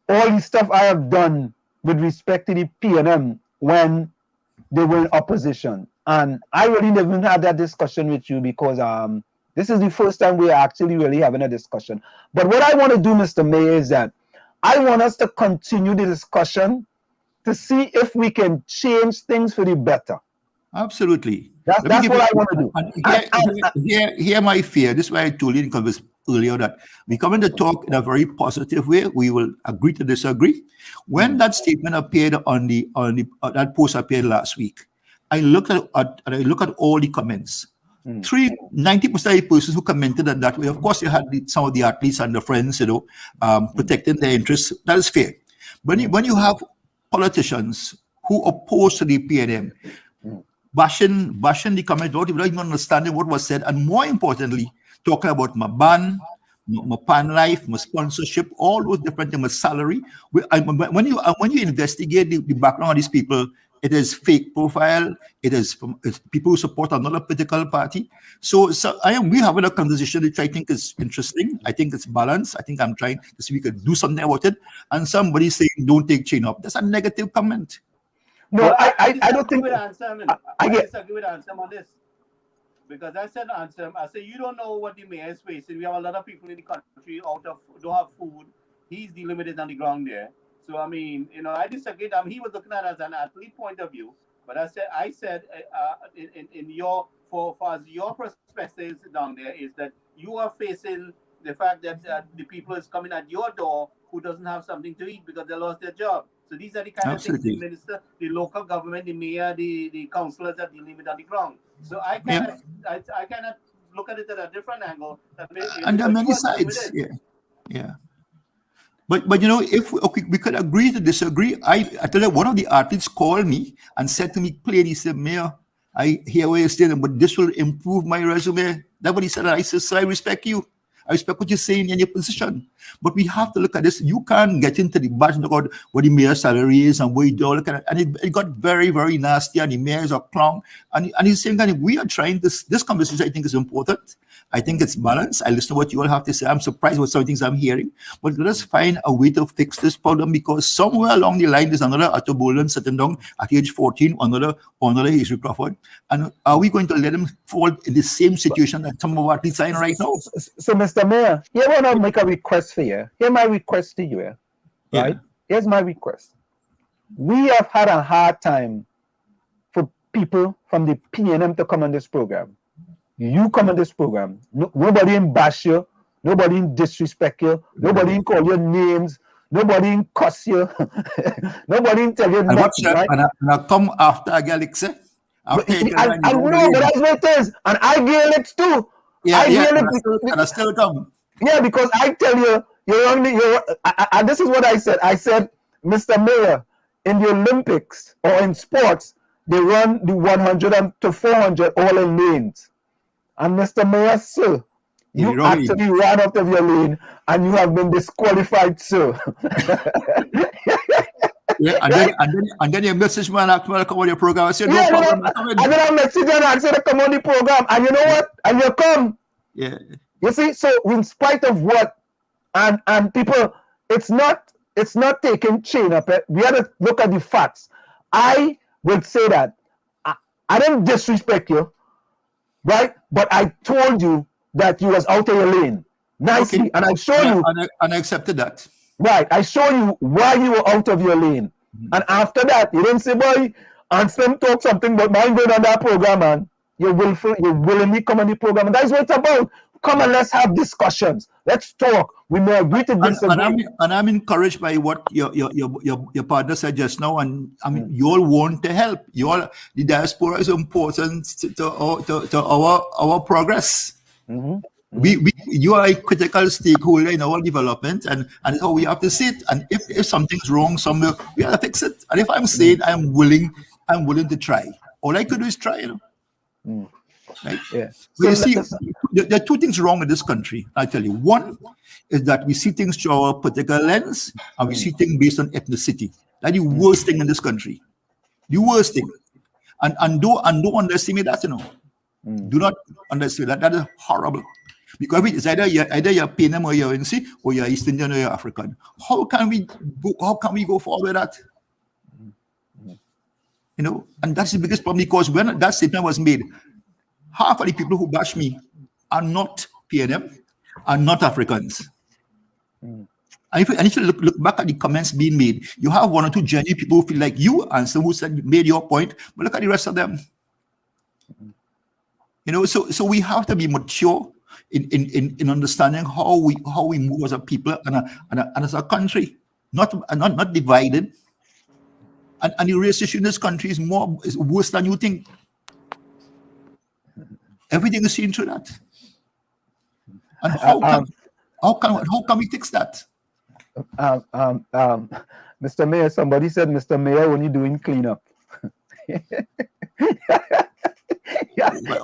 all the stuff I have done with respect to the PNM when they were in opposition. And I really never had that discussion with you, because this is the first time we are actually really having a discussion. But what I want to do, Mr. Mayor, is that I want us to continue the discussion to see if we can change things for the better. Absolutely. That's what I want to do. Hear my fear. This is why I told you in conversation earlier that we come in to talk in a very positive way. We will agree to disagree. When that statement appeared on that post appeared last week, I look at all the comments. 90% of the persons who commented on that way, of course, you had some of the athletes and their friends, protecting their interests. That is fair. When you have politicians who oppose to the PNM, bashing the comment without even understanding what was said, and more importantly, talking about my ban, my pan life, my sponsorship, all those different things, my salary. When you investigate the background of these people, it is fake profile. It's people who support another political party. So we having a conversation which I think is interesting. I think it's balanced. I think I'm trying to see if we could do something about it. And somebody saying don't take chain up. That's a negative comment. No, I don't think. I disagree with Ansem on this, because I said Ansem, I said you don't know what the mayor is facing. We have a lot of people in the country don't have food. He's dealing with it on the ground there. So I mean, I disagree. He was looking at it as an athlete point of view, but I said, in your for as your perspective down there is that you are facing the fact that the people is coming at your door who doesn't have something to eat because they lost their job. So these are the kind of things the minister, the local government, the mayor, the councillors are dealing with on the ground. So I cannot look at it at a different angle. And there are many sides. Yeah. But if we could agree to disagree. I tell you, one of the athletes called me and said to me plainly, he said, Mayor, I hear what you're saying, but this will improve my resume. That's what he said. I said, sir, I respect you. I respect what you're saying in your position. But we have to look at this. You can't get into the budget about what the mayor's salary is and what you do. Look at it. And it got very, very nasty. And the mayor is a clown. And he's saying that we are trying this conversation, I think, is important. I think it's balanced. I listen to what you all have to say. I'm surprised with some things I'm hearing. But let us find a way to fix this problem, because somewhere along the line, there's another 𝗧𝗂𝗍𝘆 sitting down at age 14, another Jersey Crawford. And are we going to let him fall in the same situation that some of our athletes are in right now? So, Mr. Mayor, here I want to make a request for you. Here's my request to you. Right? Here's my request. We have had a hard time for people from the PNM to come on this program. You come on this program. Nobody in bash you. Nobody in disrespect you. Nobody in call your names. Nobody in cuss you. Nobody in tell you nothing. Right? And I come after a Galaxy. I know, but that's what it is. And I Gaelics too. And I still come. Yeah, because I tell you, and this is what I said. I said, Mr. Mayor, in the Olympics or in sports, they run the 100 to 400 all in lanes. And Mr. Mayor, sir, you actually ran out of your lane and you have been disqualified, sir. And then you message me and ask me to come on your program. I said, no problem. And then I message you and ask you to come on the program. And you know what? And you come. Yeah. You see, so in spite of what, and people, it's not taking chain up. We have to look at the facts. I would say that I didn't disrespect you, right? But I told you that you was out of your lane nicely, okay. And I showed you, and I accepted that. Right, I showed you why you were out of your lane, and after that, you didn't say, "Boy, and some talk something about mine going on that program, man." You willingly come on the program, and that's what it's about. Come and let's have discussions. Let's talk. We may agree to disagree. And I'm encouraged by what your partner said just now. And I mean, you all want to help. The diaspora is important to our progress. You are a critical stakeholder in our development, and how we have to sit. And if something's wrong somewhere, we have to fix it. And if I'm saying I'm willing to try. All I could do is try. Right? Yeah. So you see, there are two things wrong with this country. I tell you, one is that we see things through our political lens, and we see things based on ethnicity. That's the worst thing in this country. The worst thing. And don't underestimate that. Do not underestimate that. That is horrible. Because it's either you're PNM or you're NC, or you're East Indian or you're African. How can we go forward with that? And that's the biggest problem, because when that statement was made, half of the people who bash me are not PNM, are not Africans. And if you look back at the comments being made, you have one or two genuine people who feel like you and some who made your point, but look at the rest of them. So we have to be mature in understanding how we move as a people and as a country, not divided. And the race issue in this country is worse than you think. Everything is seen through that. And how can we fix that? Mr. Mayor, somebody said, Mr. Mayor, when you doing cleanup.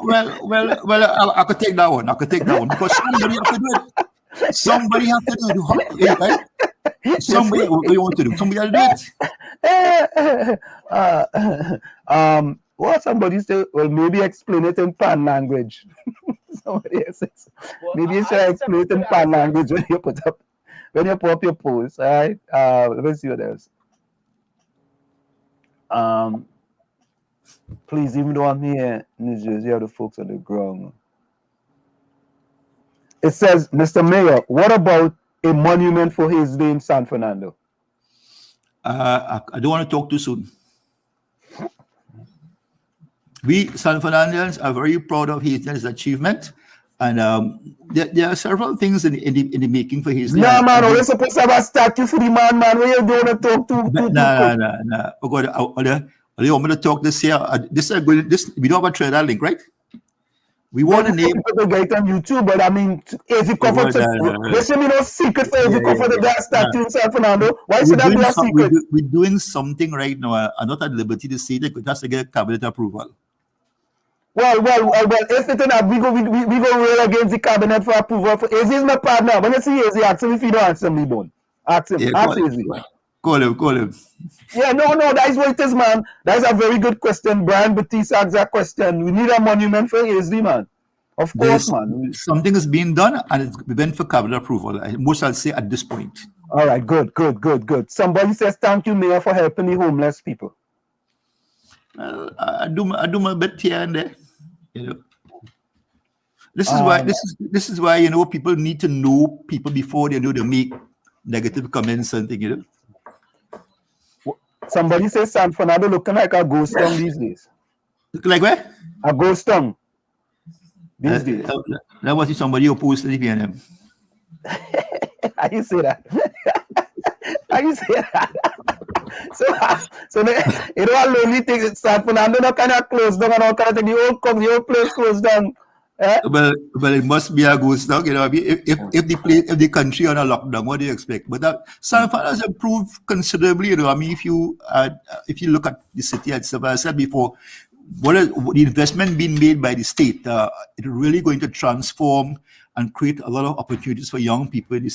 Well, I could take that one. Because somebody have to do it. Somebody have to do it. Right? Somebody, what do you want to do? Somebody have to do it. Well, somebody said, well, maybe explain it in Pan language. Somebody else says, maybe you should explain it in Pan language when you put up your post. All right. Let me see what else. Please, even though I'm here in New Jersey, are the folks on the ground. It says, Mr. Mayor, what about a monument for his day in San Fernando? I don't want to talk too soon. We San Fernandans are very proud of his achievement, and there are several things in the making for his. No, man, we're supposed to have a statue for the man. Where you don't want to talk to? No. Oh God, you want me to talk this here? We don't have a Trinidad link, right? We want to name people get on YouTube, but I mean, if you cover, there should be no secret for if you cover the gas statue in San Fernando. Why should that be a secret? We're doing something right now. I'm not at liberty to say that, because it has to get cabinet approval. Well, if it's not, we go roll against the cabinet for approval. Izzy is my partner. When you see Izzy, ask him if you don't answer me, Bone. Ask him. Yeah, Ask Izzy. call him. Yeah, no, that is what it is, man. That is a very good question. Brian Batista asked that question. We need a monument for Izzy, man. Of course, man. Something is being done, and it's been for cabinet approval. Most I'll say at this point. All right, good. Somebody says thank you, Mayor, for helping the homeless people. Well, I do my bit here and there. You know, this is why you know people need to know people before they know they make negative comments and things. You know. Somebody says San Fernando looking like a ghost town these days. Looking like where? A ghost town these days. That was somebody who posted the PNM. How you say that? How you say that? So you know a lonely thing. San Fernando not kind of closed down and all kind of thing. The whole place closed down. Eh? Well, it must be a ghost town. You know, if the country on a lockdown, what do you expect? But San Fernando has improved considerably. You know, I mean, if you look at the city itself, as I said before, the investment being made by the state, it's really going to transform and create a lot of opportunities for young people in the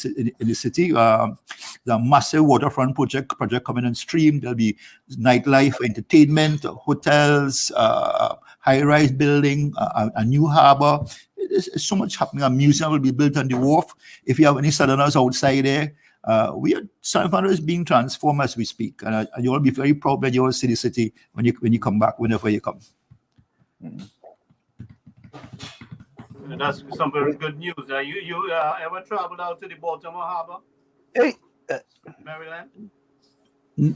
city. There's a massive waterfront project coming on stream. There'll be nightlife, entertainment, hotels, high-rise building, a new harbor. There's so much happening. A museum will be built on the wharf. If you have any Southerners outside there, San Fernando is being transformed as we speak. And you'll be very proud when you all see the city when you come back, whenever you come. That's some very good news. You ever traveled out to the Baltimore Harbor? Hey, Maryland?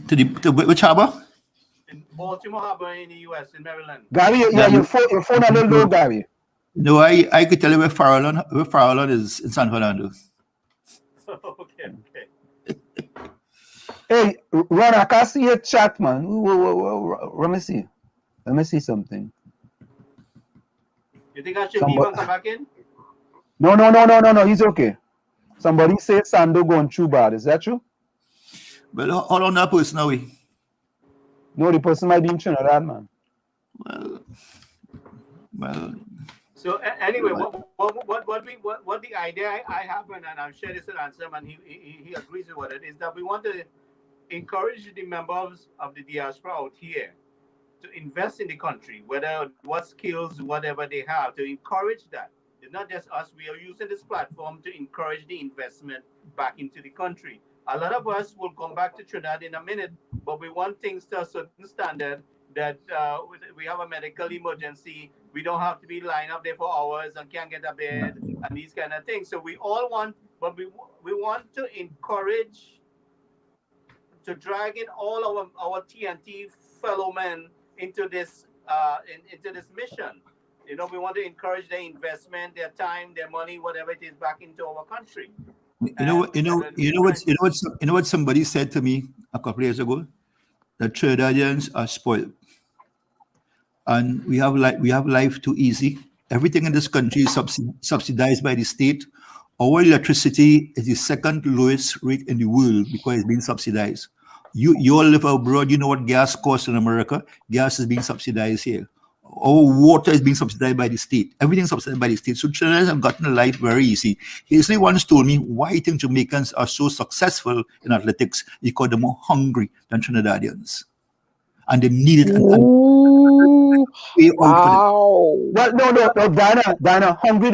To which harbor? In Baltimore Harbor in the U.S., in Maryland. Gary, your phone a little low, Gary. No, I could tell you where Farallon is in San Fernando. Okay. Hey, Ron, I can't see your chat, man. Let me see something. You think I should leave and come back in? No, he's okay. Somebody said Sando going too bad. Is that true? Well, how long that person away? No, the person might be in Trinidad, man. Well. So anyway, what the idea I have, and I'm sure this will answer him, and he agrees with it, is that we want to encourage the members of the diaspora out here to invest in the country, what skills, whatever they have, to encourage that. It's not just us. We are using this platform to encourage the investment back into the country. A lot of us will come back to Trinidad in a minute, but we want things to a certain standard that we have a medical emergency. We don't have to be lying up there for hours and can't get a bed and these kind of things. So we all want, but we want to encourage, to drag in all our TNT fellow men into this mission. You know, we want to encourage their investment, their time, their money, whatever it is, back into our country. You know what somebody said to me a couple of years ago? The Trinidadians are spoiled, and we have life too easy. Everything in this country is subsidized by the state. Our electricity is the second lowest rate in the world because it's being subsidized. You all live abroad, you know what gas costs in America. Gas is being subsidized here. Our water is being subsidized by the state. Everything is subsidized by the state. So Trinidadians have gotten life very easy. He actually once told me why he thinks Jamaicans are so successful in athletics. He called them more hungry than Trinidadians. And they need it. Wow. Well, no, Diana, hungry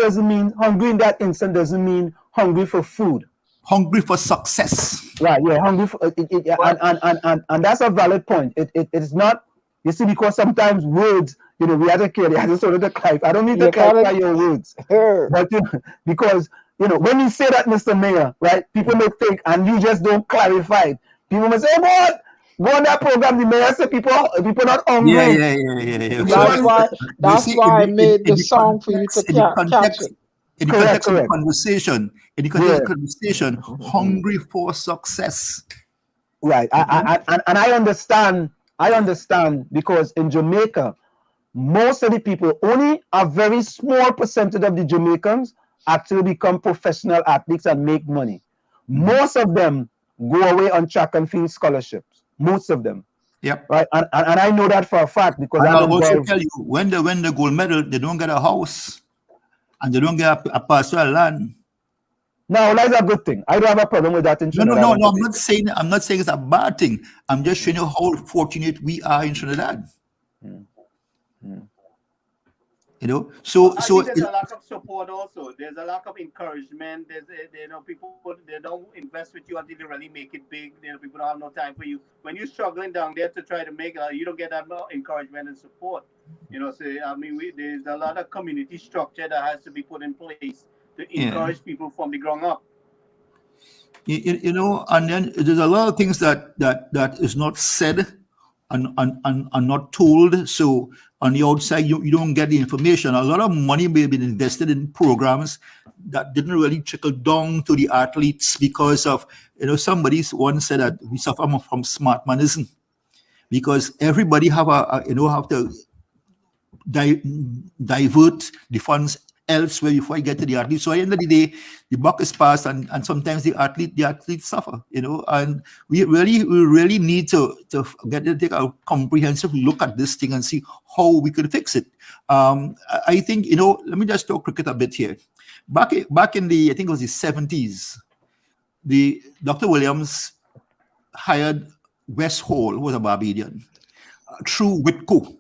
in that instant doesn't mean hungry for food. Hungry for success. Right, yeah, hungry for and that's a valid point. It's not, you see, because sometimes words, you know, we have to carry, I just wanted to clarify. I don't need to clarify your words. But because, you know, when you say that, Mr. Mayor, right, people may think, and you just don't clarify it. People may say, what? Go on that program, the mayor said people not hungry. Yeah. That's why I made the song for you to catch it. In the context of the conversation, hungry for success. Right. And I understand because in Jamaica, most of the people, only a very small percentage of the Jamaicans actually become professional athletes and make money. Most of them go away on track and field scholarships. Most of them. Yep. Right, and I know that for a fact because And I'm I'll also involved. tell you, when they win the gold medal, they don't get a house and they don't get a parcel of land. No, that's a good thing. I don't have a problem with that in Trinidad. No. and I'm Tobago. not saying it's a bad thing. I'm just showing you how fortunate we are in Trinidad. You know, so I think there's a lack of support also. There's a lack of encouragement. There's people they don't invest with you until they really make it big. People don't have no time for you. When you're struggling down there to try to make it, you don't get that much encouragement and support. So I mean, there's a lot of community structure that has to be put in place to encourage people from the ground up. And then there's a lot of things that is not said and not told. So on the outside, you don't get the information. A lot of money may have been invested in programs that didn't really trickle down to the athletes because of, somebody once said that we suffer from smart manism because everybody have to divert the funds elsewhere before you get to the athlete. So at the end of the day, the buck is passed, and sometimes the athletes suffer, and we really need to take a comprehensive look at this thing and see how we could fix it. I think, let me just talk cricket a bit here. Back in the, I think it was the 70s, Dr. Williams hired West Hall, who was a Barbadian, through Whitco.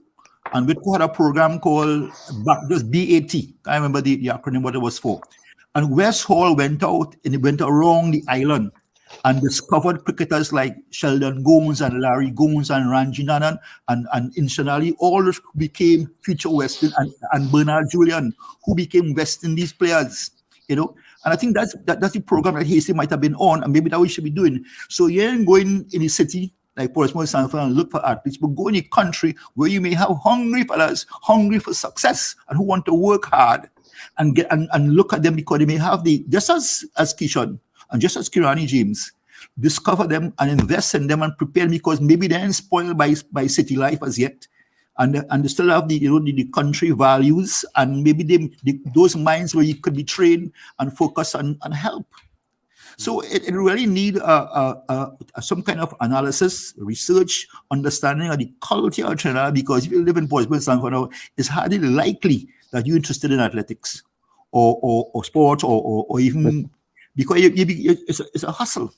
And Whitco had a program called just BAT. I remember the acronym, what it was for. And West Hall went out and it went around the island and discovered cricketers like Sheldon Gomes and Larry Gomes and Ranji Nanan and incidentally all became future West and Bernard Julian, who became West Indies players. And I think that's the program that Hasty might have been on, and maybe that we should be doing. So you ain't going in the city like Portsmouth, San Fernando, and look for athletes, but go in a country where you may have hungry fellas, hungry for success, and who want to work hard and get and look at them because they may have just as Keyshawn and just as Kirani James, discover them and invest in them and prepare them because maybe they ain't spoiled by city life as yet, and they still have the country values, and maybe those minds where you could be trained and focus and help. So it really need some kind of analysis, research, understanding of the culture of Trinidad, because if you live in Portsmouth, San Fernando, it's hardly likely that you're interested in athletics or sports or even because it's a hustle.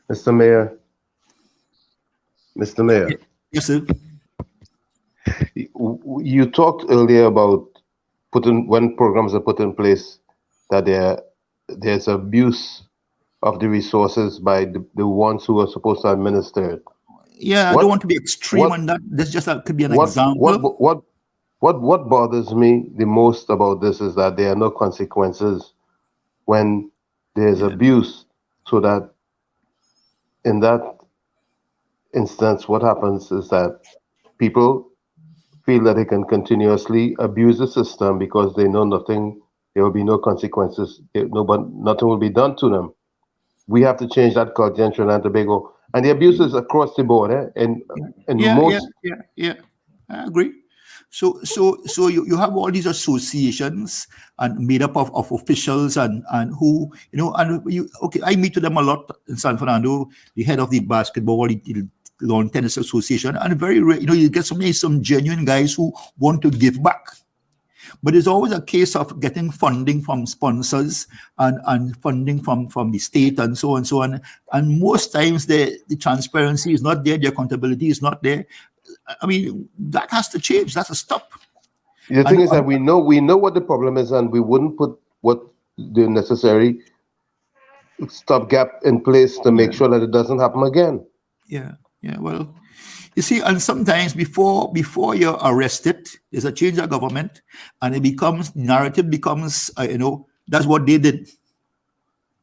Mr. Mayor. Yes, sir. You talked earlier about when programs are put in place that there's abuse of the resources by the ones who are supposed to administer it. Yeah, I don't want to be extreme on that. This just could be an example. What bothers me the most about this is that there are no consequences when there's abuse, so that in that instance, what happens is that people feel that they can continuously abuse the system because they know nothing. There will be no consequences. Nothing will be done to them. We have to change that culture in Trinidad and Tobago. And the abuse is across the board. Yeah, I agree. So you have all these associations and made up of officials and who, I meet with them a lot in San Fernando, the head of the basketball, the lawn tennis association, and very rare, you get some genuine guys who want to give back. But it's always a case of getting funding from sponsors and funding from the state and so on. And most times the transparency is not there, the accountability is not there. I mean, that has to change. That's a stop. The thing is that we know what the problem is, and we wouldn't put what the necessary stopgap in place to make sure that it doesn't happen again. Yeah. Well, you see, and sometimes before you're arrested, there's a change of government, and narrative becomes, that's what they did.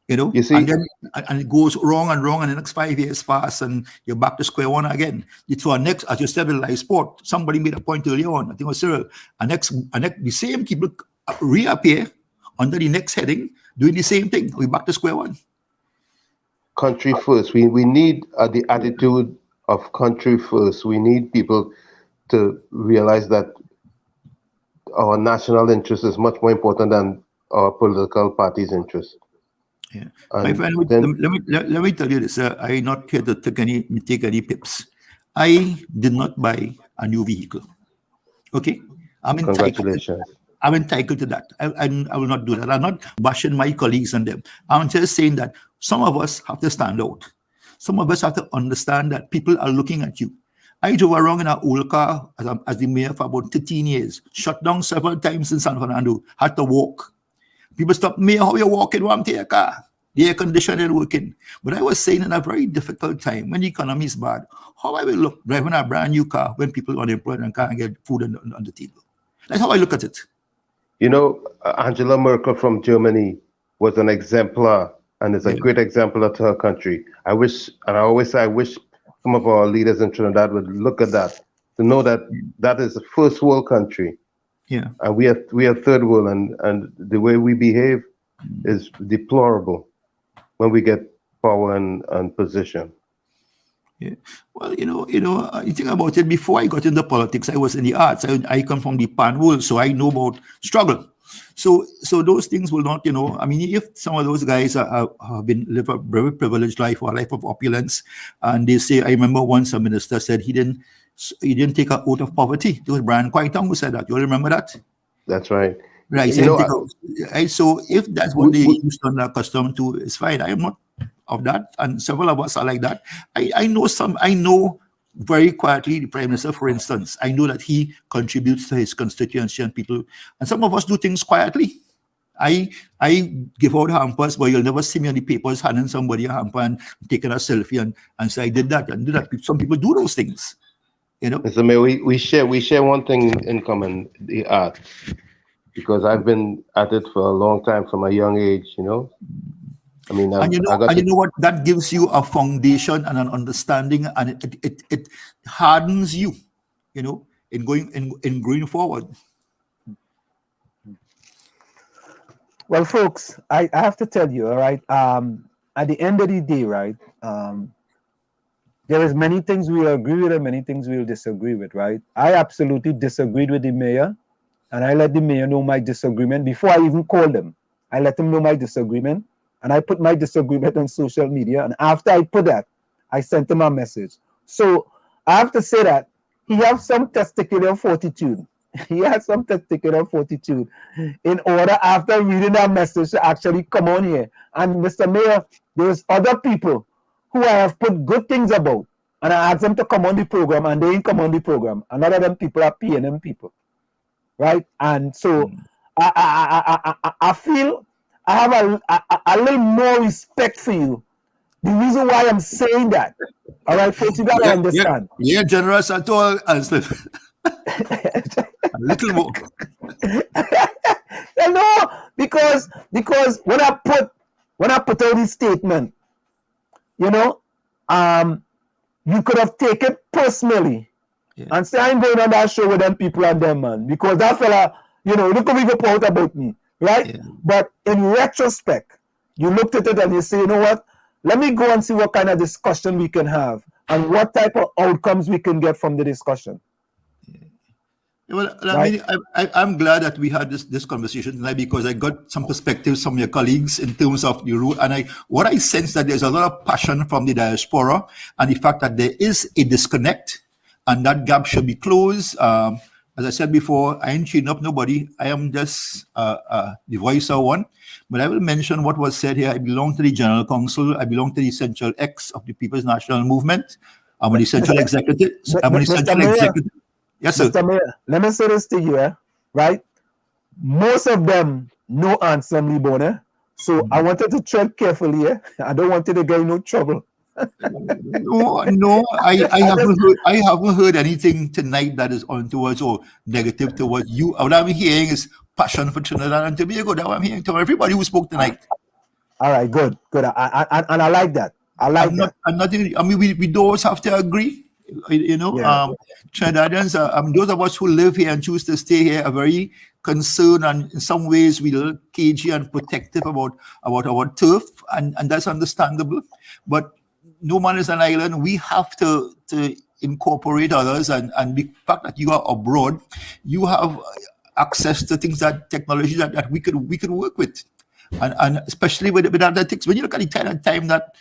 You see, and then it goes wrong, and the next 5 years pass, and you're back to square one again. It's our next, as you said, in live sport. Somebody made a point earlier on, I think it was Cyril. The same people reappear under the next heading, doing the same thing. We're back to square one. Country first. We need the attitude of country first. We need people to realize that our national interest is much more important than our political party's interest. Yeah. My friend, let me tell you this. I'm not here to take any pips. I did not buy a new vehicle. Okay? I'm entitled. Congratulations. I'm entitled to that. I will not do that. I'm not bashing my colleagues and them. I'm just saying that some of us have to stand out. Some of us have to understand that people are looking at you. I drove around in an old car as the mayor for about 13 years, shut down several times in San Fernando, had to walk. People stopped me, how you walking, want to take a car? The air conditioner working. But I was saying in a very difficult time, when the economy is bad, how I will look driving a brand new car when people are unemployed and can't get food on the table. That's how I look at it. You know, Angela Merkel from Germany was an exemplar and is a great exemplar to her country. I wish, and I always say, I wish some of our leaders in Trinidad would look at that, to know that that is a first world country. Yeah. And we are third world, and the way we behave is deplorable when we get power and position. Yeah. Well, you think about it, before I got into politics, I was in the arts. I come from the pan world, so I know about struggle. So those things will not, I mean, if some of those guys have live a very privileged life or a life of opulence, and they say, I remember once a minister said he didn't take an oath of poverty. It was Brian Quaitong who said that. You all remember that? That's right. Right. So if that's what they used to and accustomed to, it's fine. I am not of that, and several of us are like that. I know very quietly the Prime Minister, for instance. I know that he contributes to his constituency and people, and some of us do things quietly. I give out hampers, but you'll never see me on the papers handing somebody a hamper and taking a selfie and say I did that and do that. Some people do those things. Mr. Mayor, we share one thing in common, the art, because I've been at it for a long time from a young age, I mean, you know what? That gives you a foundation and an understanding, and it hardens you, in going forward. Well, folks, I have to tell you, all right. At the end of the day, right, there is many things we'll agree with and many things we'll disagree with, right? I absolutely disagreed with the mayor, and I let the mayor know my disagreement before I even called him. I let him know my disagreement, and I put my disagreement on social media. And after I put that, I sent him a message. So I have to say that he has some testicular fortitude. He has some testicular fortitude in order, after reading that message, to actually come on here. And Mr. Mayor, there's other people who I have put good things about, and I asked them to come on the program, and they ain't come on the program. A lot of them people are PNM people, right? And so I feel I have a little more respect for you. The reason why I'm saying that, all right, folks, you gotta understand. Yeah, generous at all, Ansley. A little more. No, because when I put out this statement, you could have taken it personally and say, I'm going on that show with them people and them, man, because that fella, look what we go out about me, right? Yeah. But in retrospect, you looked at it and you say, you know what? Let me go and see what kind of discussion we can have and what type of outcomes we can get from the discussion. Well, right? I'm glad that we had this conversation tonight, because I got some perspectives from your colleagues in terms of the rule. And what I sense that there's a lot of passion from the diaspora, and the fact that there is a disconnect, and that gap should be closed. As I said before, I ain't cheating up nobody. I am just the voice of one. But I will mention what was said here. I belong to the General Council. I belong to the Central X of the People's National Movement. I'm on the Central Executive. I'm on the Central Executive. Yes, sir. Mr. Mayor, let me say this to you, right? Most of them know Anselm Libone, so I wanted to tread carefully. I don't want you to get in no trouble. No, I haven't heard anything tonight that is untowards or negative towards you. What I'm hearing is passion for Trinidad and Tobago. That I'm hearing to everybody who spoke tonight. All right, good. And I like that. We don't always have to agree. Trinidadians, those of us who live here and choose to stay here are very concerned, and in some ways we little cagey and protective about our turf, and that's understandable. But no man is an island. We have to incorporate others, and the fact that you are abroad, you have access to things, that technology that we could work with. And especially with athletics, when you look at the kind of time that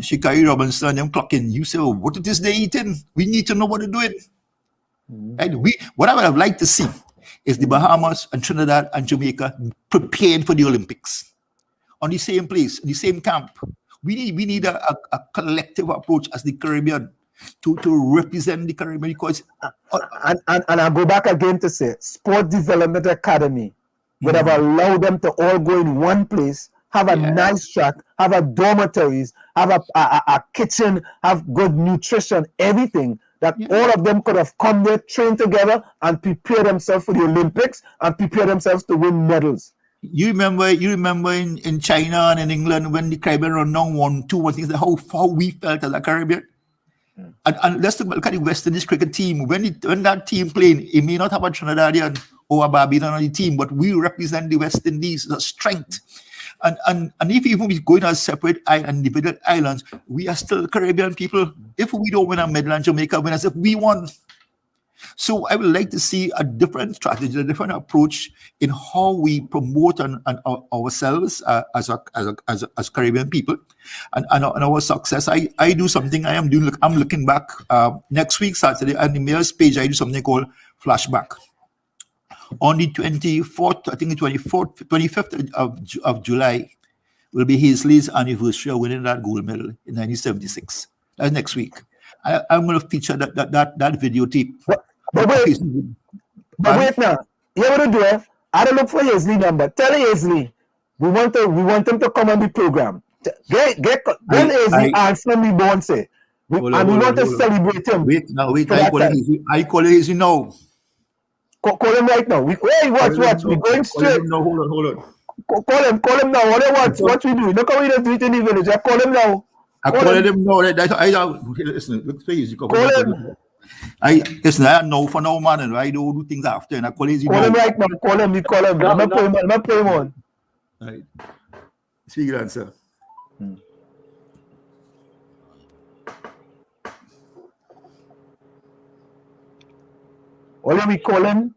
Shikari Robinson them clocking, you say, oh, what it is they eating? We need to know what they're doing. Right? What I would have liked to see is the Bahamas and Trinidad and Jamaica prepared for the Olympics on the same place, in the same camp. We need a collective approach as the Caribbean to represent the Caribbean, because and I go back again to say Sport Development Academy would have allowed them to all go in one place, have a nice track, have a dormitories, have a kitchen, have good nutrition, everything, that all of them could have come there, trained together, and prepare themselves for the Olympics and prepare themselves to win medals. You remember in China and in England when the Caribbean run down 1-2, things like how we felt as a Caribbean. And let's look at the West Indies cricket team. When that team playing, it may not have a Trinidadian or a Barbadian on the team, but we represent the West Indies, the strength. And if even we go in as separate individual islands, we are still Caribbean people. If we don't win a medal and Jamaica win as if we won. So I would like to see a different strategy, a different approach in how we promote ourselves as Caribbean people and our success. I do something I'm looking back next week, Saturday, on the Mayor's page. I do something called Flashback. On the 24th, I think the 25th of July will be Hazley's anniversary of winning that gold medal in 1976. That's next week. I'm going to feature that videotape. But wait now. You know what to do? I don't look for Hazley number. Tell Hazley we want him to come on the program. Get Hazley answer me born say. We want to celebrate him. Wait. I call Hazley now. Call him right now. Watch. We're going straight. No, hold on. Call him now. What we do? Look how we don't do it in the village. I call him now. I call him now. Listen, look for easy. Call him. I know for no man, and I don't do things after. And I call him. Call him right now. Call him. I'm not playing on. Right. Speak your answer. What do we call him?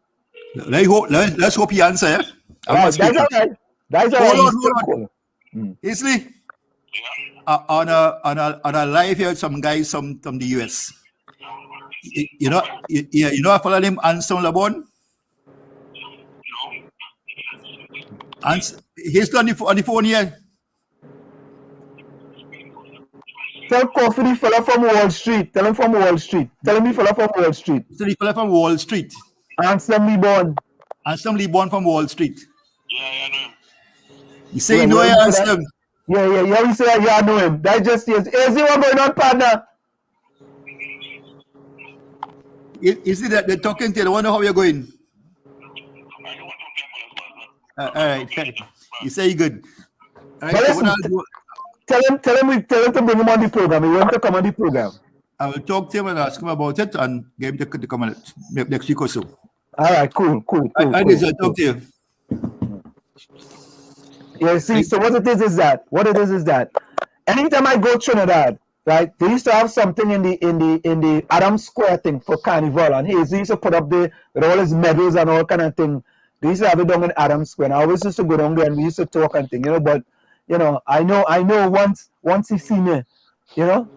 Let's hope he answer. Yeah? That's all right. That's all right. Hold on. Hazley, on a live here, some guys from the US. You know a fellow named Anson Labon? He's on the phone here. Tell Coffee the fella from Wall Street. Tell him from Wall Street. Tell him the fella from Wall Street. So the fella from Wall Street. Anson Lebon. Anson Lebon from Wall Street. Yeah, I know him. You say you know him, Anson? Yeah. You say I know him. That just is. Is he one going on, partner? Is it that they're talking to you? I wonder how you're going. All right. You say you're good. All right, so tell him to bring him on the program. He wants to come on the program. I will talk to him and ask him about it and get him to come on it next week or so. All right, cool. I talk to you. Yeah, see, so what it is that anytime I go to Trinidad, right, they used to have something in the Adams Square thing for Carnival, and he used to put up there with all his medals and all kind of thing. They used to have it down in Adams Square, and I always used to go down there and we used to talk and thing, but I know once he see me,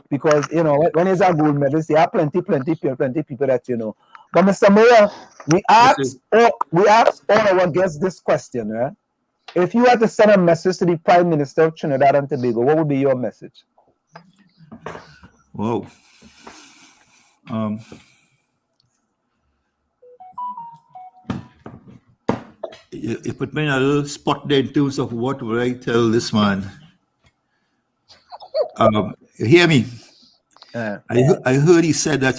because when he's a gold medalist, there are plenty people that But Mr. Mayor, we asked all our guests this question, right? If you had to send a message to the Prime Minister of Trinidad and Tobago, what would be your message? Whoa. You put me in a little spot there in terms of what would I tell this man. You hear me? I heard he said that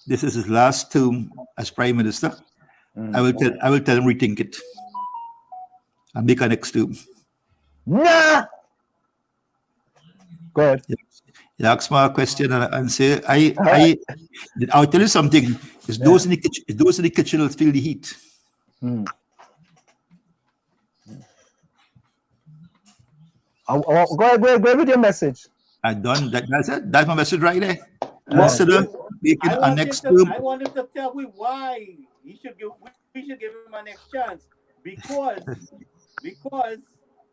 this is his last term as Prime Minister. I will tell him rethink it and make a next term. Nah. Go ahead. You ask me a question and say I'll tell you something. It's those in the kitchen will feel the heat. Go ahead with your message. I done that. That's it. That's my message right there. Consider making a next term. I want him to tell me why we should give him a next chance. Because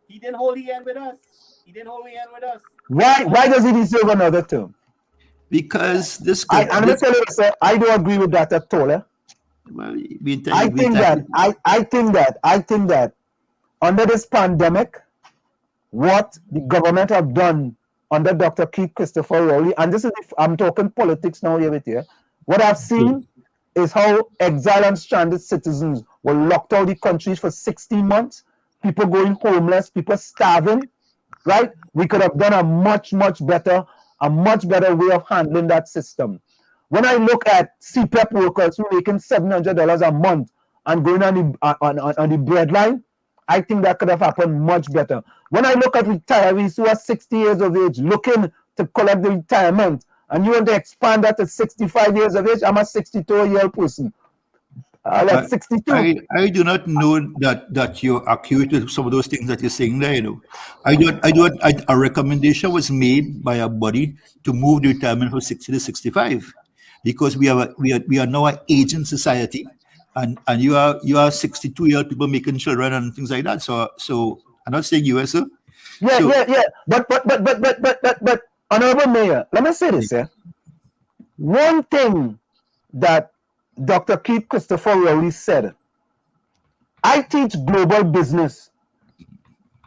He didn't hold the end with us. Why does he deserve another term? Because this. I'm going to tell you, sir, I don't agree with that at all. Well, I think that under this pandemic, what the government have done under Dr. 𝗃𝗲𝗏𝘆, and this is, I'm talking politics now here with you. What I've seen is how exiled and stranded citizens were locked out of the countries for 16 months, people going homeless, people starving, right? We could have done a much better way of handling that system. When I look at CPEP workers who are making $700 a month and going on the breadline, I think that could have happened much better. When I look at retirees who are 60 years of age looking to collect the retirement, and you want to expand that to 65 years of age, I'm a 62-year-old person. Like 62. I do not know that you're accurate with some of those things that you're saying there. You know, a recommendation was made by a body to move the retirement from 60 to 65, because we are now an aging society, and you are 62-year-old people making children and things like that. So I'm not saying you, sir. Yeah. But Honorable Mayor, let me say this, one thing that Dr. 𝗃𝗲𝗏𝘆 said, I teach global business,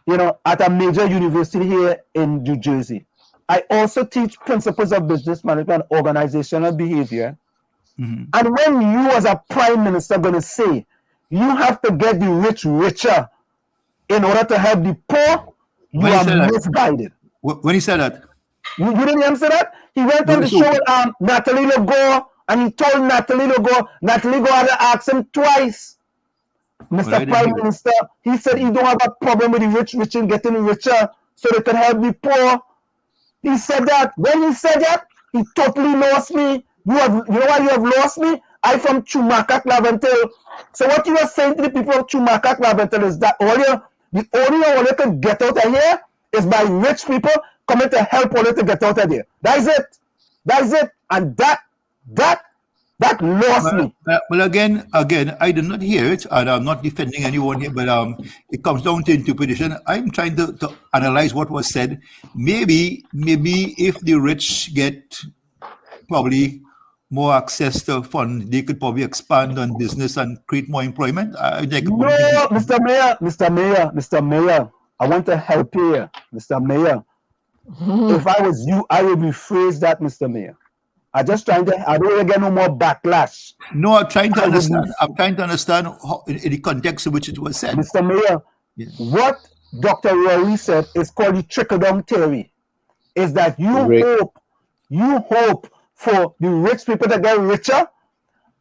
at a major university here in New Jersey. I also teach principles of business management, organizational behavior. And when you as a prime minister going to say, you have to get the rich richer in order to help the poor, you are misguided. When he said that? You didn't answer that? He went on the show with Natalie Legault, and he told Natalie Legault had to ask him twice. Mr. Prime Minister, he said he don't have a problem with the rich and getting richer so they can help the poor. He said that. When he said that, he totally lost me. You know why you have lost me? I'm from 𝗪𝗪𝗏𝗪. So what you are saying to the people of 𝗪𝗪𝗏𝗪 is that the only way they can get out of here is by rich people coming to help all to get out of there. That's it. And that lost me. Well, again, I did not hear it, and I'm not defending anyone here, but it comes down to interpretation. I'm trying to analyze what was said. Maybe if the rich get probably more access to funds, they could probably expand on business and create more employment. Mr. Mayor, I want to help you here, Mr. Mayor. If I was you, I would rephrase that, Mr. Mayor. I don't want to get no more backlash. No, I'm trying to understand. I'm trying to understand in the context in which it was said. Mr. Mayor, what Dr. Rowley said is called the trickle-down theory. Is that you hope for the rich people to get richer,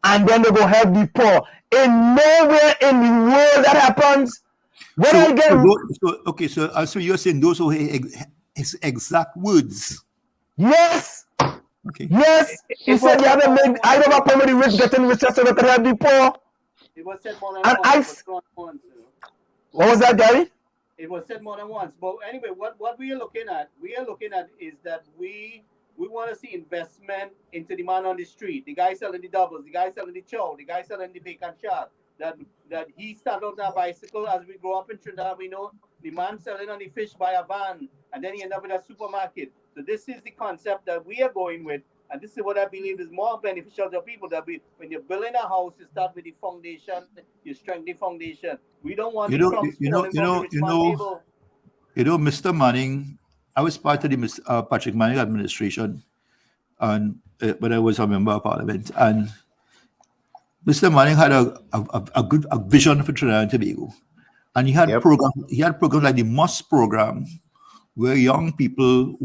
and then they go help the poor. In nowhere in the world that happens. So you're saying those who his exact words? Yes. Okay. Yes. He said, I don't have a problem with the rich getting richer so they can help the poor. It was said more than once. What was that, Gary? It was said more than once. But anyway, what we are looking at is that we want to see investment into the man on the street, the guy selling the doubles, the guy selling the chow, the guy selling the bacon shot. That he started on a bicycle. As we grow up in Trinidad, we know the man selling on the fish by a van, and then he end up in a supermarket. So this is the concept that we are going with, and this is what I believe is more beneficial to people. When you're building a house, you start with the foundation, you strengthen the foundation. We don't want Mr. Manning. I was part of the Patrick Manning administration, and when I was a member of Parliament, and Mr. Manning had a good vision for Trinidad and Tobago, and he had programs. He had programs like the MOS program, where young people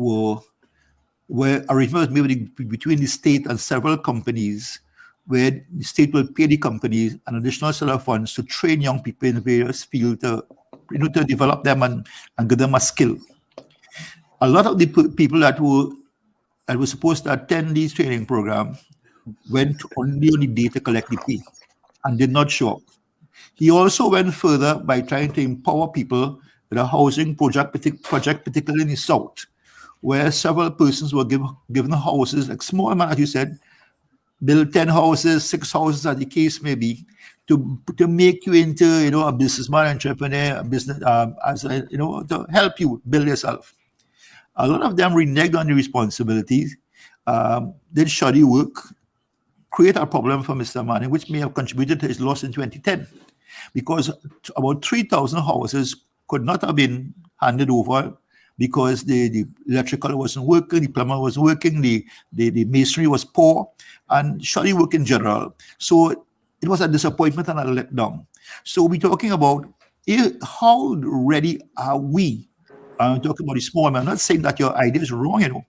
where arrangements were made between the state and several companies, where the state will pay the companies an additional set of funds to train young people in various fields to develop them and give them a skill. A lot of the people that were supposed to attend these training programs went only on the day to collect the pay and did not show up. He also went further by trying to empower people with a housing project, particularly in the South, where several persons were given houses, like small amount, as you said, build 10 houses, 6 houses, as the case may be, to make you into, you know, a businessman, entrepreneur, a business, you know, to help you build yourself. A lot of them reneged on the responsibilities, did shoddy work, create a problem for Mr. Manning, which may have contributed to his loss in 2010, because about 3,000 houses could not have been handed over because the electrical wasn't working, the plumber wasn't working, the masonry was poor, and shoddy work in general. So it was a disappointment and a letdown. So we're talking about how ready are we? I'm talking about the small man. I'm not saying that your idea is wrong, you know.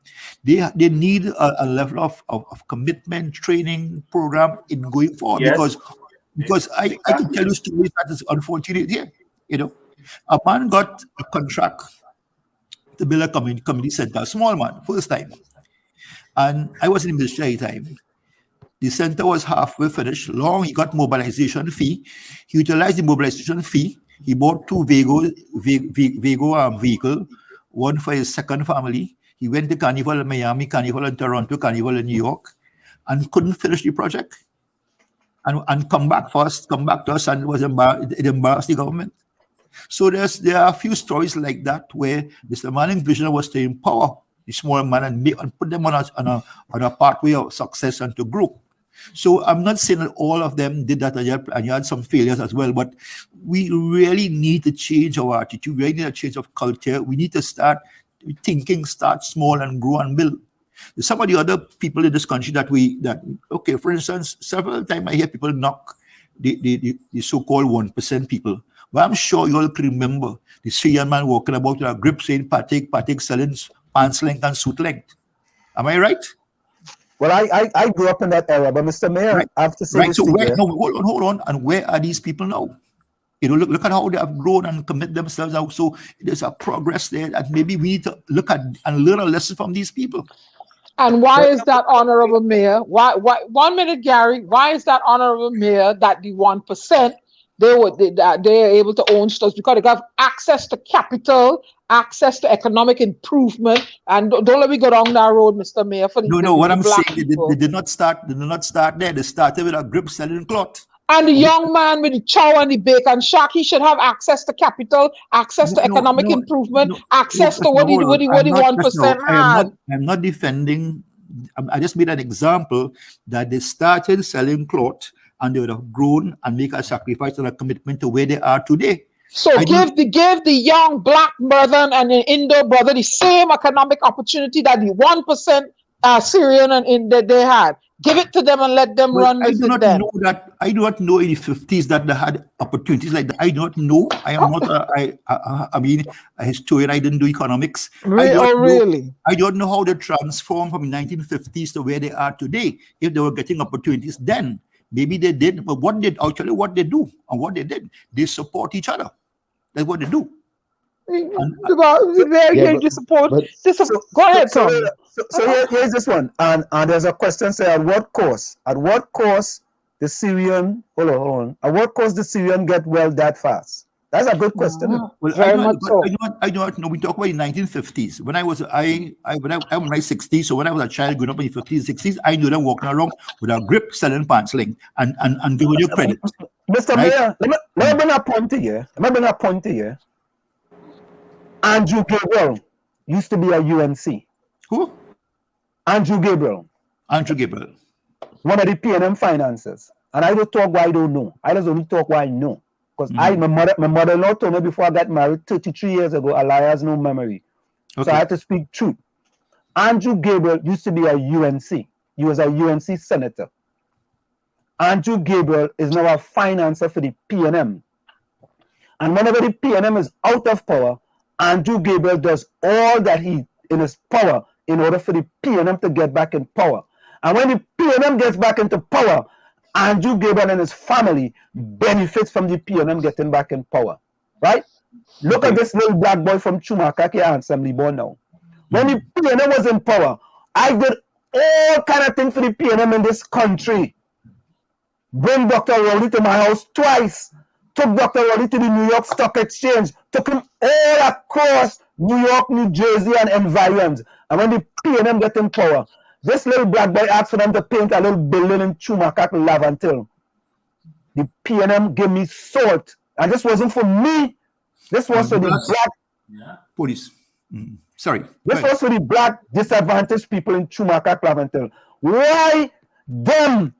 They need a level of commitment, training program in going forward, because I can tell you stories that is unfortunate here. You know, a man got a contract to build a community center, a small man, first time. And I was in the ministry at the time. The center was halfway finished, long. He got mobilization fee. He utilized the mobilization fee. He bought 2 Vego vehicle, one for his second family. He went to Carnival in Miami, Carnival in Toronto, Carnival in New York, and couldn't finish the project. And come back to us, and it embarrassed the government. So there are a few stories like that where Mr. Manning's vision was to empower the small man and put them on a pathway of success and to grow. So I'm not saying that all of them did that, and you had some failures as well, but we really need to change our attitude. We really need a change of culture. We need to start thinking, start small and grow and build. There's some of the other people in this country okay, for instance, several times I hear people knock the so-called 1% people. But I'm sure you all can remember the Syrian man walking about with a grip saying, "Patek, selling pants length and suit length." Am I right? Well, I grew up in that era, but Mr. Mayor, I have to say right. this So to you. hold on. And where are these people now? You know, look at how they have grown and commit themselves out. So there's a progress there that maybe we need to look at and learn a lesson from these people. And why is that, Honorable Mayor? Why 1 minute, Gary? Why is that, Honorable Mayor, that the 1% they are able to own stores because they have access to capital, access to economic improvement, and don't let me go down that road, Mr. Mayor. What I'm saying, they did not start there. They started with a grip selling cloth. And the young man with the chow and the bacon shack, he should have access to capital, access to economic improvement, access to what the 1% had. I'm not defending. I just made an example that they started selling cloth and they would have grown and make a sacrifice and a commitment to where they are today. So give the young black brother and the Indo brother the same economic opportunity that the 1% Syrian and they had. Give it to them and let them run with it then. I do not know in the 50s that they had opportunities like that. I do not know. I am not a historian. I didn't do economics. Really? I don't know how they transformed from the 1950s to where they are today. If they were getting opportunities then, maybe they did. But what they do and what they did, they support each other. That's what they do. Go ahead, Tom. So here's this one, and there's a question say, at what cost the Syrian at what cost the Syrian get well that fast? That's a good question. Well, I do not know. We talk about the 1950s. When I was I'm in my 60s, so when I was a child growing up in the 50s, 60s, I knew them walking around with a grip selling pants length and giving you credit. Mr. Mayor, let me bring a point to you. Andrew Gabriel used to be a UNC. Who? Andrew Gabriel. One of the PNM financiers. And I don't talk what I don't know. I just only talk what I know. Because my mother-in-law told me before I got married 33 years ago, a liar has no memory. Okay. So I had to speak truth. Andrew Gabriel used to be a UNC. He was a UNC senator. Andrew Gabriel is now a financer for the PNM. And whenever the PNM is out of power, Andrew Gabriel does all that he in his power in order for the PNM to get back in power. And when the PNM gets back into power, Andrew Gabriel and his family benefits from the PNM getting back in power. Right? Look at this little black boy from Chumakake and Assembly born now. When the PNM was in power, I did all kind of things for the PNM in this country. Bring Dr. Rowley to my house twice. Took Dr. Rowley to the New York Stock Exchange. Took him all across New York, New Jersey, and environs. And when the PNM get in power, this little black boy asked for them to paint a little building in Chumakak, Lavantil. the PNM gave me salt. And this wasn't for me. This was for the black police. Sorry. This was for the black disadvantaged people in 𝗪𝗂𝗲𝗏. Why them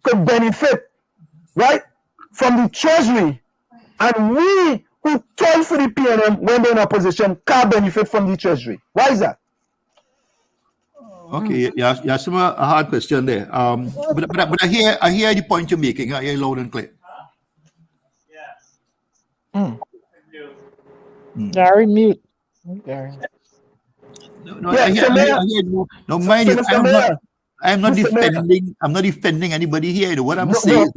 could benefit, right, from the treasury, and we who toil for the PNM when they're in opposition can't benefit from the treasury? Why is that? Okay, you asked me a hard question there. But I hear the point you're making. I hear loud and clear. Gary, mute. Gary. No, I hear mind you, I'm not defending anybody here. What I'm saying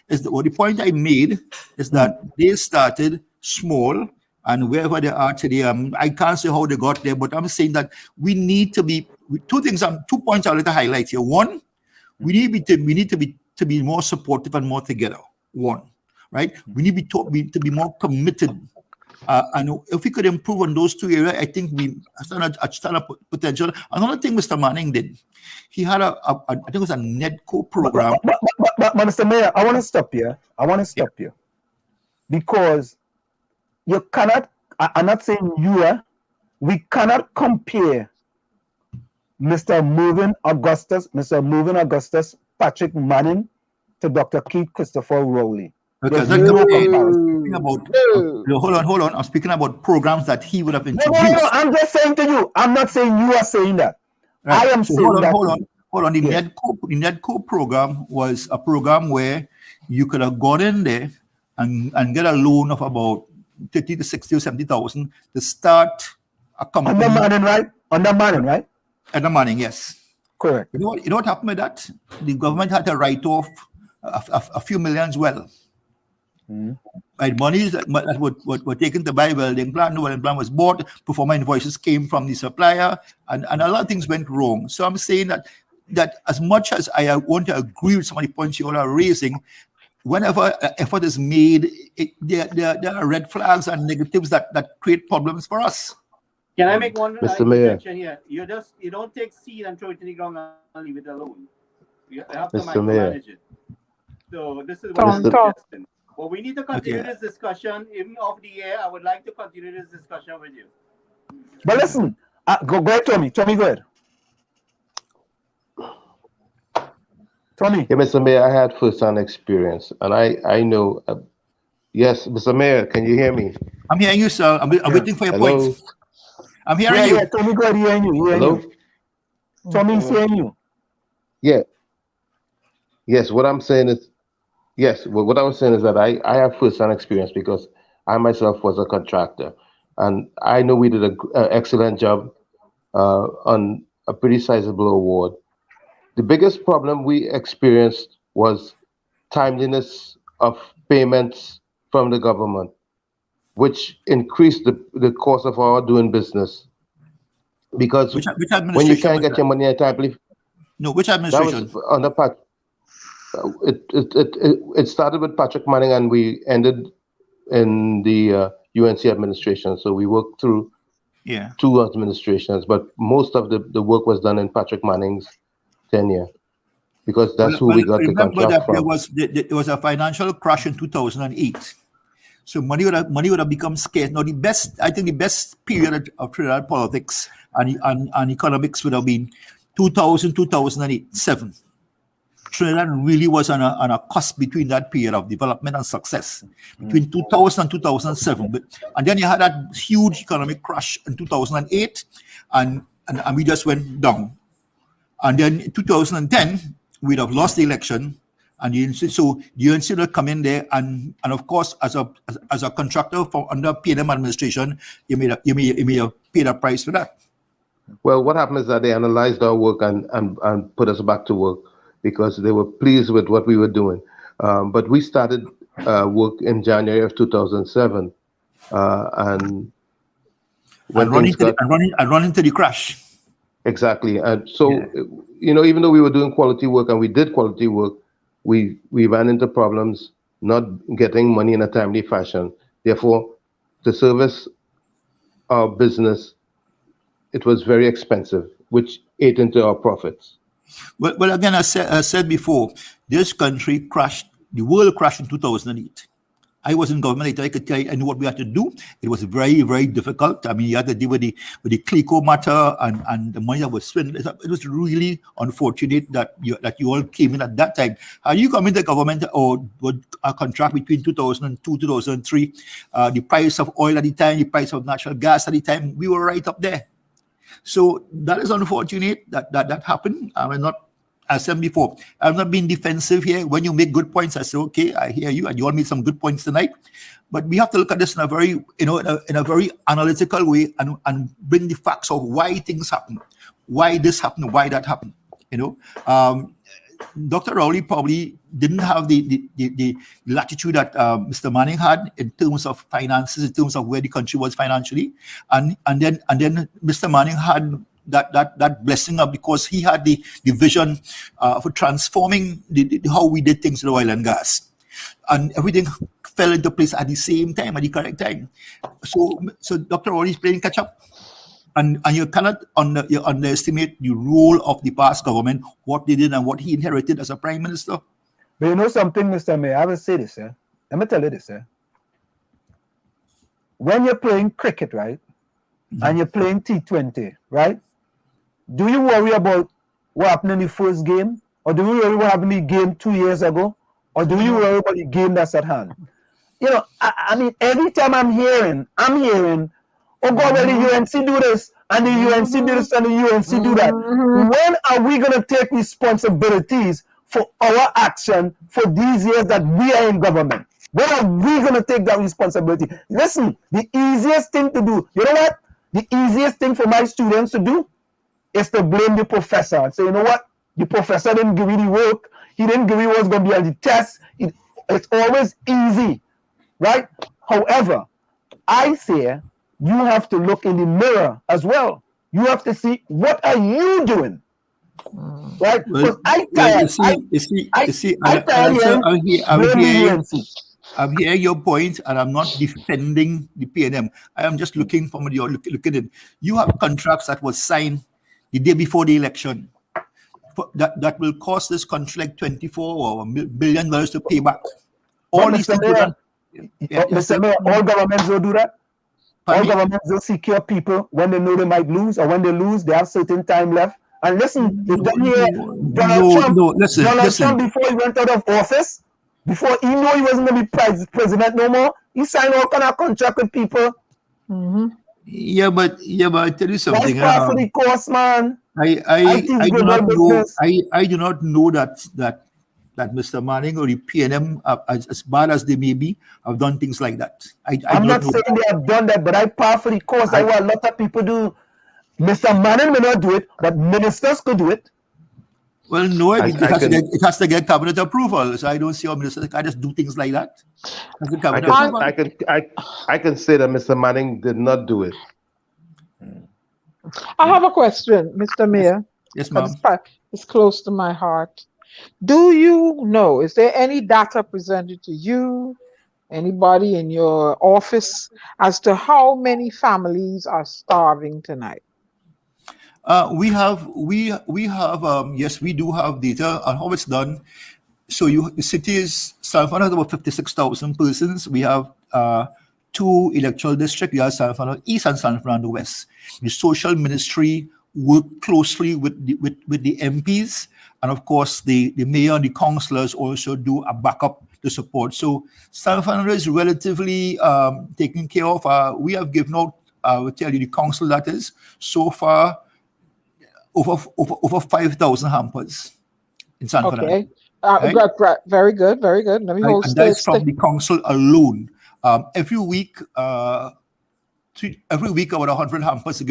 is that the point I made is that they started small, and wherever they are today, I can't say how they got there, but I'm saying that we need to be 2 points I would like to highlight here. One, we need to be more supportive and more together. One, right? We need to be more committed. And if we could improve on those 2 areas, I think we stand a potential. Another thing Mr. Manning did, he had I think it was a 𝗏𝑒DCO program. But Mr. Mayor, I want to stop here. Because you cannot, I'm not saying you are, we cannot compare Mr. Mervyn Augustus Patrick Manning to Dr. Keith Christopher Rowley. Okay, hold on. I'm speaking about programs that he would have introduced. No, I'm just saying to you. I'm not saying you are saying that. Right. I am saying that. Hold on. The 𝗏𝑒DCO program was a program where you could have gone in there and get a loan of about 50 to 60 or 70,000 to start a company. Under Manning, right? Under Manning, yes. Correct. You know what happened with that? The government had to write off a few millions well. Right, monies that were taken to buy welding plant. The welding plant was bought. Performer invoices came from the supplier, and a lot of things went wrong. So I'm saying that as much as I want to agree with some of the points you all are raising, whenever effort is made, there are red flags and negatives that create problems for us. Can I make one Mr. Mayor here? You don't take seed and throw it in the ground and leave it alone. You have to Mr. Mayor. manage it. So this is what I'm suggesting. Well, we need to continue this discussion. Even off the air, I would like to continue this discussion with you. But listen, go ahead, Tommy. Tommy, go ahead. Tommy. Yeah, Mr. Mayor, I had first-hand experience, and I know. Yes, Mr. Mayor, can you hear me? I'm hearing you, sir. I'm waiting for your points. I'm hearing you. Yeah, Tommy, go ahead. Hearing you. Hello? Tommy's hearing you. Yeah. Yes, what I'm saying is. Yes, well, what I was saying is that I have first-hand experience because I myself was a contractor, and I know we did an excellent job on a pretty sizable award. The biggest problem we experienced was timeliness of payments from the government, which increased the cost of our doing business. Because which when you can't get your money in time, no, which administration? That was under It started with Patrick Manning and we ended in the UNC administration. So we worked through 2 administrations, but most of the work was done in Patrick Manning's tenure because that's who we got the contract from. There was a financial crash in 2008. So money would have become scarce. Now the best period of Trinidad politics and economics would have been 2000, 2008, 7. Trinidad really was on a cusp between that period of development and success, between 2000 and 2007. And then you had that huge economic crash in 2008, and we just went down. And then in 2010, we'd have lost the election, and the UNC would come in there, and of course, as a contractor under PNM administration, you may have paid a price for that. Well, what happened is that they analyzed our work and put us back to work, because they were pleased with what we were doing. But we started work in January of 2007. And run into the crash. Exactly. And so, even though we were doing quality work and we did quality work, we ran into problems not getting money in a timely fashion. Therefore, to service our business, it was very expensive, which ate into our profits. Well, again, I said before, this country crashed The world crashed in 2008. I was in government later. I could tell you, I knew what we had to do. It was very, very difficult. I mean, you had to deal with the 𝗧𝗂𝗲𝗁𝐿 matter and the money that was swindled. It was really unfortunate that you all came in at that time. Had you come into government or a contract between 2002, 2003, the price of oil at the time, the price of natural gas at the time, we were right up there. So that is unfortunate that happened. I'm not, as I said before, I'm not being defensive here. When you make good points, I say, okay, I hear you, and you all made some good points tonight. But we have to look at this in a very, in a very analytical way and bring the facts of why things happen, why this happened, why that happened. Dr. Rowley probably didn't have the latitude that Mr. Manning had in terms of finances, in terms of where the country was financially, and then Mr. Manning had that blessing up because he had the vision for transforming how we did things with oil and gas, and everything fell into place at the same time, at the correct time. So Dr. Rowley is playing catch up. And you cannot underestimate the role of the past government, what they did and what he inherited as a prime minister. But you know something, Mr. Mayor, I will say this, sir. Let me tell you this, sir. When you're playing cricket, right, and you're playing T20, right, do you worry about what happened in the first game? Or do you worry what happened in the game 2 years ago? Or do you worry about the game that's at hand? You know, I mean, every time I'm hearing, oh God, well, the UNC do this, and the UNC do this, and the UNC do that. When are we going to take responsibilities for our action for these years that we are in government? When are we going to take that responsibility? Listen, the easiest thing to do, you know what? The easiest thing for my students to do is to blame the professor and say, you know what? The professor didn't give you the work. He didn't give you what's going to be on the test. It's always easy, right? However, I say, you have to look in the mirror as well. You have to see, what are you doing? Right? Because I'm hearing your point, and I'm not defending the PNM. I am just looking from your look at it. You have contracts that was signed the day before the election that will cost this country like $24 billion to pay back. All these things. All governments will do that. All governments will secure people when they know they might lose, or when they lose, they have certain time left. And listen, Donald Trump, before he went out of office, before he knew he wasn't going to be president no more, he signed all kind of contract with people. Yeah, but I tell you something. That's part of the course, man. I do not know that Mr. Manning or the PNM, as bad as they may be, have done things like that. I'm not saying they have done that, but I part for the course. I what a lot of people do. Mr. Manning may not do it, but ministers could do it. Well, no, it has to get cabinet approval. So I don't see how ministers can just do things like that. I can say that Mr. Manning did not do it. I have a question, Mr. Mayor. Yes, ma'am. It's close to my heart. Do you know, is there any data presented to you, anybody in your office, as to how many families are starving tonight? We have yes, we do have data on how it's done. So the city is, San Fernando has about 56,000 persons. We have 2 electoral districts. We have San Fernando East and San Fernando West. The social ministry work closely with the MPs, and of course the mayor and the councillors also do a backup to support. So San Fernando is relatively taken care of. We have given out, I will tell you the council that is, so far over 5,000 hampers in San Fernando. Okay, very good, very good. Let me hold and that's from the council alone. Every week about 100 hampers.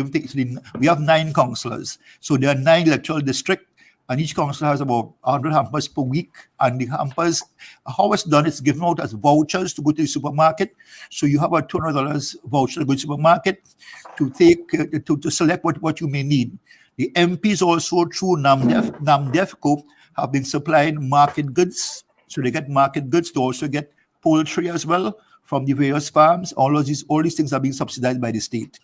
We have 9 councillors, so there are 9 electoral districts, and each councillor has about 100 hampers per week. And the hampers, how it's done, it's given out as vouchers to go to the supermarket. So you have a $200 voucher to go to the supermarket to take to select what you may need. The MPs also through 𝗪𝗪𝗀𝗀𝗪 have been supplying market goods, so they get market goods. To also get poultry as well from the various farms. All these things are being subsidized by the state.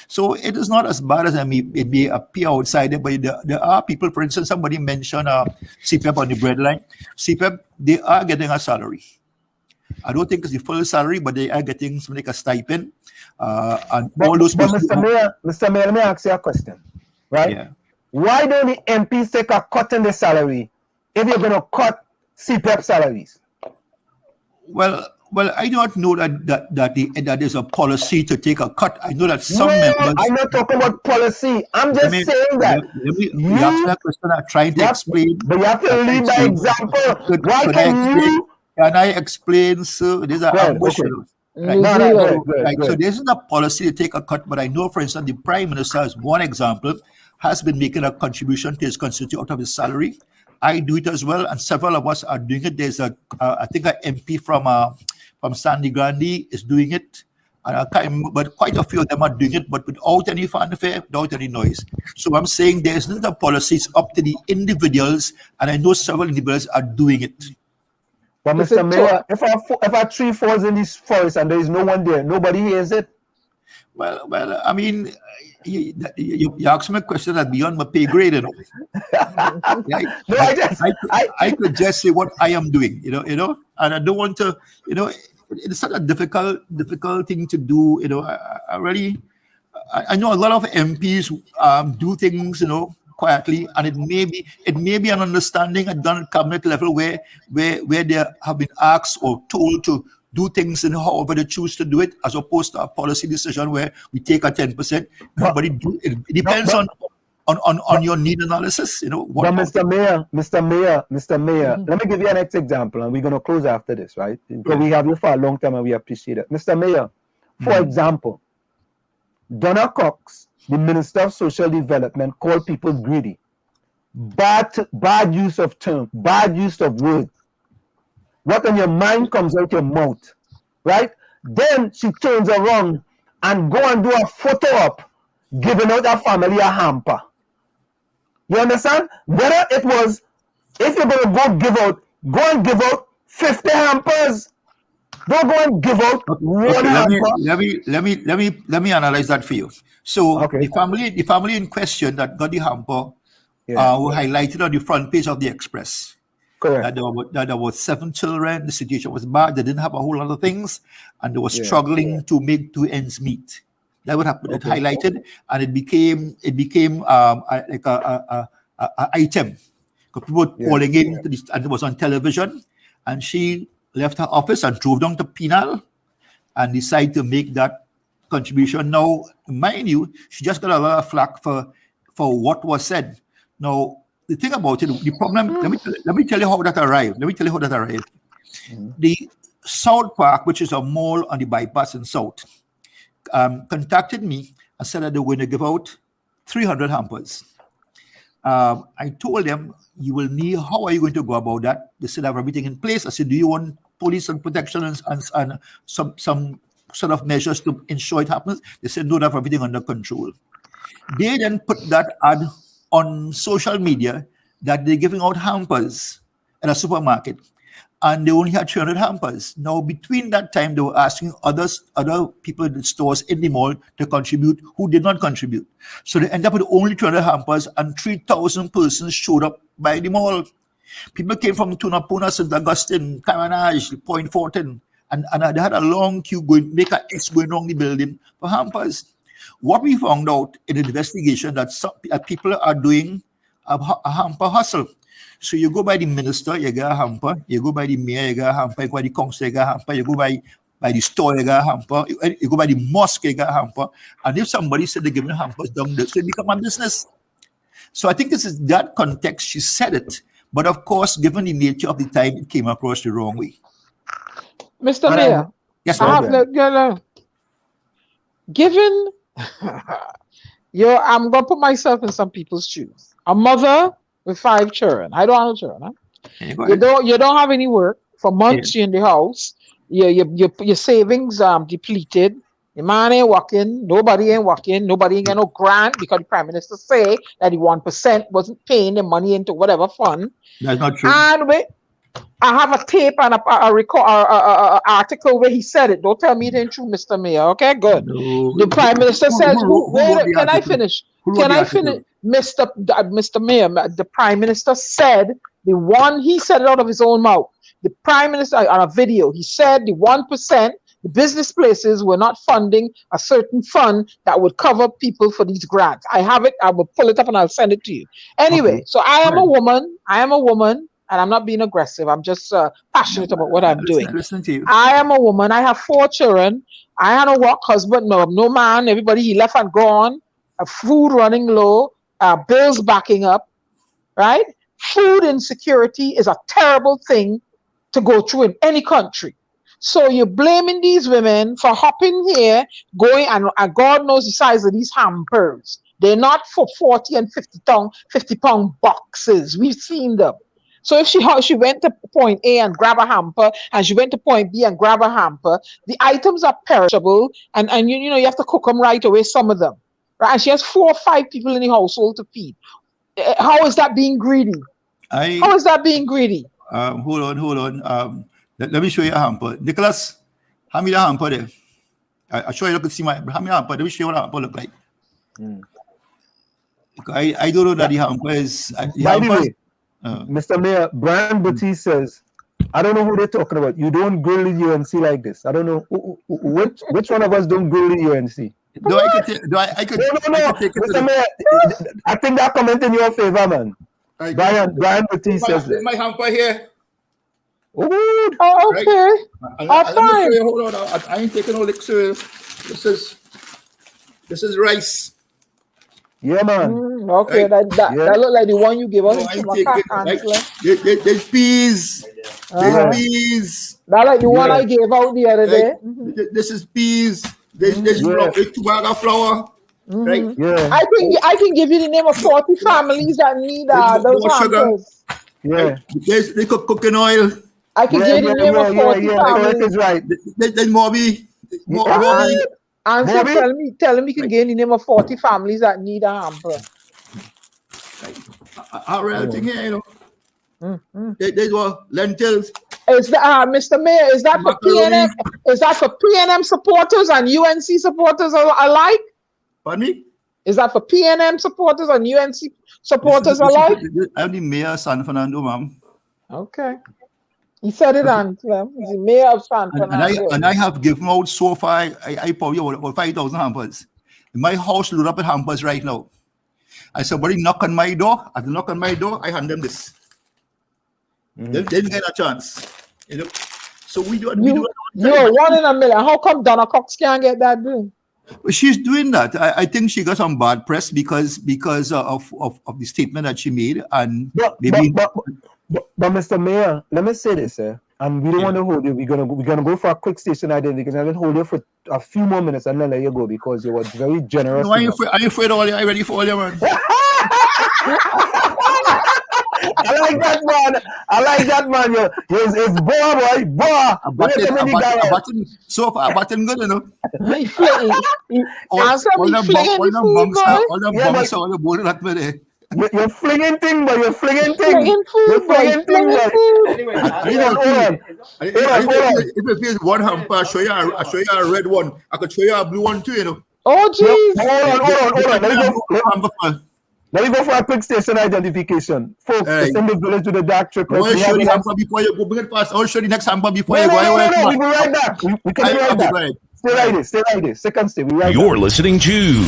So it is not as bad as it may appear outside, but there are people, for instance, somebody mentioned CPEP on the breadline. CPEP, they are getting a salary. I don't think it's the full salary, but they are getting something like a stipend. And all those But Mr. Mayor, let me ask you a question, right? Yeah. Why don't the MPs take a cut in the salary if you're going to cut CPEP salaries? Well, I don't know that there's a policy to take a cut. I know that some members. I'm not talking about policy. I'm just saying that. You ask that question. I'm trying to explain. But you have to lead by example. Why can you? Can I explain, sir? These are emotional. Okay. Right. So there isn't a policy to take a cut, but I know, for instance, the Prime Minister, as one example, has been making a contribution to his constituency out of his salary. I do it as well, and several of us are doing it. There's I think an MP from Sandy Grande is doing it, and I can't remember, but quite a few of them are doing it, but without any fanfare, without any noise. So I'm saying there isn't a policy. It's up to the individuals, and I know several individuals are doing it. But Mr. Mayor, if a tree falls in this forest and there is no one there, nobody hears it. Well, I mean, you asked me a question that's beyond my pay grade, you know. I could just say what I am doing, you know, and I don't want to, you know, it's such a difficult thing to do, you know. I know a lot of MPs do things, you know, quietly, and it may be an understanding at the cabinet level where they have been asked or told to do things in however they choose to do it, as opposed to a policy decision where we take a 10%. Everybody do it. It depends on your need analysis, you know. But Mr. Mayor, let me give you an next example, and we're going to close after this, right? Because we have you for a long time and we appreciate it. Mr. Mayor, for example, Donna Cox, the Minister of Social Development, called people greedy. Bad use of term, bad use of word. What on your mind comes out your mouth, right? Then she turns around and go and do a photo op, giving out her family a hamper. You understand? Whether it was, if you're going to go and give out 50 hampers. Don't go and give out one hamper. Let me analyze that for you. So the family in question that got the hamper were highlighted on the front page of the Express. Correct. That there were 7 children. The situation was bad. They didn't have a whole lot of things, and they were struggling to make 2 ends meet. That would happen. It highlighted, and it became like a item. Because people were calling in, and it was on television. And she left her office and drove down to Penal, and decided to make that contribution. Now, mind you, she just got a lot of flack for what was said. Now, the thing about it, the problem, let me tell you how that arrived. The South Park, which is a mall on the bypass in South, contacted me and said that they were going to give out 300 hampers. I told them, you will need, how are you going to go about that? They said, have everything in place. I said, do you want police and protection and some sort of measures to ensure it happens? They said, no, they have everything under control. They then put that ad on social media that they're giving out hampers at a supermarket, and they only had 300 hampers. Now, between that time, they were asking other people in the stores in the mall to contribute who did not contribute. So they ended up with only 200 hampers, and 3,000 persons showed up by the mall. People came from Tunapuna, St. Augustine, Caranage, Point Fortin, and they had a long queue going around the building for hampers. What we found out in the investigation that people are doing a hamper hustle. So you go by the minister, you get a hamper. You go by the mayor, you get a hamper. You go by the council, you get a hamper. You go by the store, you get a hamper. You go by the mosque, you get a hamper. And if somebody said they're giving hampers down there, so it become a business. So I think this is that context she said it. But of course, given the nature of the time, it came across the wrong way. Mr. Mayor, yes, given I'm gonna put myself in some people's shoes. A mother with 5 children. I don't have children. Huh? You don't have any work for months. You're in the house. Your savings depleted. The man ain't working. Nobody ain't working. Nobody ain't got no grant because the Prime Minister say that the 1% wasn't paying the money into whatever fund. That's not true. I have a tape and a record, article where he said it. Don't tell me it ain't true, Mr. Mayor. Okay, good. No. The Prime Minister says, can I finish? Can I finish? Mr. Mayor, the Prime Minister said, he said it out of his own mouth. The Prime Minister, on a video, he said the 1%, the business places were not funding a certain fund that would cover people for these grants. I have it. I will pull it up and I'll send it to you. Anyway, so I am a woman, and I'm not being aggressive. I'm just passionate about what I'm doing. Listen to you. I am a woman. I have 4 children. I had a work husband, no man. Everybody, he left and gone. Food running low. Bills backing up. Right? Food insecurity is a terrible thing to go through in any country. So you're blaming these women for hopping here, going, and God knows the size of these hampers. They're not for 40 and 50-pound boxes. We've seen them. So if she went to point A and grab a hamper, and she went to point B and grab a hamper, the items are perishable, and you know you have to cook them right away, some of them. Right? And she has 4 or 5 people in the household to feed. How is that being greedy? How is that being greedy? Hold on. Let me show you a hamper. Nicholas, hand me the hamper there. I'll show you. You can see hand me the hamper. Let me show you what the hamper look like. I don't know that the hamper is. By the way, Mr. Mayor, 𝗵𝘁𝘀𝗵𝐺 says, I don't know who they're talking about. You don't grill the UNC like this. I don't know which one of us don't grill the UNC. No, I could. No, Mr. Mayor, I think that comment in your favor, man. 𝗵𝘁𝘀𝗵𝐺 says that. My hamper here. Oh, okay. Fine. Hold on. I ain't taking no lick, sir. This is rice. Yeah, man. Okay, right. that look like the one you gave us. There's peas. There's peas. That like the one I gave out the other day. This is peas. There's 2 bags of flour. Right? Yeah. I can give you the name of 40 families that need those hampers. Yeah. They cooking oil. I can give you the name of 40 families. Is right. Then Moby. Tell him he can get the name of 40 families that need a hamper. Our real thing here, you know. They were lentils. Is that Mr. Mayor? Is that for PNM? Is that for PNM supporters and UNC supporters alike? Pardon me? Is that for PNM supporters and UNC supporters alike? I'm the mayor of San Fernando, ma'am. Okay. He said it on Clem. He's the mayor of San Fernando. And I have given out so far, I probably about 5,000 hampers. My house loaded up with hampers right now. I said, somebody knock on my door. As they knock on my door, I hand them this. They didn't get a chance. You know. So we do it. You're 1 in a million. How come Donna Cox can't get that done? Well, she's doing that. I think she got some bad press because of the statement that she made, and but Mr. Mayor, let me say this, and we don't want to hold you. We're gonna go for a quick station identification. I'm gonna hold you for a few more minutes and then let you go because you were very generous. No, I ain't afraid of all you. I'm ready for all you, man. I like that man. It's boy. So far, button good, you know. All the board that way there. You're flinging thing, but you're flinging thing. You're flinging thing, but hold on. If it's one hamper, I'll show you a red one. I could show you a blue one too, you know. Oh, jeez. Hold on. Let me go for a quick station identification. Folks, it's in the village with the dark triplets. I'll show the hamper before you go. Bring it fast. I'll show the next hamper before you go. No, we'll be right back. We can be right back. Stay right there. Second stay. We're right back. You're listening to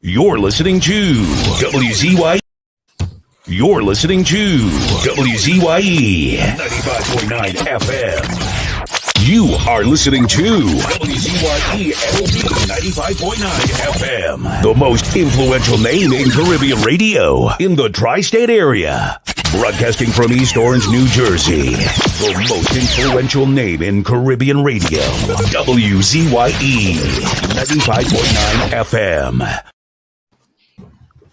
WZYE. You're listening to WZYE 95.9 FM. You are listening to WZYE 95.9 FM, the most influential name in Caribbean radio in the tri-state area. Broadcasting from East Orange, New Jersey, the most influential name in Caribbean radio, WZYE 95.9 FM.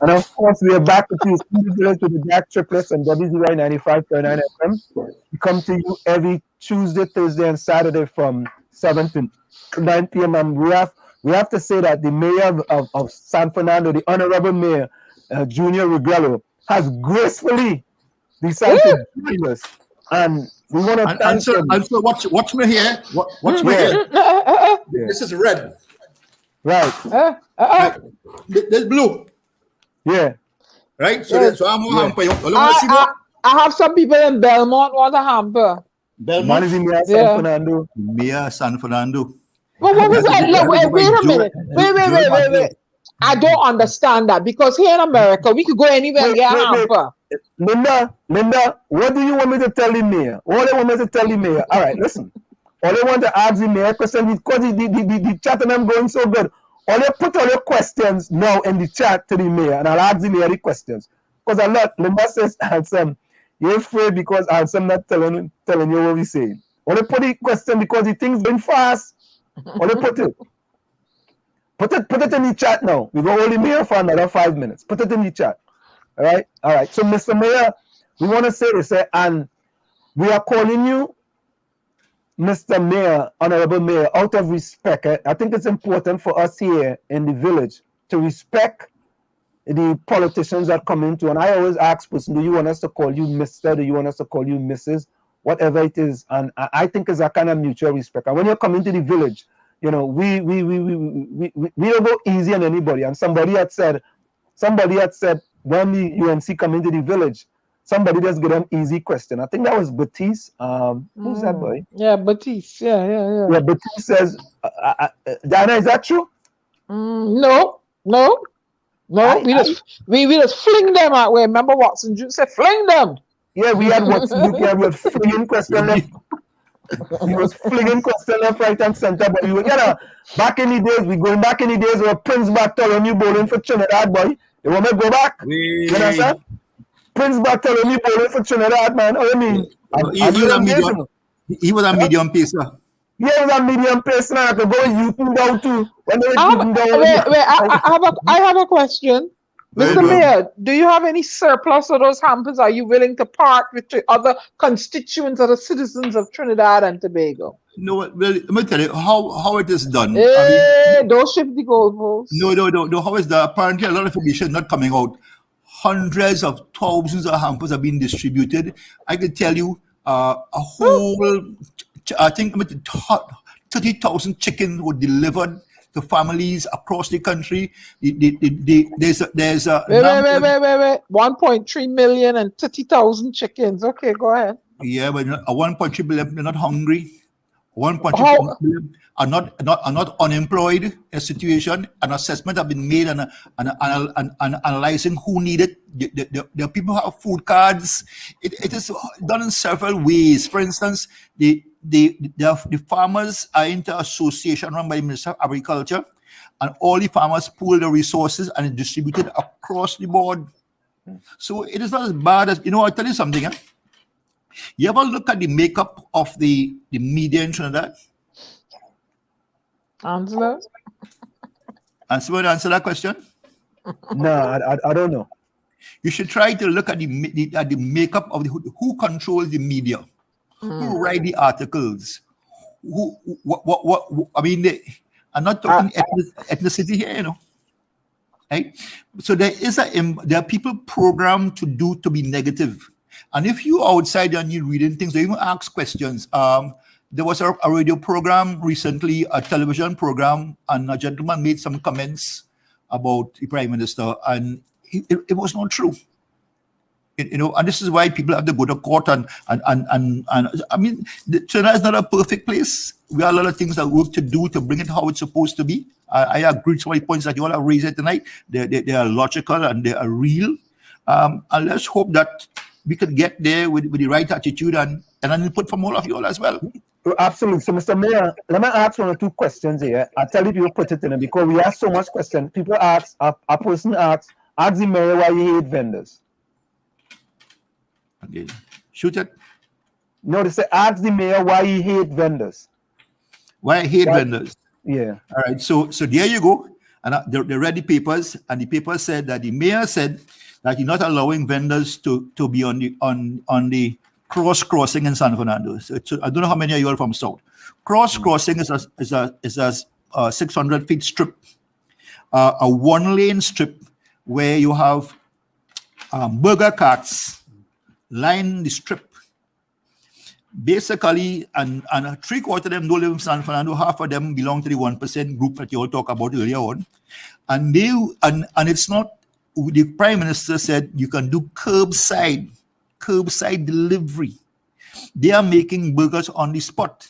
And of course, we are back with you with the Black Triplets and WZYE 95.9 FM. We come to you every Tuesday, Thursday, and Saturday from 7 to 9 p.m. And we have to say that the mayor of San Fernando, the Honorable Mayor Junia Regrello, has gracefully decided to join us. And we want to thank answer, him. answer, watch me here. Watch me here. This is red. Right. Right. This blue. Yeah. Right? So, Yes. so I'm going to hamper you. I have some people in Belmont want a hamper. Belmont is in San Fernando. Mayor San Fernando. But what was that? Look, wait a minute. Wait. I don't understand that because here in America, we could go anywhere and get a hamper. Linda, what do you want me to tell the mayor? All I want me to tell the mayor. All right, listen. All I want to ask the mayor question because the chat and I'm going so good. All you put all your questions now in the chat to the mayor, and I'll ask the mayor the questions. Because a lot, Linda says, Ansem, you're afraid because Ansem not telling you what we say. All you put the question because the thing's going fast. All you put it. Put it in the chat now. We go hold the mayor for another 5 minutes. Put it in the chat. All right. So, Mr. Mayor, we want to say this, and we are calling you Mr. Mayor, Honorable Mayor, out of respect. I think it's important for us here in the village to respect the politicians that come into. And I always ask person, do you want us to call you Mr.? Do you want us to call you Mrs.? Whatever it is. And I think it's a kind of mutual respect. And when you come into the village, you know, we don't go easy on anybody. And somebody had said when the UNC come into the village, somebody just give them easy question. I think that was 𝗵𝘶𝗃. Who's that boy? Yeah, 𝗵𝘶𝗃. Yeah. Yeah, 𝗵𝘶𝗃 says, Diana, is that true? No. We just fling them out. Remember Watson Duke said, fling them. Yeah, we had Watson Duke. We had flinging question left. He was flinging question left, right, and center. But we were, back in the days where Prince Bartholomew bowling for Trinidad, boy. You want me to go back? You understand? Prince Bartholomew bowling for Trinidad, man. What do you mean? He was a medium pacer. Yeah, he was a medium pacer. I could go Newton down too. I have a question. Mr. Mayor, do you have any surplus of those hampers? Are you willing to part with the other constituents or the citizens of Trinidad and Tobago? No, well, let me tell you how it is done. Don't shift the goalposts. No. How is that? Apparently, a lot of information not coming out. Hundreds of thousands of hampers are being distributed. I can tell you a whole, I think 30,000 chickens were delivered to families across the country. There's a wait. 1.3 million and 30,000 chickens. Okay, go ahead. Yeah, but 1.3 million, they're not hungry. 1.3 million are not unemployed in a situation. An assessment have been made and analyzing who need it. The people have food cards. It is done in several ways. For instance, the farmers are into association run by the Minister of Agriculture, and all the farmers pool the resources and distribute it across the board. So it is not as bad as, I'll tell you something. You ever look at the makeup of the media in Trinidad? Answer that question? No, I don't know. You should try to look at the makeup of who controls the media, who write the articles, I'm not talking ethnicity here, right? So there are people programmed to be negative. And if you outside and you're reading things, they even ask questions. There was a radio program recently, a television program, and a gentleman made some comments about the Prime Minister, and it was not true. And this is why people have to go to court and I mean, China is not a perfect place. We have a lot of things that we work to do to bring it how it's supposed to be. I agree with some of the points that you all have raised tonight. They are logical and they are real. And let's hope that we could get there with the right attitude and an input from all of you all as well. Absolutely. So, Mr. Mayor, let me ask one or two questions here. I'll tell you people put it in it because we have so much questions. People ask, a person asks the mayor why he hate vendors. Okay. Shoot it. No, they say ask the mayor why he hate vendors. Why I hate vendors? Yeah. All right. So there you go. And they read the papers, and the paper said that the mayor said that he's not allowing vendors to be on the crossing in San Fernando. So I don't know how many of you are from South. Crossing is a 600 feet strip, a 1-lane strip where you have burger carts line the strip, basically, and 3/4 of them don't live in San Fernando. Half of them belong to the 1% group that you all talked about earlier on. And it's not, the Prime Minister said you can do curbside delivery. They are making burgers on the spot.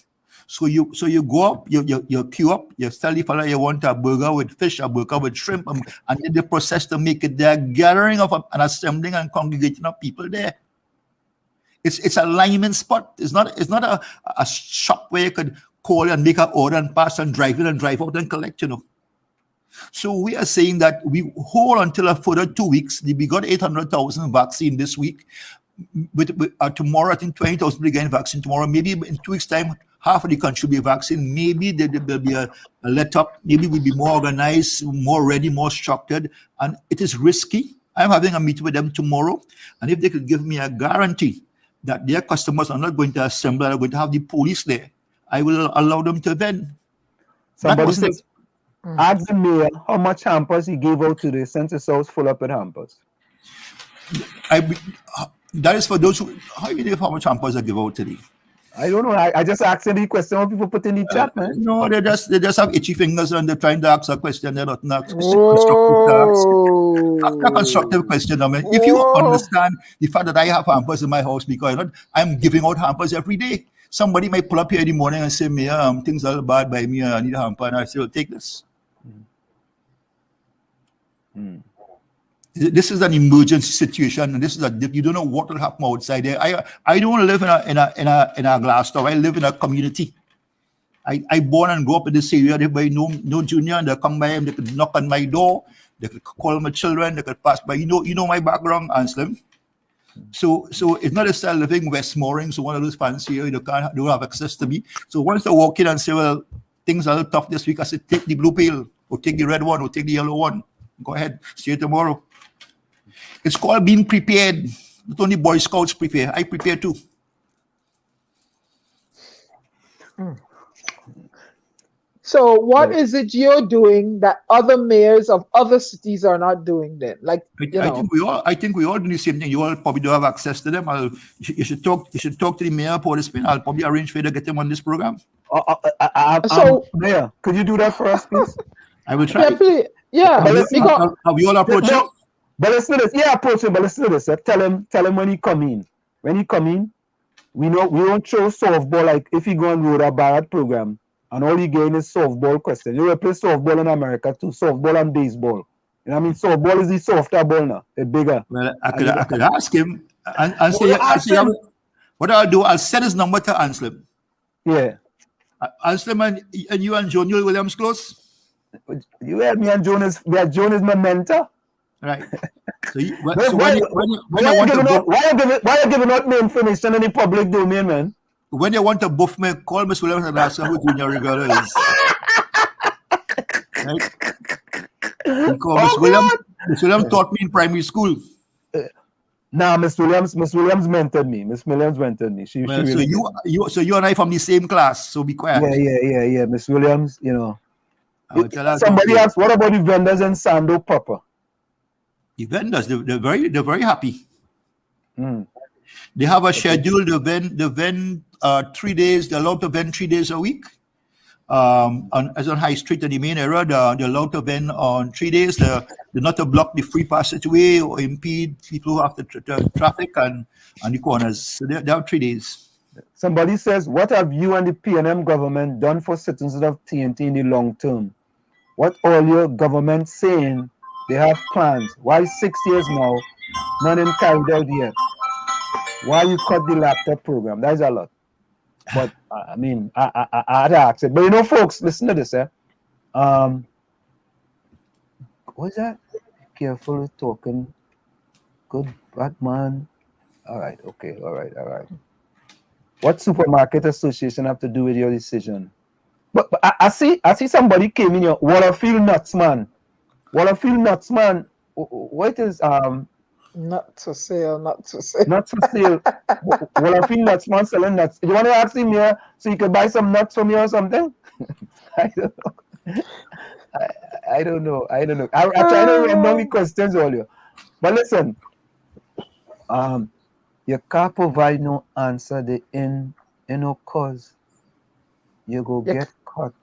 So you go up, you queue up, you tell the fella you want a burger with fish, a burger with shrimp, and then the process to make it, they're gathering of an assembling and congregating of people there. It's a lineman spot. It's not a shop where you could call and make an order and pass and drive in and drive out and collect, So we are saying that we hold until a further 2 weeks. We got 800,000 vaccine this week. With tomorrow, I think 20,000 will get vaccine tomorrow. Maybe in 2 weeks' time, half of the country will be vaccinated. Maybe there will be a let up. Maybe we'll be more organized, more ready, more structured. And it is risky. I'm having a meeting with them tomorrow. And if they could give me a guarantee that their customers are not going to assemble, are going to have the police there, I will allow them to vend. Somebody says, ask the mayor how much hampers he gave out today since his house full up with hampers. That is for those who, how you know how much hampers I give out today? I don't know. I just asking the question what people put in the chat, man. No, they just have itchy fingers and they're trying to ask a question. They're not constructive question. I mean, if you understand the fact that I have hampers in my house because I'm giving out hampers every day. Somebody might pull up here in the morning and say, Mayor, things are bad by me. I need a hamper, and I say, well, take this. This is an emergency situation, and you don't know what will happen outside there. I don't live in a glass tower. I live in a community. I born and grew up in this area. Everybody know Junior, and they come by him. They could knock on my door. They could call my children. They could pass by. You know my background, Anselm. So it's not a style living Westmoreland. So one of those fancy here, don't have access to me. So once they walk in and say, well, things are tough this week, I said, take the blue pill, or take the red one, or take the yellow one. Go ahead. See you tomorrow. It's called being prepared. Not only Boy Scouts prepare, I prepare too. So what is it you're doing that other mayors of other cities are not doing then? Like I think we all do the same thing. You all probably don't have access to them. You should talk to the mayor of Port of Spain. I'll probably arrange for you to get them on this program. Mayor, could you do that for us, please? I will try. Yeah. Have you all approached him? But listen to this. Yeah, approach him. But listen to this. Tell him when he come in. When he come in, we don't show softball like if he go and road a Barrett program and all he gain is softball question. You will play softball in America too. Softball and baseball. You know what I mean? Softball is the softer ball now. It's bigger. Well, I could ask him and say, what I'll do, I'll send his number to Anselm. Yeah. Anselm and you and Joniel Williams close? You and me and Joan is my mentor. Right. So why are you giving out my information in the public domain, man? When you want to buff me, call Miss Williams and ask her who Junia Regrello is. Right? Miss Williams taught me in primary school. Nah, Miss Williams mentored me. Miss Williams mentored me. She really so you and I from the same class. So be quiet. Yeah. Miss Williams, Somebody asked, what about the vendors in Sando proper? The vendors, they're very happy. They have a schedule. They vend 3 days. They're allowed to vend 3 days a week. As on High Street in the main area, they're allowed to vend on 3 days. They're not to block the free passageway or impede people who have the traffic and the corners. So they have 3 days. Somebody says, what have you and the PNM government done for citizens of TNT in the long term? What all your government saying they have plans? Why 6 years now, none in carried out yet? Why you cut the laptop program? That's a lot. But I mean, I had to ask it. But folks, listen to this. What's that? Careful with talking. Good Batman. All right. Okay. All right. What supermarket association have to do with your decision? But I see somebody came in here. Waterfield Nuts Man. What is not for sale? Waterfield Nuts Man selling nuts. You want to ask him here so you can buy some nuts from me or something? I don't know. I try to remember the questions earlier. But listen, you can't provide no answer. The cause you go You, get caught.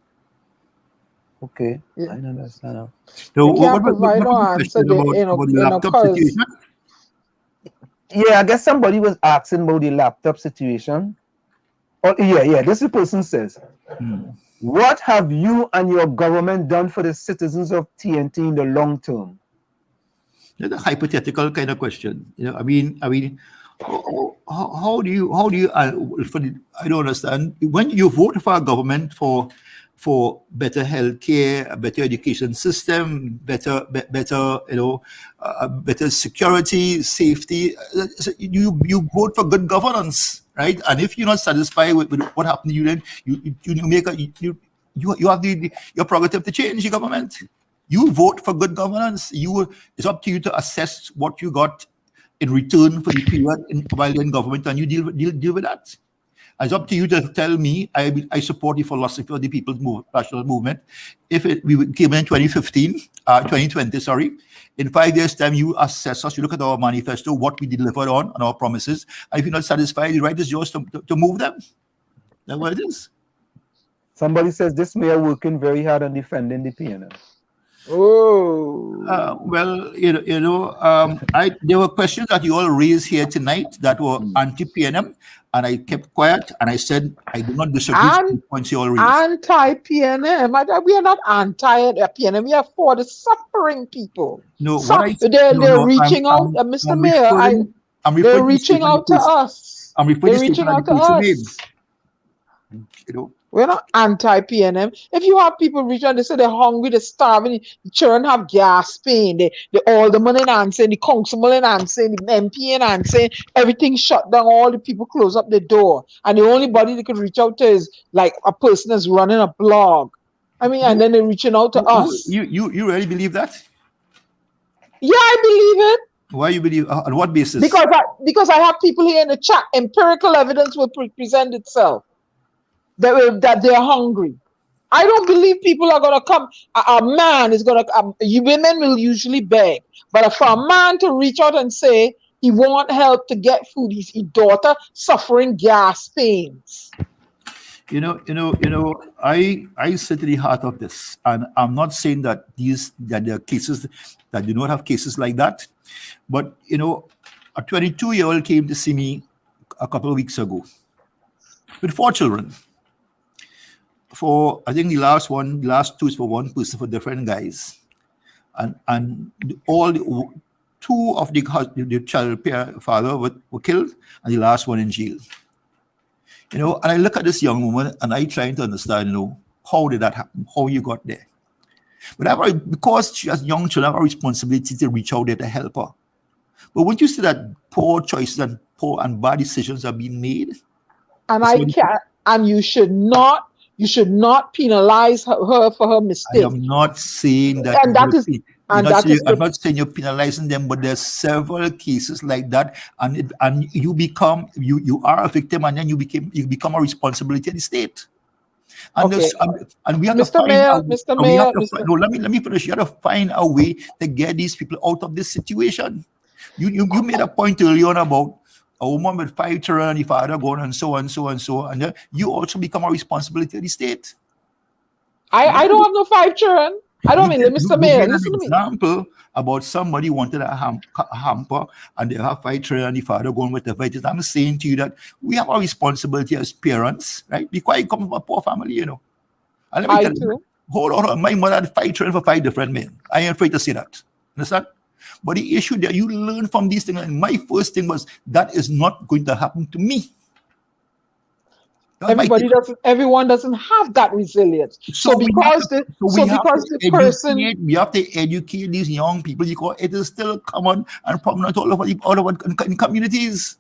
Okay, you, I understand now. So you can't what provide no was the answer question there, about the laptop cause. situation? Yeah, I guess somebody was asking about the laptop situation. Oh, yeah. This person says, what have you and your government done for the citizens of TNT in the long term? That's a hypothetical kind of question. I mean, how do you I don't understand. When you vote for a government for better healthcare, a better education system, better better security, safety, you vote for good governance, right? And if you're not satisfied with what happened to you, then you make you have your prerogative to change your government. You vote for good governance. It's up to you to assess what you got in return for the period while you're in government, and you deal with that. It's up to you to tell me. I support the philosophy of the People's National Movement. If we came in 2020, sorry, in 5 years' time, you assess us. You look at our manifesto, what we delivered on, and our promises. And if you're not satisfied, the right is yours to move them. That's what it is. Somebody says this mayor working very hard on defending the PNM. Well, there were questions that you all raised here tonight that were anti-PNM, and I kept quiet and I said I do not disagree with the points you all raised. Anti-PNM. We are not anti-PNM. We are for the suffering people. No, they're reaching out, Mr. Mayor. They're reaching out to us. They're reaching out to us. We're not anti-PNM. If you have people reach out, they say they're hungry, they're starving, the children have gas pain, the alderman in answering, the councilman in answering, the MP in answering, everything shut down, all the people close up the door. And the only body they can reach out to is like a person that's running a blog. And then they're reaching out to us. You really believe that? Yeah, I believe it. Why you believe? On what basis? Because I have people here in the chat. Empirical evidence will present itself. That they're hungry. I don't believe people are going to come. A man is going to. Women will usually beg, but for a man to reach out and say he want help to get food, his daughter suffering gas pains. I sit to the heart of this, and I'm not saying that there are cases that do not have cases like that, but a 22-year-old came to see me a couple of weeks ago with 4 children. I think the last two is for one person, for different guys, and all 2 of the child father were killed, and the last one in jail. And I look at this young woman and I trying to understand, how did that happen? How you got there? But because she has young children, I have a responsibility to reach out there to help her. But when you see that poor choices and poor and bad decisions are being made, and you should not penalize her for her mistakes. I am not saying that. I'm not saying you're penalizing them, but there's several cases like that, and you are a victim, and then you become a responsibility of the state. And we have Mr. Mayor, Mr. Mayor, let me finish. You have to find a way to get these people out of this situation. You made a point earlier on about a woman with 5 children, the father going and so on, and then you also become a responsibility of the state. I don't have no 5 children. I don't mean, Mr. Mayor, listen to me. Example about somebody wanted a hamper and they have 5 children and the father going with the veggies. I'm saying to you that we have a responsibility as parents, right? Because I come from a poor family, And let me tell you, hold on, my mother had 5 children for 5 different men. I ain't afraid to say that. Understand? But the issue that you learn from these things, and my first thing was that is not going to happen to me. Everyone doesn't have that resilience. We have to educate these young people because it is still common and prominent all over in communities.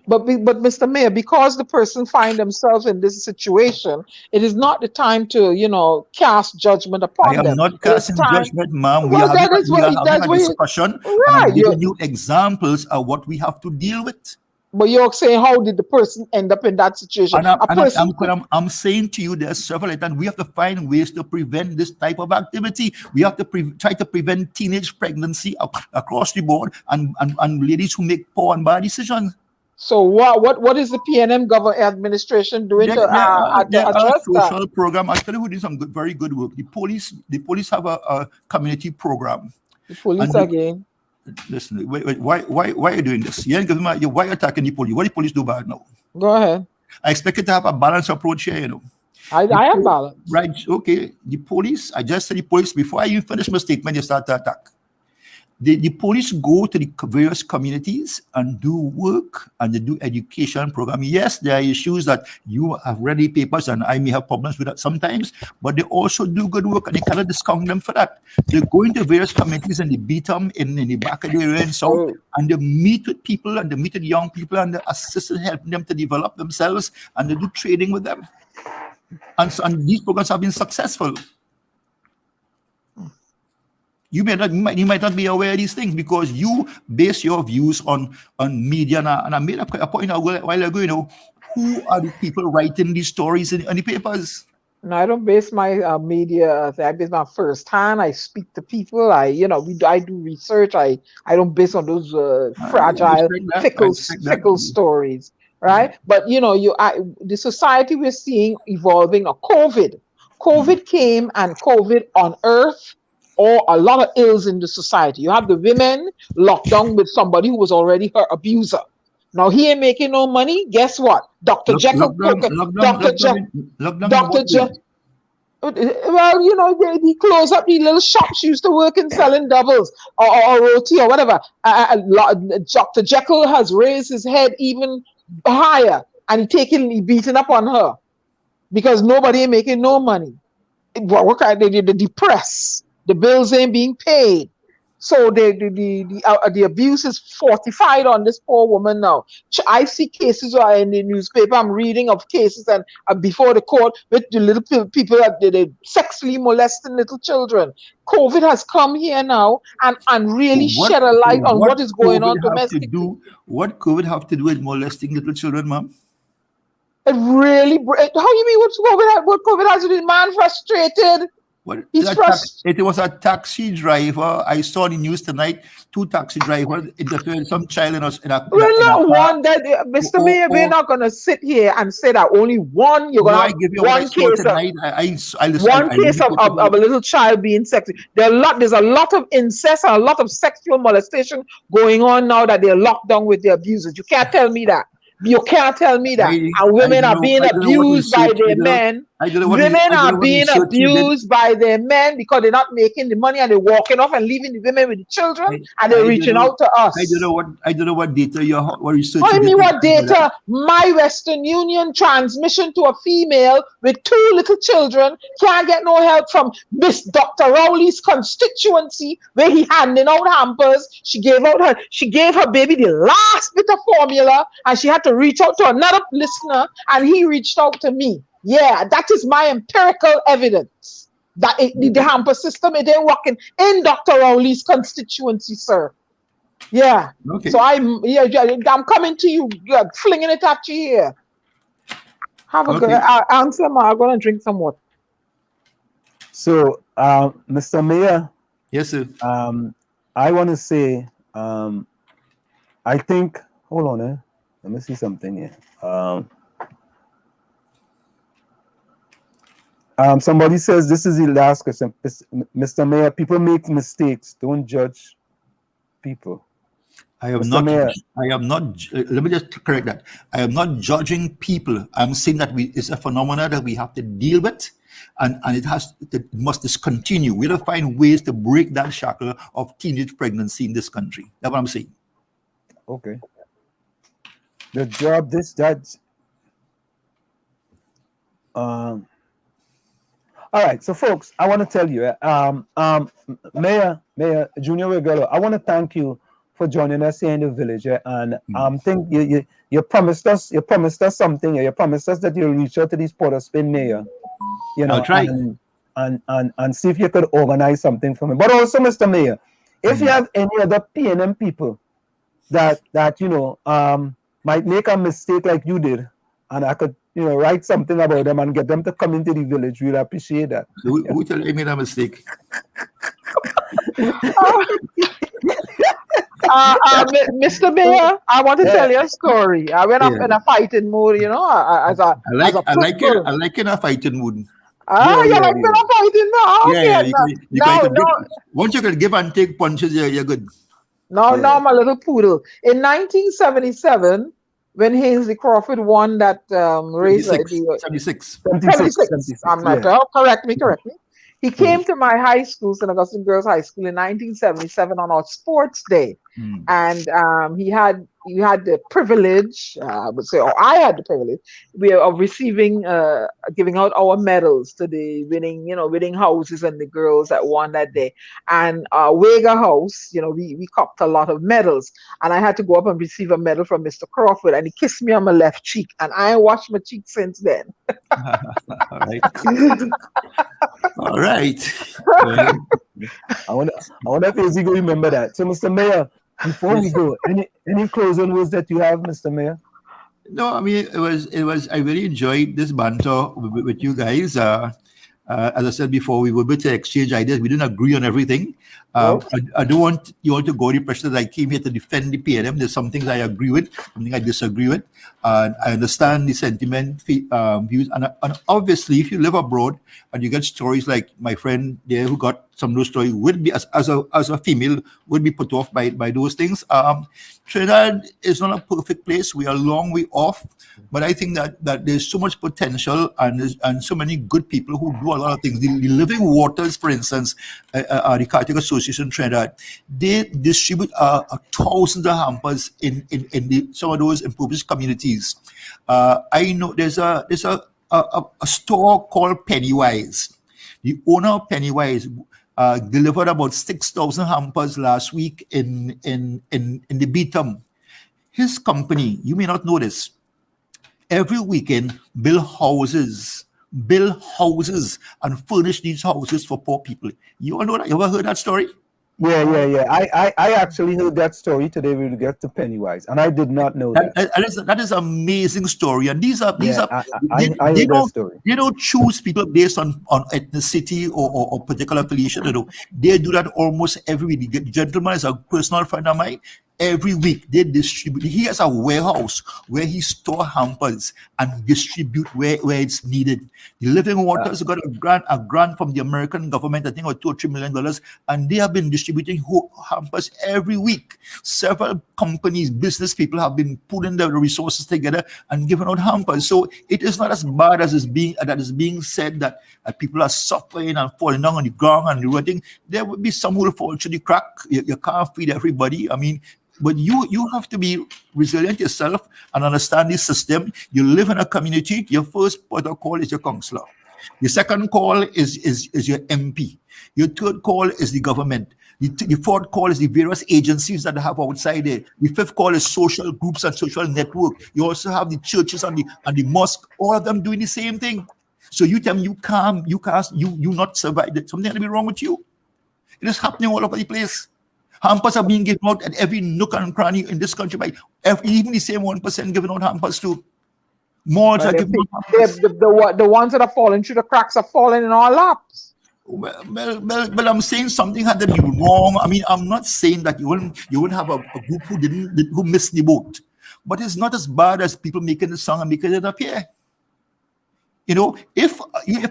But Mr. Mayor, because the person find themselves in this situation, it is not the time to cast judgment upon them. I am not casting judgment, ma'am. We are having a discussion. Right. And I'm giving you examples of what we have to deal with. But you're saying, how did the person end up in that situation? I'm saying to you, there's several, and we have to find ways to prevent this type of activity. We have to try to prevent teenage pregnancy across the board and ladies who make poor and bad decisions. So what is the PNM government administration doing to address that? Social program. Actually, we did some very good work. The police have a community program. The police again. Listen, why are you doing this? Why are you attacking the police? What the police do bad now? Go ahead. I expect you to have a balanced approach here, you know. I am balanced. Right, okay. The police, I just said the police, before I even finish my statement, you start to attack. The police go to the various communities and do work and they do education program. Yes, there are issues that you have read the papers and I may have problems with that sometimes, but they also do good work and they cannot discount them for that. They go into various communities and they beat them in the back of the area and so, and they meet with people and they meet with young people and they assist in helping them to develop themselves and they do training with them. And these programs have been successful. You might not be aware of these things because you base your views on media. And I made a point a while ago, you know, who are the people writing these stories in the papers? No, I don't base my media. I base my first hand. I speak to people. I do research. I don't base on those fragile, fickle stories, right? But the society we're seeing evolving. COVID came and COVID unearthed or a lot of ills in the society. You have the women locked down with somebody who was already her abuser. Now he ain't making no money. Guess what? Dr. Jekyll, Dr. Jekyll. Well, he closed up the little shops she used to work in selling doubles or roti or whatever. Dr. Jekyll has raised his head even higher and he beating up on her because nobody ain't making no money. They're depressed. The bills ain't being paid. So the abuse is fortified on this poor woman now. I see cases in the newspaper. I'm reading of cases and before the court with the little people that they sexually molesting little children. COVID has come here now and really shed a light on what is going on domestically. What COVID have to do with molesting little children, ma'am? It really. How you mean what COVID has to do? Man frustrated. It was a taxi driver. I saw in the news tonight, 2 taxi drivers interfered with some child in a we're not one that Mr. Mayor, we're not gonna sit here and say that only one. You're gonna have one case of a little child being sexy. There's a lot of incest and a lot of sexual molestation going on now that they're locked down with the abusers. You can't tell me that. You can't tell me that. And women are being abused by their men. Women are being abused by their men because they're not making the money and they're walking off and leaving the women with the children and they're reaching out to us. I don't know what data what research. Tell me what data. My Western Union transmission to a female with 2 little children can't get no help from Miss Dr. Rowley's constituency where he handing out hampers. She gave her baby the last bit of formula and she had to reach out to another listener and he reached out to me. Yeah, that is my empirical evidence that the hamper system it ain't working in Dr. Rowley's constituency, sir. Yeah. Okay. So I'm coming to you, flinging it at you here. Have a good answer, I'm gonna drink some water. So, Mr. Mayor. Yes, sir. I want to say, I think. Hold on, let me see something here. Somebody says this is the last question. Mr. Mayor, people make mistakes. Don't judge people. I am not. Let me just correct that. I am not judging people. I'm saying that it's a phenomenon that we have to deal with, and it must discontinue. We have to find ways to break that shackle of teenage pregnancy in this country. That's what I'm saying. Okay. The job all right, so folks, I want to tell you, Mayor Junia Regrello, I want to thank you for joining us here in the village, and think you promised us something. You promised us that you'll reach out to these Port of Spain mayor, I'll try. And see if you could organize something for me. But also, Mr. Mayor, if you have any other PNM people that might make a mistake like you did, and I could write something about them and get them to come into the village, we'd appreciate that. Who tell you I made a mistake? Mr. Mayor, I want to tell you a story. I went up in a fighting mood, you know, as a principal. I like in a fighting mood. You like in a fighting mood? Okay. Once you can give and take punches, you're good. Now, my little poodle. In 1977, when Hailey Crawford won that race, 76. I'm not sure. Correct me. He came to my high school, St. Augustine Girls High School, in 1977 on our sports day, and he had the privilege, I would say, or I had the privilege, of receiving, giving out our medals to the winning houses and the girls that won that day. And Wega House, we copped a lot of medals, and I had to go up and receive a medal from Mr. Crawford, and he kissed me on my left cheek, and I ain't washed my cheek since then. All right. All right. I wonder if Izzy will remember that. So, Mr. Mayor, before we go, any closing words that you have, Mr. Mayor? No, I mean, it was. I really enjoyed this banter with you guys. As I said before, we were able to exchange ideas. We didn't agree on everything. I don't want you all to go the impression that I came here to defend the PNM. There's some things I agree with, something I disagree with. I understand the sentiment, views, and obviously, if you live abroad and you get stories like my friend there who got some of those stories, would be as a female would be put off by those things. Trinidad is not a perfect place. We are a long way off, but I think that there's so much potential and so many good people who do a lot of things. The Living Waters, for instance, the Cardiac Association Trinidad, they distribute thousands of hampers in some of those impoverished communities. I know there's a store called Pennywise. The owner of Pennywise delivered about 6,000 hampers last week in the Beetham. His company, you may not know this, every weekend build houses and furnish these houses for poor people. You all know that? You ever heard that story? Yeah. I actually heard that story today. We'll get to Pennywise, and I did not know that. That is an amazing story, and these are I heard that story. They don't choose people based on ethnicity or particular affiliation. They do that almost every week. The gentleman is a personal friend of mine. Every week they distribute. He has a warehouse where he store hampers and distribute where it's needed. The Living Waters got a grant from the American government, I think, of $2 or $3 million, and they have been distributing hampers every week. Several companies, business people have been putting their resources together and giving out hampers. So it is not as bad as is being said that people are suffering and falling down on the ground and everything. There will be some who will fall through the crack. You can't feed everybody. I mean, but you have to be resilient yourself and understand this system. You live in a community. Your first port of call is your councillor. Your second call is your MP. Your third call is the government. The fourth call is the various agencies that have outside there. The fifth call is social groups and social network. You also have the churches and the mosque. All of them doing the same thing. So you tell me you not survive. Something to be wrong with you. It is happening all over the place. Hampers are being given out at every nook and cranny in this country by even the same 1% giving out hampers too. Malls are giving out hampers. The ones that are falling through the cracks are falling in our laps. Well, I'm saying something had to be wrong. I mean, I'm not saying that you wouldn't have a group who missed the boat, but it's not as bad as people making the song and making it appear. If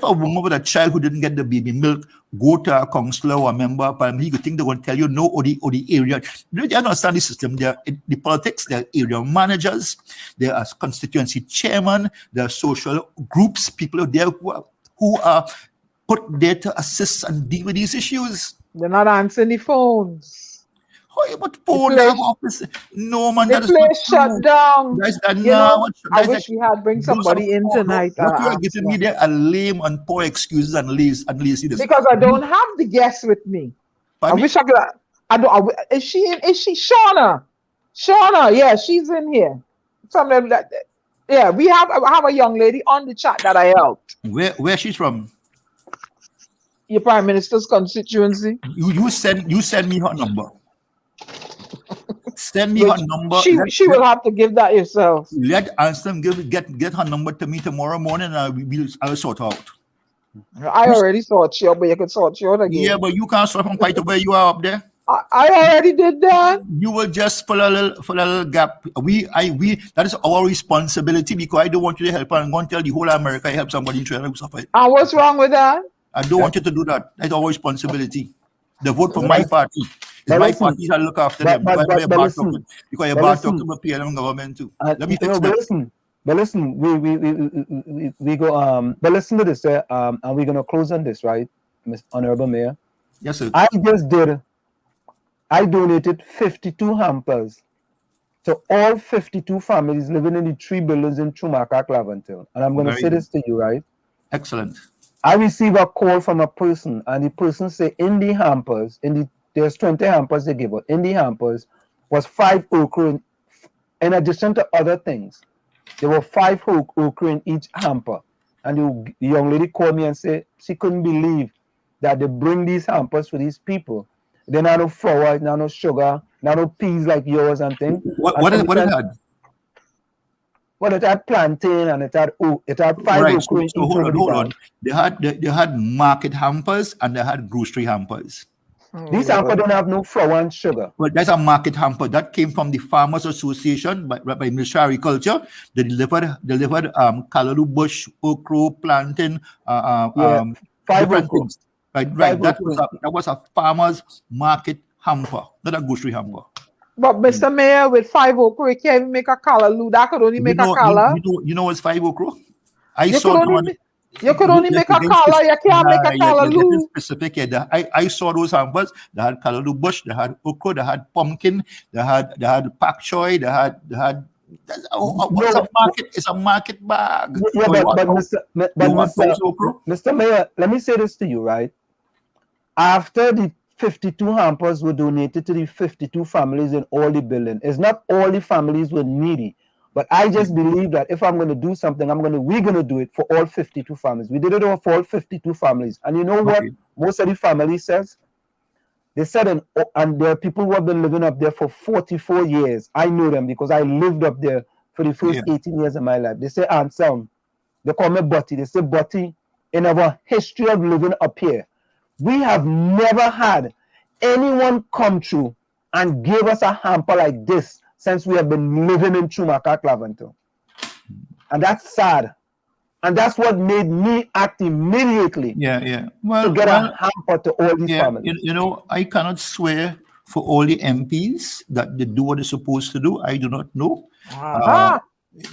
a woman with a child who didn't get the baby milk go to a councillor or a member of parliament, you could think they're going to tell you no, or the area. They don't understand the system. They're the politics, they're area managers, there are constituency chairmen, there are social groups, people there who are put there to assist and deal with these issues. They're not answering the phones. But phone office. No, man, that is not shut down. I wish we had bring somebody in tonight. What you are giving me there are lame and poor excuses and laziness. Because I don't have the guests with me. Pardon? I wish I could. Is she Shauna? Shauna, yeah, she's in here. Yeah, I have a young lady on the chat that I helped. Where she's from? Your Prime Minister's constituency. You send me her number. Send me her number. She will have to give that yourself. Let Ansem get her number to me tomorrow morning, and I'll sort her out. I already sort you, but you could sort you out again. Yeah, but you can't sort from quite where you are up there. I already did that. You will just pull a little gap. That is our responsibility, because I don't want you to help and go and tell the whole America help somebody in Trinidad who suffer. And what's wrong with that? I don't want you to do that. That's our responsibility. The vote for my party. It's my party shall look after them. Because you're bad talking about PLM government too. Let me fix that. But listen, we go but listen to this, and we're gonna close on this, right, Mr. Honorable Mayor? Yes, sir. I donated 52 hampers to all 52 families living in the 3 buildings in 𝗪𝗂𝗏𝘆. And I'm going to say this to you, right? Excellent. I received a call from a person, and the person said in the hampers, there's 20 hampers they gave out. In the hampers was 5 okra in addition to other things. There were 5 okra in each hamper. And the young lady called me and said she couldn't believe that they bring these hampers for these people. They not no flour, not no sugar, not no peas like yours and things. What it had? Well, it had plantain and it had 5 right. okra. So hold on. They had market hampers and they had grocery hampers. These hampers don't have no flour and sugar. Well, that's a market hamper that came from the Farmers Association by Ministry of Agriculture. They delivered callaloo bush, okra, plantain, 5 different okra. things. Right. That was a farmer's market hamper, not a grocery hamper. But Mr. Mayor, with 5 okra, you can't even make a callaloo. That could only make a calla. You know what's 5 okra? You could only make a calla. You can't make a callaloo. Specific. Yeah, I saw those hampers. They had callaloo bush. They had okra. They had pumpkin. They had pak choy. They had. It's a market bag. Yeah, but Mr. Mayor, let me say this to you, right? After the 52 hampers were donated to the 52 families in all the buildings, it's not all the families were needy, but I just believe that if I'm going to do something, we're going to do it for all 52 families. We did it for all 52 families. And you know what most of the families says? They said, and there are people who have been living up there for 44 years. I know them because I lived up there for the first 18 years of my life. They say, Anselm, they call me Butty. They say, Butty, in our history of living up here, we have never had anyone come through and give us a hamper like this since we have been living in 𝗪𝗂𝗏𝘆. And that's sad. And that's what made me act immediately. Well, to get a hamper to all these families. You know, I cannot swear for all the MPs that they do what they're supposed to do. I do not know.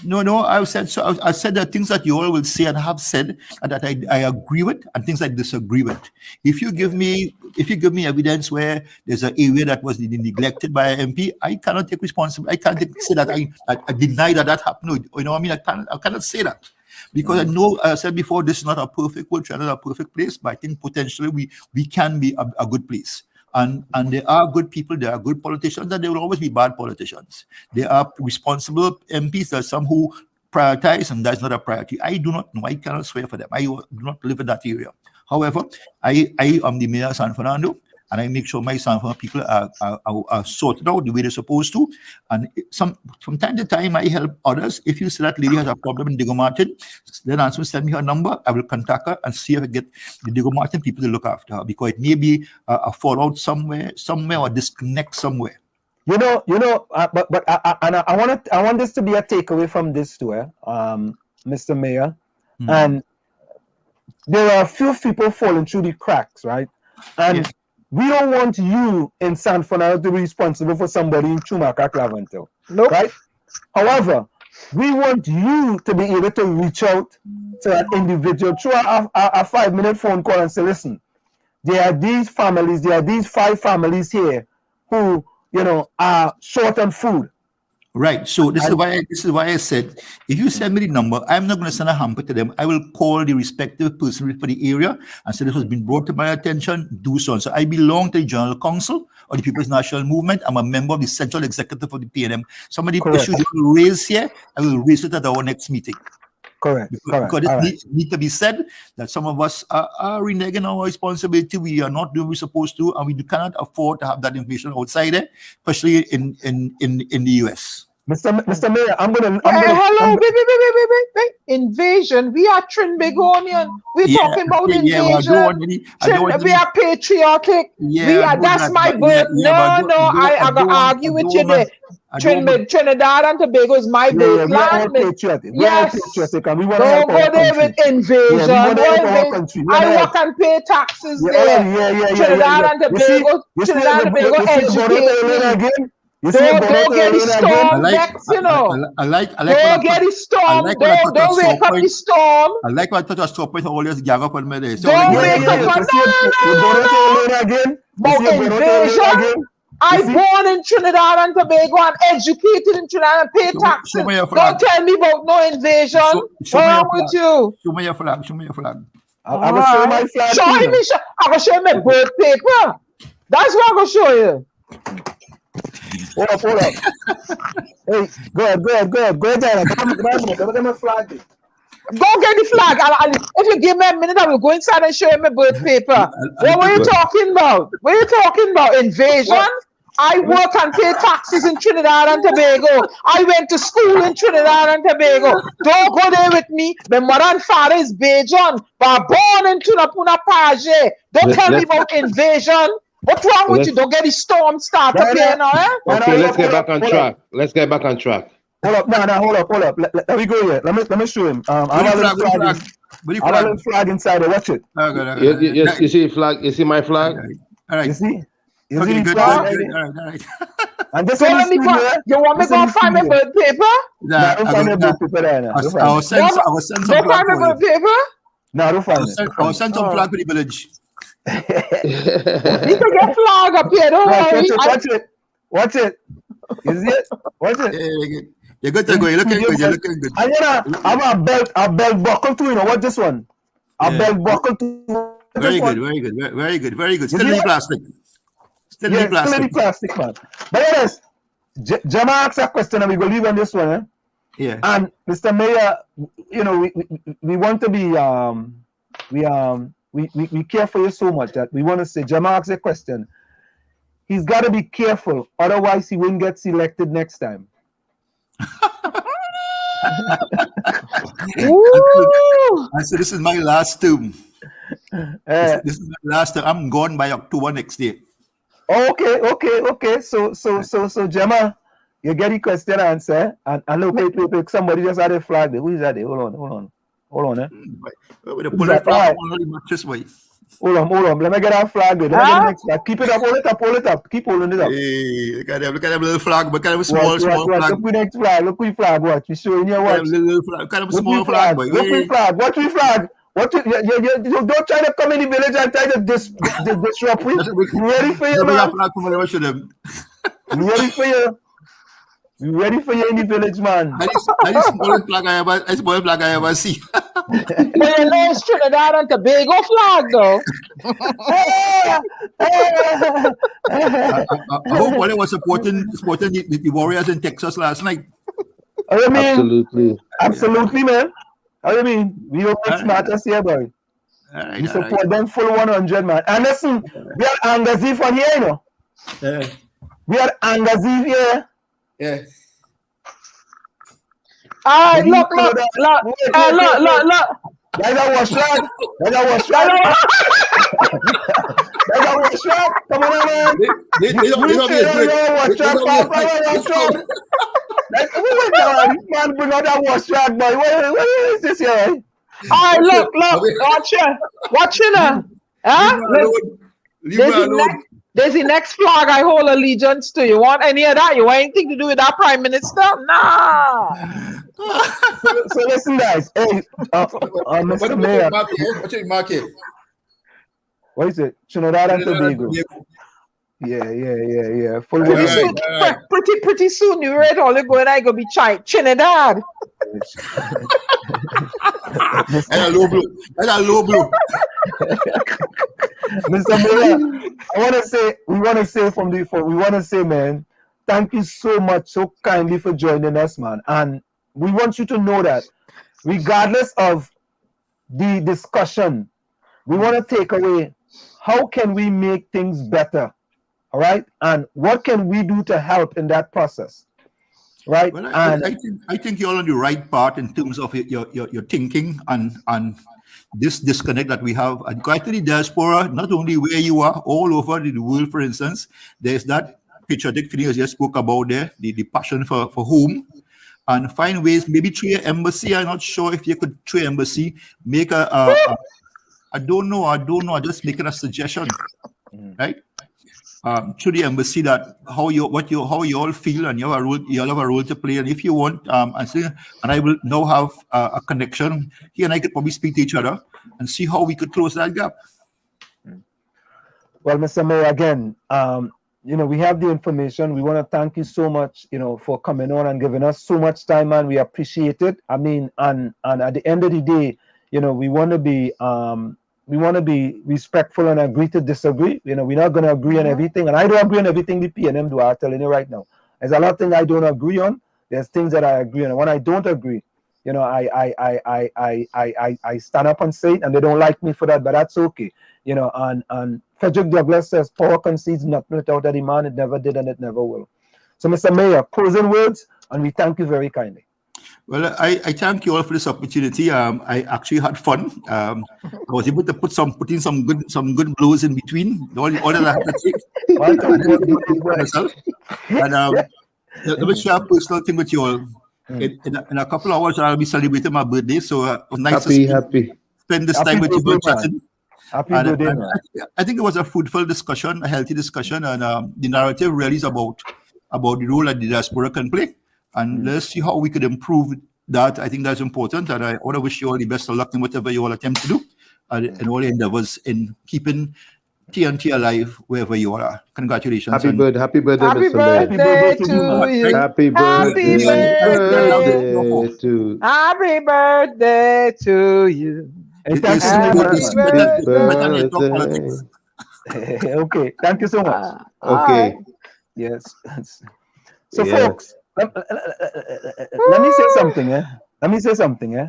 No, I said so. I said the things that you all will say and have said and that I agree with, and things I disagree with. If you give me evidence where there's an area that was neglected by an MP, I cannot take responsibility. I can't say that I deny that happened. You know what I mean? I cannot say that. Because I know, I said before, this is not a perfect world, Trinidad a perfect place, but I think potentially we can be a good place. And there are good people, there are good politicians, and there will always be bad politicians. There are responsible MPs, there are some who prioritize, and that's not a priority. I do not know, I cannot swear for them. I do not live in that area. However, I am the mayor of San Fernando, and I make sure my San Fernando people are sorted out the way they're supposed to. And from time to time, I help others. If you see that lady has a problem in Diego Martin, then answer, send me her number. I will contact her and see if I get the Diego Martin people to look after her, because it may be a fallout somewhere, or disconnect somewhere. But I want this to be a takeaway from this too, Mr. Mayor. And there are a few people falling through the cracks, right? And we don't want you in San Fernando to be responsible for somebody in 𝗪𝗂𝗏𝘆. Nope. Right? However, we want you to be able to reach out to an individual through a 5-minute phone call and say, listen, there are these families, there are these 5 families here who, are short on food. Right. So this is why I said, if you send me the number, I'm not going to send a hamper to them. I will call the respective person for the area and say this has been brought to my attention, do so. So I belong to the General Council or the People's National Movement. I'm a member of the Central Executive of the PNM. Some of the issues you will raise here, I will raise it at our next meeting. Correct. Because it needs to be said that some of us are reneging our responsibility. We are not doing what we're supposed to, and we cannot afford to have that information outside there, especially in the US. Mr. Mayor, Hello, wait. Invasion. We are Trinbagonian. We're talking about invasion. We are patriotic. That's my birth. No, I gotta argue with you there. Trinidad and Tobago is my birth land. Yes. And we want Don't go there with invasion. I work and pay taxes there. Trinidad and Tobago. Trinidad and Tobago educate me. Don't get the storm next, you know. Don't get the storm. Don't wake up the storm. I like what I touch up with all this gang up on me there. Don't wake up on about invasion. I born in Trinidad and Tobago and educated in Trinidad and pay taxes. Don't tell me about no invasion. What's wrong with you? Show me your flag. Show me your flag. I'm going to show my flag. I'm going to show you my birth paper. That's what I'm going to show you. Hold up. Hey, go ahead. Go ahead, Get my flag. Go get the flag. If you give me a minute, I will go inside and show you my birth paper. What were you talking about? What are you talking about? Invasion? I work and pay taxes in Trinidad and Tobago. I went to school in Trinidad and Tobago. Don't go there with me. My mother and father is Bajan, but I'm born in Tunapuna-Paje. Don't tell me about invasion. What's wrong with you? Don't get the storm start up here now, eh? Okay, let's get back on track. Let's get back on track. Hold up. Hold up. Let me go here. Let me show him. I have a little flag inside there. Watch it. You see flag? You see my flag? All right. You see? Okay, good. All right. And this you want me to go find my birth paper? No, don't find my birth paper there. I'll send some flag. Don't find my birth paper? No, don't find it. I'll send some flag to the village. You can get flag up here, don't worry. Watch it. You see it? Watch it. You're good to go. You're looking good. I'm a belt buckle too, you know. What this one? A belt buckle too. Very good. Still in plastic. Still in plastic, man. But yes, Jama asked a question and we go leave on this one, eh? Yeah. And Mr. Mayor, you know, we want to be we care for you so much that we want to say, Jama asked a question. He's got to be careful, otherwise he won't get selected next time. I said, this is my last term. This is my last term. I'm gone by October next year. Okay. So Jama, you get the question answer. And look, wait. Somebody just had a flag there. Who is that there? Hold on. With a bullet flag on the mattress way. Hold on. Let me get that flag there. Let me get the next flag. Keep it up. Hold it up. Keep holding it up. Hey, look at them little flag. Look at them small flag. Look at the next flag. Look at the flag. Watch. We showing you what. Look at them small flag. Look at the flag. Watch the flag. You don't try to come in the village and try to disrupt me. You ready for you, man? You ready for you in the village, man? That is the smallest flag I ever see. But you know it's Trinidad and Tobago flag, though. I hope Wally was supporting the Warriors in Texas last night. I mean, Absolutely, man. I mean, we don't make smarters here, boy. We support them full 100, man. And listen, we are Angazif on here, you know. We are Angazif here. Yeah. All right, look. There's a wash rag. Come on, man. They man, bring out that wash rag, boy. What is this here? All right, look. Watch it now. Leave me alone. There's the next flag I hold allegiance to. You want any of that? You want anything to do with that prime minister? Nah. So listen, guys. Hey, Mr. Mayor. What's your market? What is it? Trinidad and Tobago. Yeah. Pretty soon, you read all the going. I go be Trinidad. And a low blow. Mr. Mayor, we want to say, man, thank you so much, so kindly for joining us, man. And we want you to know that regardless of the discussion, we want to take away how can we make things better, all right? And what can we do to help in that process? right? Well, And I think you're on the right path in terms of your thinking and this disconnect that we have. And quite to the diaspora, not only where you are, all over the world, for instance, there's that patriotic feeling as you spoke about there, the passion for home. And find ways, maybe through your embassy. I'm not sure if you could, through your embassy, make I don't know, I'm just making a suggestion, right? Through the embassy, that how you all feel, and you all have a role to play. And if you want, and I will now have a connection. He and I could probably speak to each other and see how we could close that gap. well, Mr. Mayor, again, we have the information. We want to thank you so much, for coming on and giving us so much time, and we appreciate it. I mean, and at the end of the day, we want to be respectful and agree to disagree. We're not going to agree on everything, and I don't agree on everything the PNM do. I'm telling you right now. There's a lot of things I don't agree on. There's things that I agree on, and when I don't agree, I stand up and say it, and they don't like me for that, but that's okay. And Frederick Douglass says, power concedes nothing without a demand. It never did, and it never will. So, Mr. Mayor, closing words, and we thank you very kindly. Well, I thank you all for this opportunity. I actually had fun. I was able to put in some good blows in between. All that I had to take. Myself. And let me share a personal thing with you all. In a couple of hours, I'll be celebrating my birthday. So nice to spend this time with you all chatting. Happy birthday, man. I think it was a fruitful discussion, a healthy discussion, and the narrative really is about the role that the diaspora can play. And let's see how we could improve that. I think that's important. And I want to wish you all the best of luck in whatever you all attempt to do, and all endeavors in keeping TNT alive wherever you all are. Congratulations. Happy birthday, Happy Mr. birthday to you. Happy birthday to you. Happy birthday to you. Hey, thank you so much. Okay, thank you so much. Okay. Yes. So, folks, let me say something.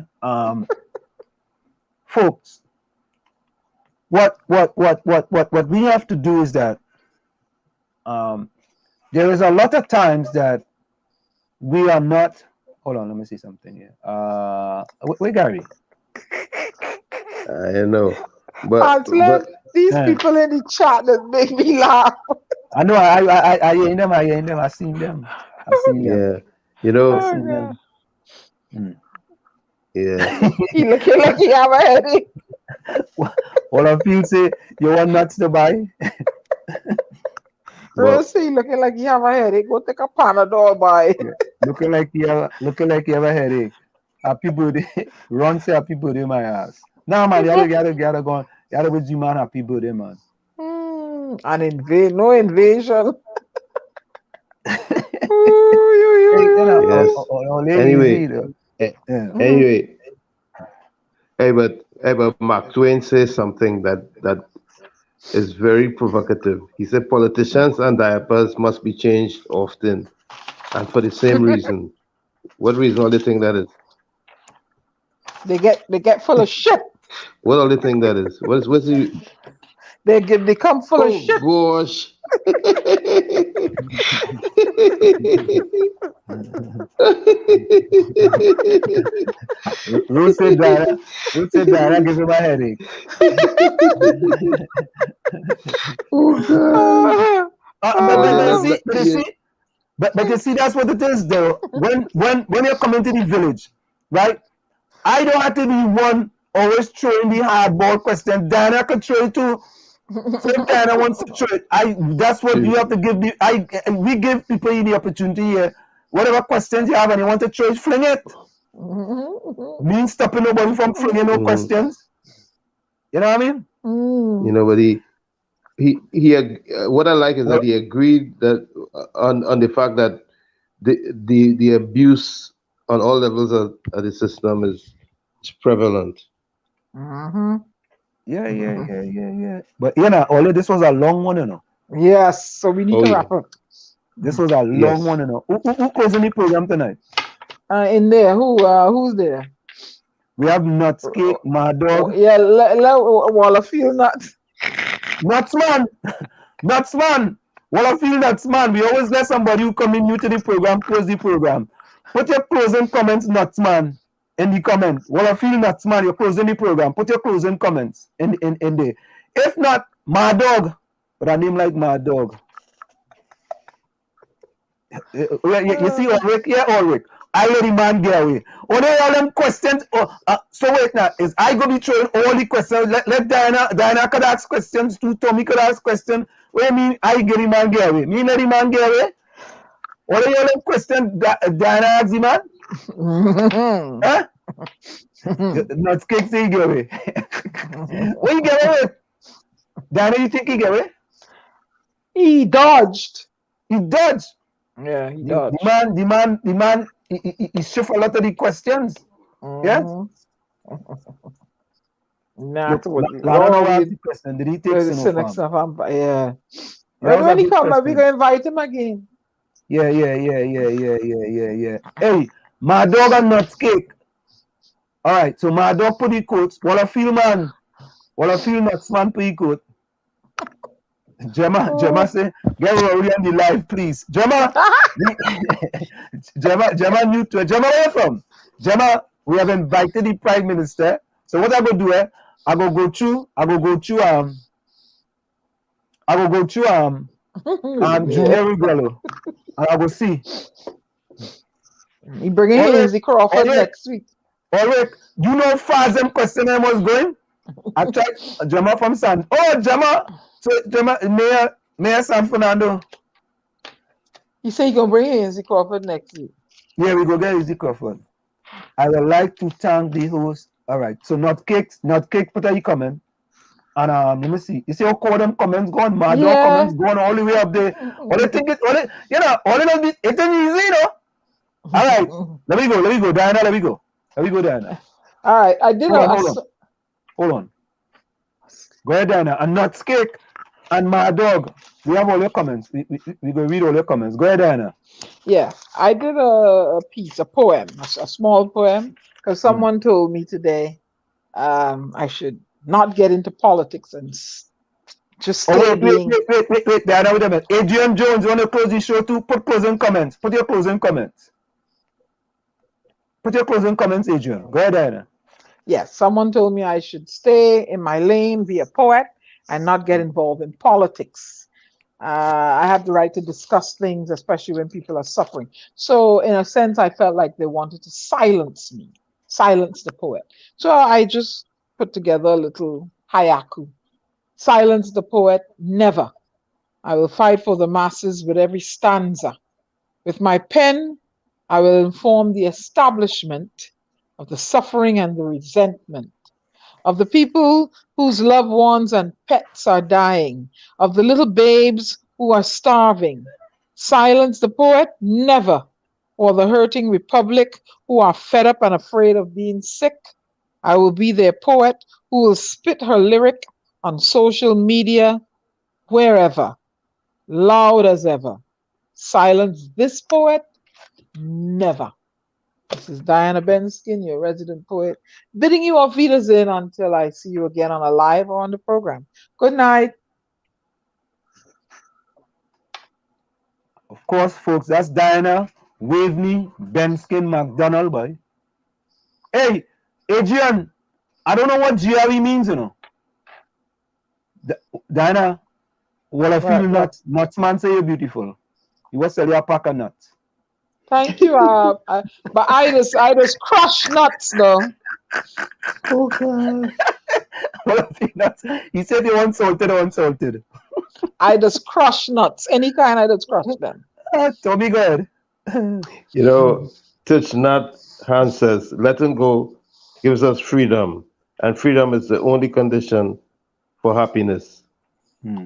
Folks, what we have to do is that there is a lot of times that we are not. Hold on, let me see something here. Where Gary? I know, but these people in the chat that make me laugh. I know. I hear them. I seen them. Yeah, Yeah. He looking like he have a headache. All of you say you want nuts to buy. Rosie looking like he have a headache. Go take a Panadol, buy. Looking like you have a headache. Happy birthday. Ron say happy birthday, my ass. Nah, man, you gotta go. You gotta wish you, man, happy birthday, man. And no invasion. Anyway, but Mark Twain says something that is very provocative. He said politicians and diapers must be changed often, and for the same reason. What reason all they think that is? They get full of shit. What all they think that is? What's the? They come full of shit. Gosh. Ruth said that gives him a headache. But you see, that's what it is, though. When you're coming to the village, right? I don't have to be one always throwing the hardball question. Dana could throw it too. Same Dana wants to throw it. That's what you have to give. We give people the opportunity here. Whatever questions you have and you want to throw it, fling it. Means stopping nobody from flinging no questions. You know what I mean? You know, but he what I like is that he agreed that on the fact that the abuse on all levels of the system is prevalent. Yeah. But all of this was a long one, you know. Yes, so we need to wrap up. This was a long one, you know. Who closing the program tonight? In there, who's there? We have Nuts Cake, my dog. Let Waller feel nuts. Nuts man. Well, I feel nuts, man. We always let somebody who come in new to the program close the program. Put your closing comments, nuts, man, in the comment. Well, I feel nuts, man. You're closing the program. Put your closing comments in there. If not, my dog. But I name like my dog. You see, Ulrich? Yeah, Ulrich. I let the man get away. Only all them questions. So wait now. Is I going to be throwing all the questions? Let Diana could ask questions too. Tommy could ask questions. What do you mean I get the man get away? Me let the man get away? Only all them questions Diana asks the man? Huh? Not cake say he get away. What you get away with? Diana, you think he get away? He dodged. He dodged. Yeah, he dodged. The man, he shift a lot of the questions. Yes? Nah, I don't know why the question. Did he take Sinopharm? Yeah. When he come, we gonna invite him again. Yeah. Hey, my dog and nuts cake. All right, so my dog put the quotes. What I feel, man. What I feel, nuts man, put the quote. Gemma say, get Rory on the live, please. Gemma, Gemma new to it. Gemma, where you from? Gemma, we have invited the Prime Minister. So what I go do? I go go through Junia Regrello. And I go see. He bringing Hazy Crawford next week. Ulrich, you know fast them question I was going? I tried Gemma from San. Oh, Gemma. So Gemma, Mayor San Fernando. You say you're gonna bring Hazy Crawford next week. Yeah, we go get Hazy Crawford. I would like to thank the host. All right. So not cake, put a comment. And let me see. You see how cold them comments going? My dog comments going all the way up there. All they think it, all it ain't easy, you know. All right. Let me go, Diana. Let me go, Diana. All right. I did Hold on. Go ahead, Diana. And not cake and my dog. We have all your comments. We go read all your comments. Go ahead, Diana. Yeah, I did a piece, a poem, a small poem, because someone told me today I should not get into politics and just stay wait, Diana, wait a minute. Adrian Jones, you want to close the show too? Put closing comments. Put your closing comments. Adrian. Go ahead, Diana. Yes, someone told me I should stay in my lane, be a poet, and not get involved in politics. I have the right to discuss things, especially when people are suffering. So in a sense, I felt like they wanted to silence me, silence the poet. So I just put together a little haiku. Silence the poet, never. I will fight for the masses with every stanza. With my pen, I will inform the establishment of the suffering and the resentment, of the people whose loved ones and pets are dying, of the little babes who are starving. Silence the poet, never, or the hurting republic who are fed up and afraid of being sick. I will be their poet who will spit her lyric on social media, wherever, loud as ever. Silence this poet, never. This is Diana Benskin, your resident poet, bidding you auf Wiedersehen until I see you again on a live or on the program. Good night. Of course, folks, that's Diana Waveney Benskin McDonald, boy. Hey, Adrian, I don't know what GRE means, you know. Diana, well, I feel nuts man say you're beautiful. You will sell your pack of nuts. Thank you. But I just crush nuts though. Okay. Well, nuts. He said they unsalted. I just crush nuts. Any kind, I just crush them. Tommy, good. You know, Thich Nhat Hanh says, letting go gives us freedom, and freedom is the only condition for happiness.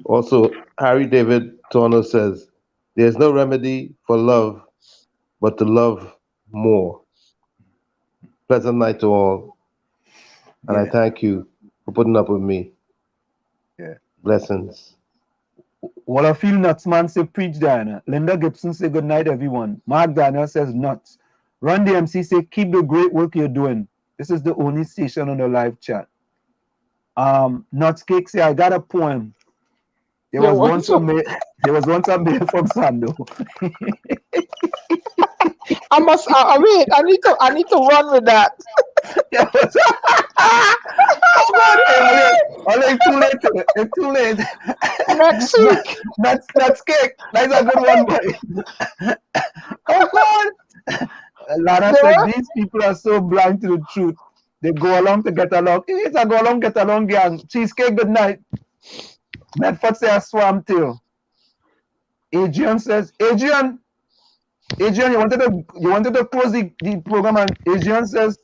Also, Harry David Turner says, there's no remedy for love but to love more. Pleasant night to all. And I thank you for putting up with me. Yeah. Blessings. Well, I feel nuts, man. Say preach, Diana. Linda Gibson say good night, everyone. Mark Daniel says nuts. Run DMC say keep the great work you're doing. This is the only station on the live chat. Nuts Cake say I got a poem. There was once a mayor. There was once a mayor from Sando. Wait. I need to run with that. It's too late. It's too late. Next week. That's cake. That's a good one, boy. Oh God. Lara said these people are so blind to the truth. They go along to get along. It's a go along, get along, gang. Cheesecake, good night. Medford say a swam tail. Adrian says, Adrian, you wanted to close the program, and Adrian says,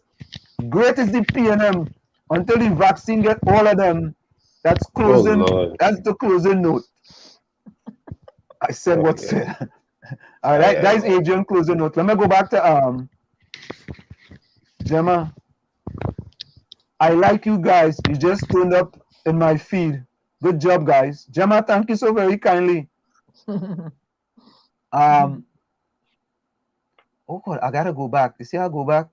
great is the PNM until the vaccine get all of them. That's closing. That's the closing note. I said what's said. All right, that is Adrian closing note. Let me go back to Gemma. I like you guys. You just turned up in my feed. Good job, guys. Gemma, thank you so very kindly. Oh God, I gotta go back. You see, I go back.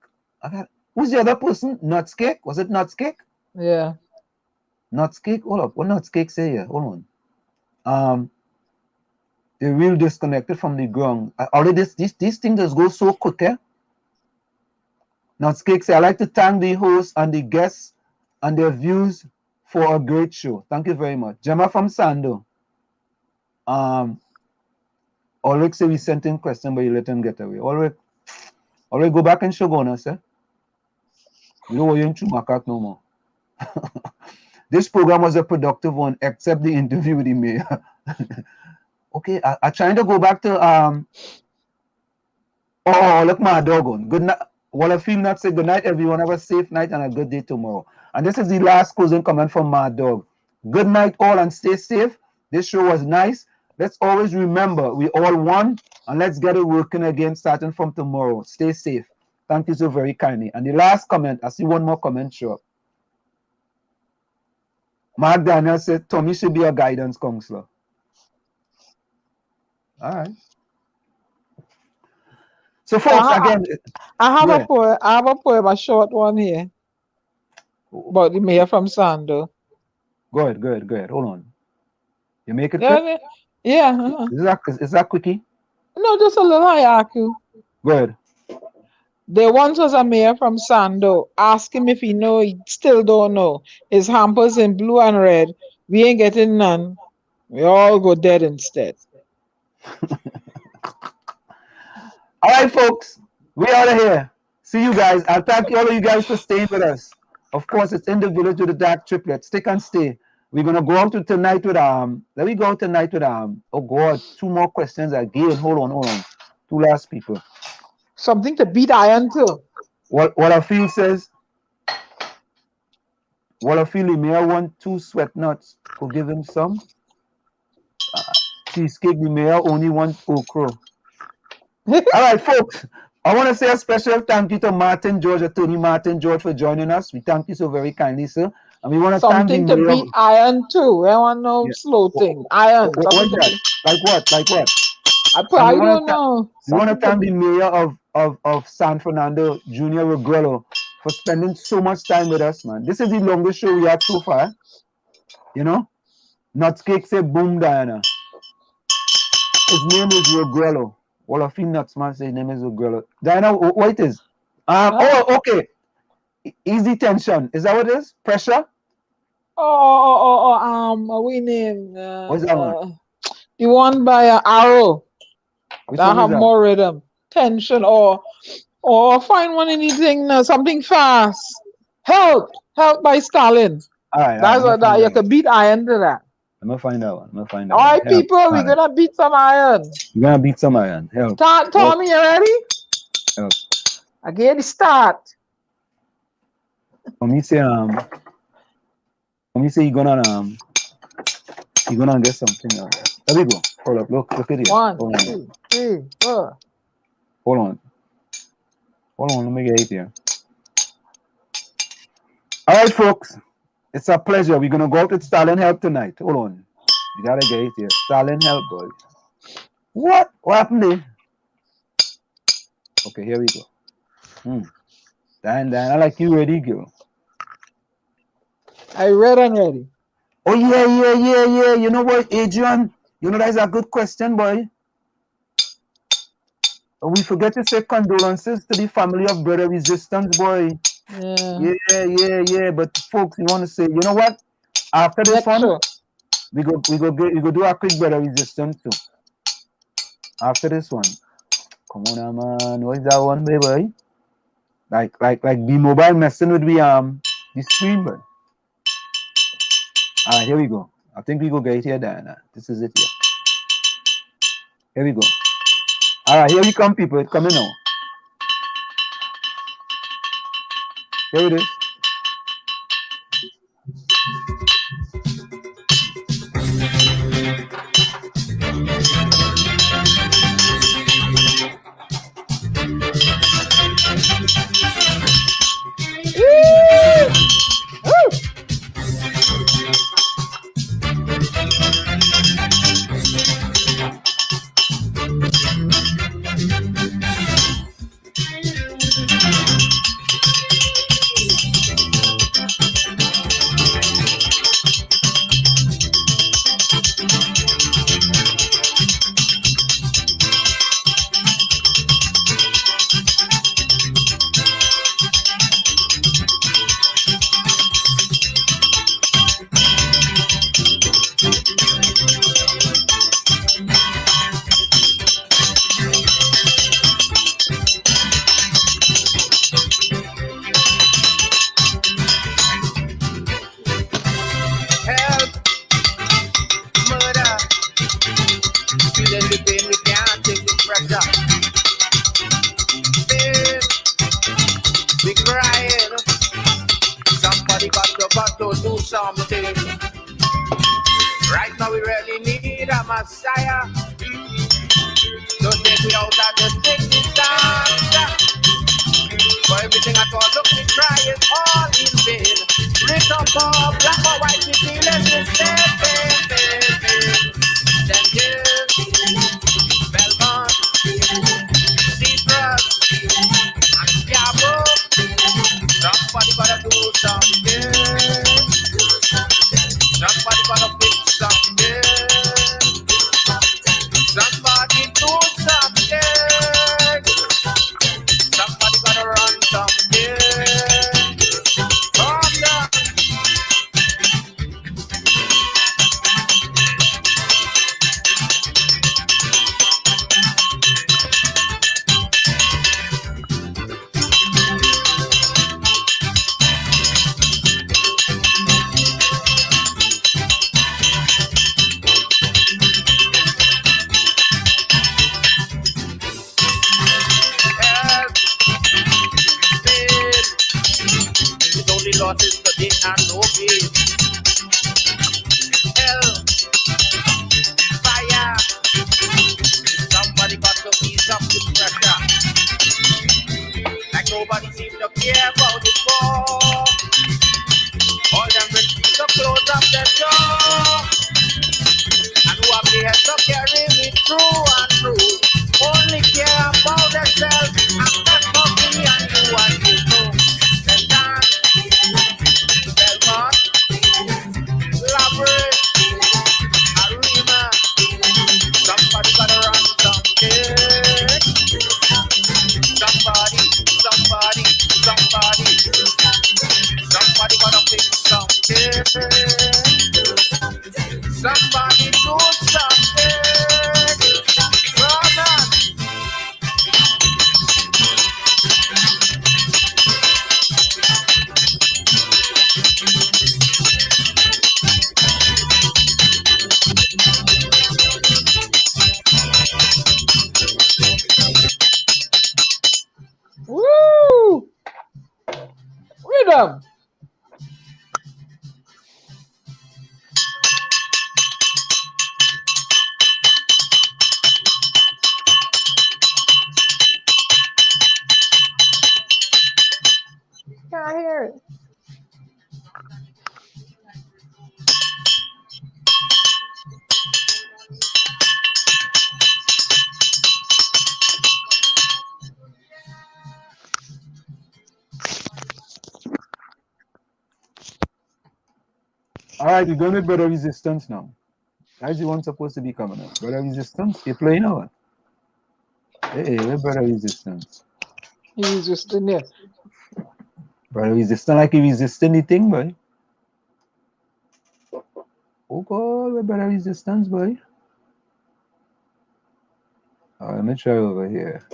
Who's the other person? 𝗪𝗁𝗃? Was it 𝗪𝗃𝗃? Yeah. 𝗪𝗃𝗃. Hold up. What 𝗪𝗃𝗃 say here? Hold on. They're real disconnected from the ground. Already these things just go so quick, eh? 𝗪𝗃𝗃 say, I like to thank the host and the guests and their views for a great show. Thank you very much. Gemma from Sando. Ulrich say we sent him question, but you let him get away. Ulrich go back and Shogona, sir. You don't want you in Chumakak no more. This program was a productive one, except the interview with the mayor. Okay, I'm trying to go back to look, my dog on. Good night. 𝗲𝗶𝘀𝗁𝗃 say good night, everyone. Have a safe night and a good day tomorrow. And this is the last closing comment from my dog. Good night, all, and stay safe. This show was nice. Let's always remember we all won, and let's get it working again starting from tomorrow. Stay safe. Thank you so very kindly. And the last comment, I see one more comment show up. Mark Daniel said Tommy should be a guidance counselor. All right. So, folks, again, I have a poem, a short one here about the mayor from Sando. Go ahead. Hold on. You make it quick? Yeah. Is that quickie? No, just a little hierarchy. Go ahead. There once was a mayor from Sando. Ask him if he know. He still don't know. His hampers in blue and red. We ain't getting none. We all go dead instead. All right, folks. We out of here. See you guys. I'll thank all of you guys for staying with us. Of course, it's in the village with the dark triplets. Stick and stay. We're gonna go out tonight with let me go out tonight with oh God, 2 more questions again. Hold on. 2 last people. Something to beat iron to. What I feel says. What I feel the mayor want 2 sweat nuts. Go give him some. Cheesecake, the mayor only want okra. All right, folks. I want to say a special thank you to Martin George, Attorney Martin George, for joining us. We thank you so very kindly, sir. And we want to thank the something to beat iron too. I want no slow thing. Iron. What's that? Like what? I don't know. We want to thank the mayor of San Fernando Junia Regrello for spending so much time with us, man. This is the longest show we had so far. You know? 𝗪𝗃𝗃𝗃 say boom, Diana. His name is Regrello. 𝗲𝗶𝘀𝗃𝗃 man say his name is Regrello. Diana, what it is? Okay. Easy tension. Is that what it is? Pressure? We name what's that one? The one by Arrow. Which that one have is that? more rhythm. Tension or find one anything something fast. Help by Stalin. All right, that's what that you can beat iron to that. I'm gonna find that one. All right, people, we're gonna beat some iron. You're gonna beat some iron. Help. Tommy, you ready? Help. I get the start. When you say you're gonna get something. There we go. Hold up. Look at it. 1, 2, 3, 4. Hold on. Let me get it here. All right, folks. It's a pleasure. We're gonna go out with Stalin Help tonight. Hold on. You gotta get it here. Stalin Help, boy. What happened there? Okay, here we go. Dan, I like you ready, girl. I read and ready. Oh yeah. You know what, Adrian? You know that's a good question, boy. We forget to say condolences to the family of brother resistance, boy. Yeah. But folks, we want to say, you know what? After this one, we go do a quick brother resistance too. After this one, come on, man. What is that one, baby? Like the mobile messing with the screen, but. All right, here we go. I think we go get it here, Diana. This is it here. Here we go. All right, here we come, people. It's coming now. Here it is. Messiah to take me out of the distance. For everything I thought, look, me cry is all in vain. Lit up for black or white, we feel resistance. Then Belmont, Citrus, and Diablo. Somebody gotta do something. Somebody gotta fix something. Somebody do something. Somebody gotta run something. Come down. Losses today and no gain. Hell, fire. Somebody got to ease up the pressure. Like nobody seems to care about it more. All them rich people close up their door. And who have the head to carry me through and through. Only care about themselves. And that's for me and you know. Then dance. Somebody gotta run something. Somebody gotta fix something. Somebody do something. Run on. Woo! Rhythm. Can't hear it. All right, we're going with Brother Resistance now. How's the one supposed to be coming up? Brother Resistance, you playing or what? Hey, where Brother Resistance? He's just in there. Brother Resistance like he resisting the thing, boy. Oh God, where Brother Resistance, boy? Let me try over here.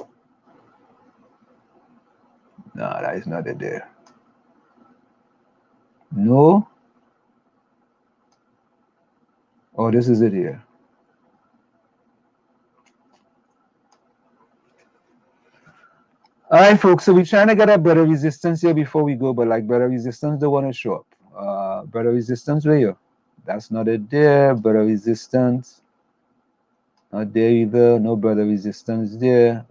No, that is not it there. No. Oh, this is it here. All right, folks. So we're trying to get a Brother Resistance here before we go, but like Brother Resistance don't want to show up. Brother Resistance, where you? That's not it there. Brother Resistance. Not there either. No Brother Resistance there.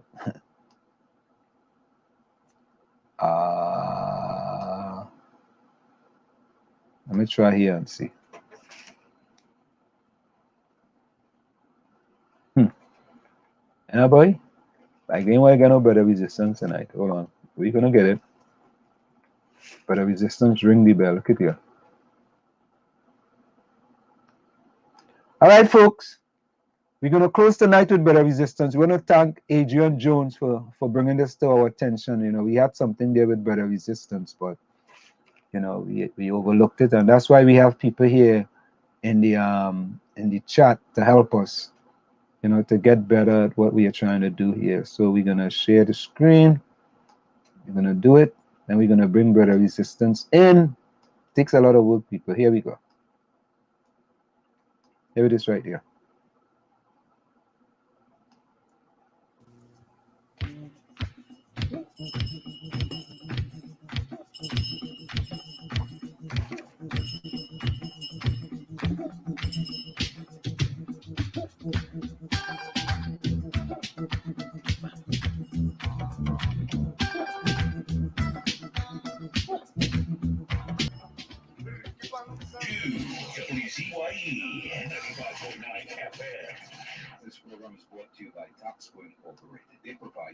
Let me try here and see. Yeah, boy. Like, anyway, I got no Brother Resistance tonight. Hold on. We're going to get it. Brother Resistance, ring the bell. Look at here. All right, folks. We're going to close tonight with Brother Resistance. We want to thank Adrian Jones for bringing this to our attention. You know, we had something there with Brother Resistance, but, you know, we overlooked it. And that's why we have people here in the chat to help us, you know, to get better at what we are trying to do here. So we're going to share the screen. We're going to do it. Then we're going to bring Brother Resistance in. Takes a lot of work, people. Here we go. Here it is right here. WZYE 95.9 FM. This program is brought to you by 𝗧𝘂𝗲𝐻𝗆